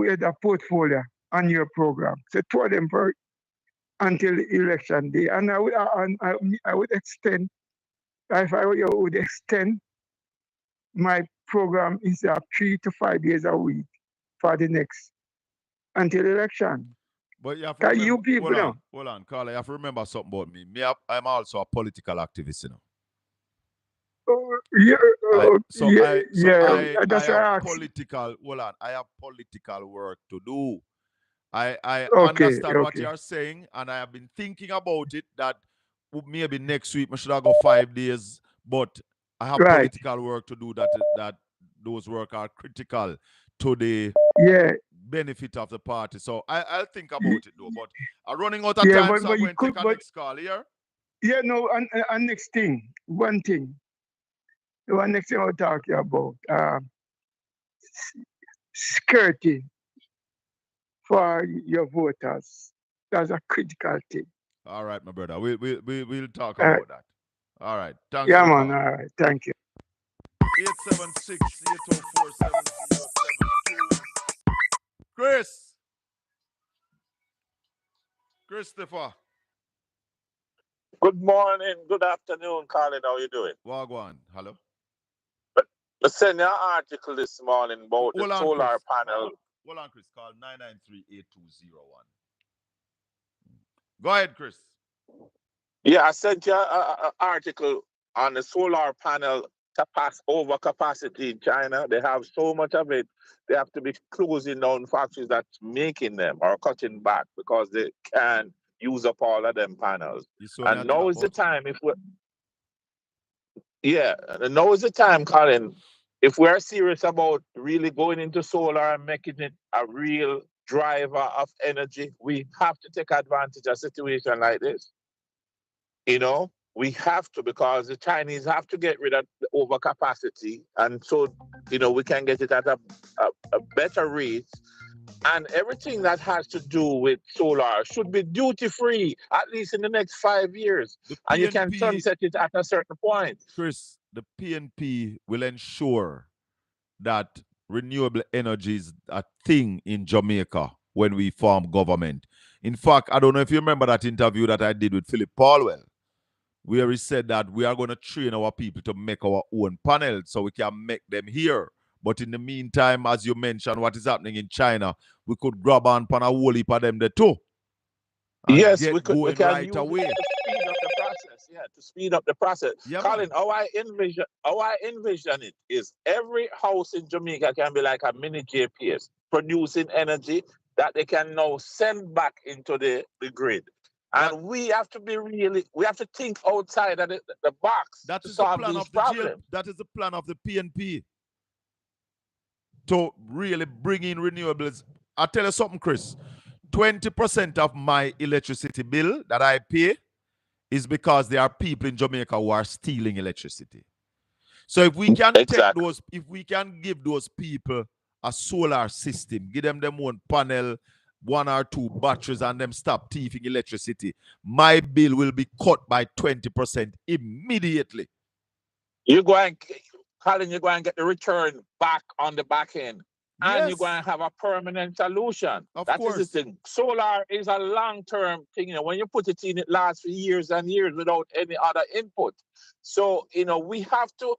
had a portfolio on your program. So 2 of them for until the election day. And I would extend, if I were you, I would extend my program instead of 3 to 5 days a week for the next until election. But you have to remember, you people hold on, Carla, you have to remember something about me. I'm also a political activist, you know. That's I have political. Hold on, I have political work to do. I understand what you are saying, and I have been thinking about it. That maybe next week I should go 5 days, but I have political work to do. That those work are critical to the benefit of the party. So I'll think about it though. But I'm running out of time, so I'm going to take a next call here. Yeah, no, and next thing, one thing. The one next thing I'll talk to you about, security for your voters. That's a critical thing. All right, my brother. We'll talk about that. All right. Thanks. Yeah, man. All right. Thank you. 876-804-7072. Christopher. Good morning, good afternoon, Colin. How you doing? Wagwan. Hello. I sent you an article this morning about the solar panel. Hold on, Chris. Call 993-8201. Go ahead, Chris. Yeah, I sent you an article on the solar panel overcapacity in China. They have so much of it. They have to be closing down factories that's making them or cutting back because they can't use up all of them panels. And now is the time now is the time, Colin. If we're serious about really going into solar and making it a real driver of energy, we have to take advantage of a situation like this. You know, we have to, because the Chinese have to get rid of the overcapacity. And so, you know, we can get it at a better rate. And everything that has to do with solar should be duty-free, at least in the next 5 years. And you can sunset it at a certain point. Chris, the PNP will ensure that renewable energy is a thing in Jamaica when we form government. In fact, I don't know if you remember that interview that I did with Philip Paulwell, where he said that we are going to train our people to make our own panels so we can make them here. But in the meantime, as you mentioned, what is happening in China, we could grab on a whole heap of them there too. Yes, we can right use away. it to speed up the process. Yeah, to speed up the process. Yeah, Colin, how I envision it is every house in Jamaica can be like a mini JPS, producing energy that they can now send back into the grid. And we have to think outside of the box to solve these problems. That is the plan of the PNP. To really bring in renewables. I'll tell you something, Chris. 20% of my electricity bill that I pay is because there are people in Jamaica who are stealing electricity. So if we can if we can give those people a solar system, give them own panel, 1 or 2 batteries, and them stop thieving electricity, my bill will be cut by 20% immediately. Colin, you're going to get the return back on the back end. And you're going Yes, to have a permanent solution. of That is the course. thing. Solar is a long-term thing. You know, when you put it in, it lasts for years and years without any other input. So, you know, we have to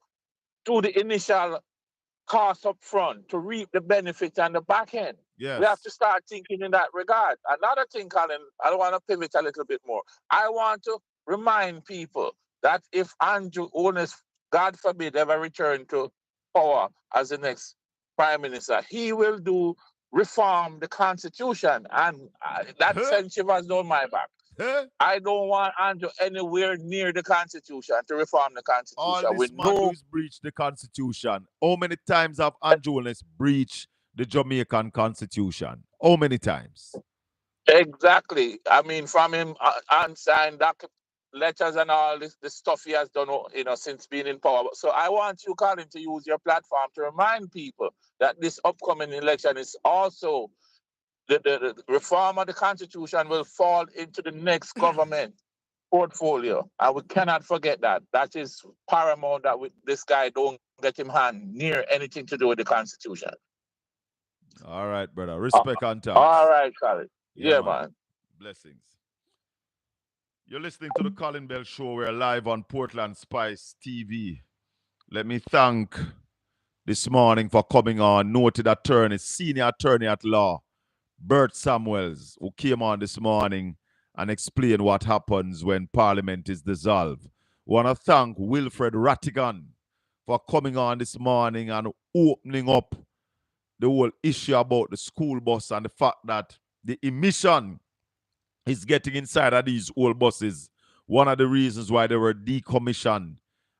do the initial cost up front to reap the benefits on the back end. We have Yes. to start thinking in that regard. Another thing, Colin, I want to pivot a little bit more. I want to remind people that if Andrew Onis, God forbid, ever return to power as the next prime minister, he will do reform the constitution. And that Huh? friendship has done my back. Huh? I don't want Andrew anywhere near the constitution to reform the All constitution. We this man do know is breach the constitution. How many times have Andrew Holness breached the Jamaican constitution? How many times? exactly. I mean, from him unsigned letters and all this stuff he has done, you know, since being in power. So I want you, Colin, to use your platform to remind people that this upcoming election is also the reform of the constitution will fall into the next government portfolio. And we cannot forget that. That is paramount that this guy don't get him hand near anything to do with the constitution. All right, brother. Respect and All thanks. right, Colin. Yeah, Yeah, man. man. Blessings. You're listening to the Colin Bell Show. We're live on Portland Spice TV. Let me thank this morning for coming on noted attorney, senior attorney at law, Bert Samuels, who came on this morning and explained what happens when Parliament is dissolved. Want to thank Wilfred Rattigan for coming on this morning and opening up the whole issue about the school bus and the fact that the emission is getting inside of these old buses. One of the reasons why they were decommissioned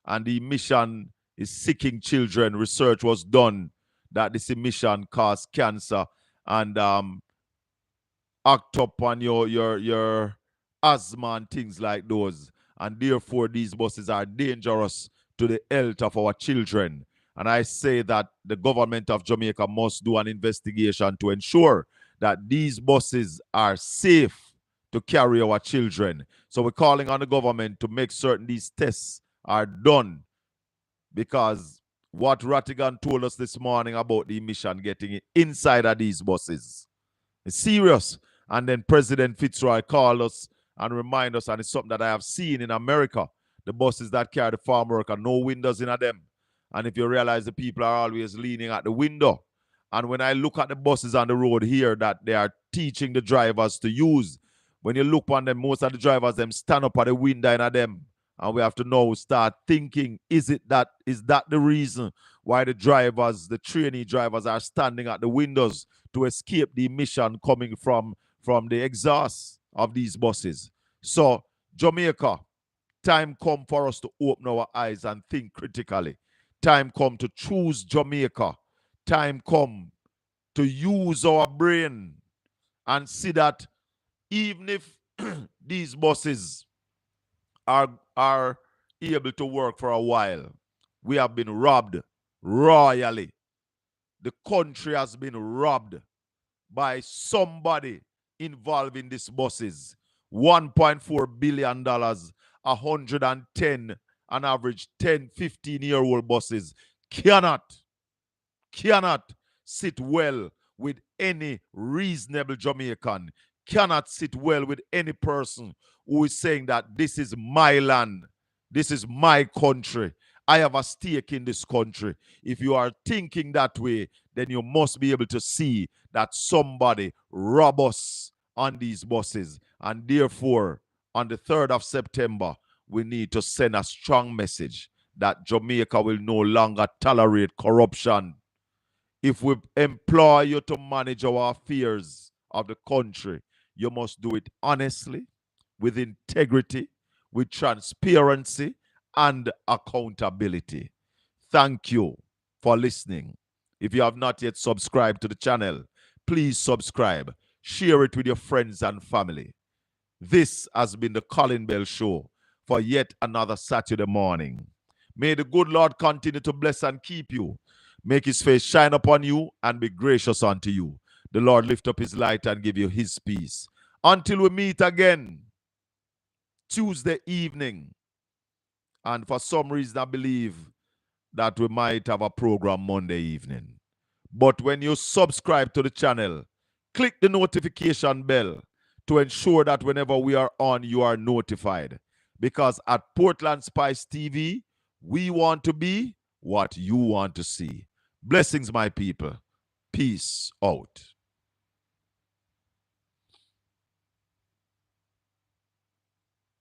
and the emission is sicking children. Research was done that this emission causes cancer and act up on your asthma and things like those. And therefore, these buses are dangerous to the health of our children. And I say that the government of Jamaica must do an investigation to ensure that these buses are safe to carry our children. So we're calling on the government to make certain these tests are done, because what Rattigan told us this morning about the emission getting inside of these buses, it's serious. And then President Fitzroy called us and remind us, and it's something that I have seen in America, the buses that carry the farm worker, no windows in them. And if you realize the people are always leaning at the window. And when I look at the buses on the road here that they are teaching the drivers to use, when you look on them, most of the drivers, them stand up at the window in them. And we have to now start thinking, is that the reason why the drivers, the trainee drivers, are standing at the windows to escape the emission coming from the exhaust of these buses? So, Jamaica, time come for us to open our eyes and think critically. Time come to choose Jamaica. Time come to use our brain and see that even if these buses are able to work for a while, we have been robbed royally. The country has been robbed by somebody involved in these buses. $1.4 billion, 110, an average 10, 15-year-old buses cannot sit well with any reasonable Jamaican, cannot sit well with any person who is saying that this is my land, this is my country, I have a stake in this country. If you are thinking that way, then you must be able to see that somebody robbed us on these buses. And therefore, on the 3rd of September, we need to send a strong message that Jamaica will no longer tolerate corruption. If we employ you to manage our affairs of the country, you must do it honestly, with integrity, with transparency, and accountability. Thank you for listening. If you have not yet subscribed to the channel, please subscribe. Share it with your friends and family. This has been the Colin Bell Show for yet another Saturday morning. May the good Lord continue to bless and keep you. Make his face shine upon you and be gracious unto you. The Lord lift up his light and give you his peace. Until we meet again Tuesday evening. And for some reason, I believe that we might have a program Monday evening. But when you subscribe to the channel, click the notification bell to ensure that whenever we are on, you are notified. Because at Portland Spice TV, we want to be what you want to see. Blessings, my people. Peace out.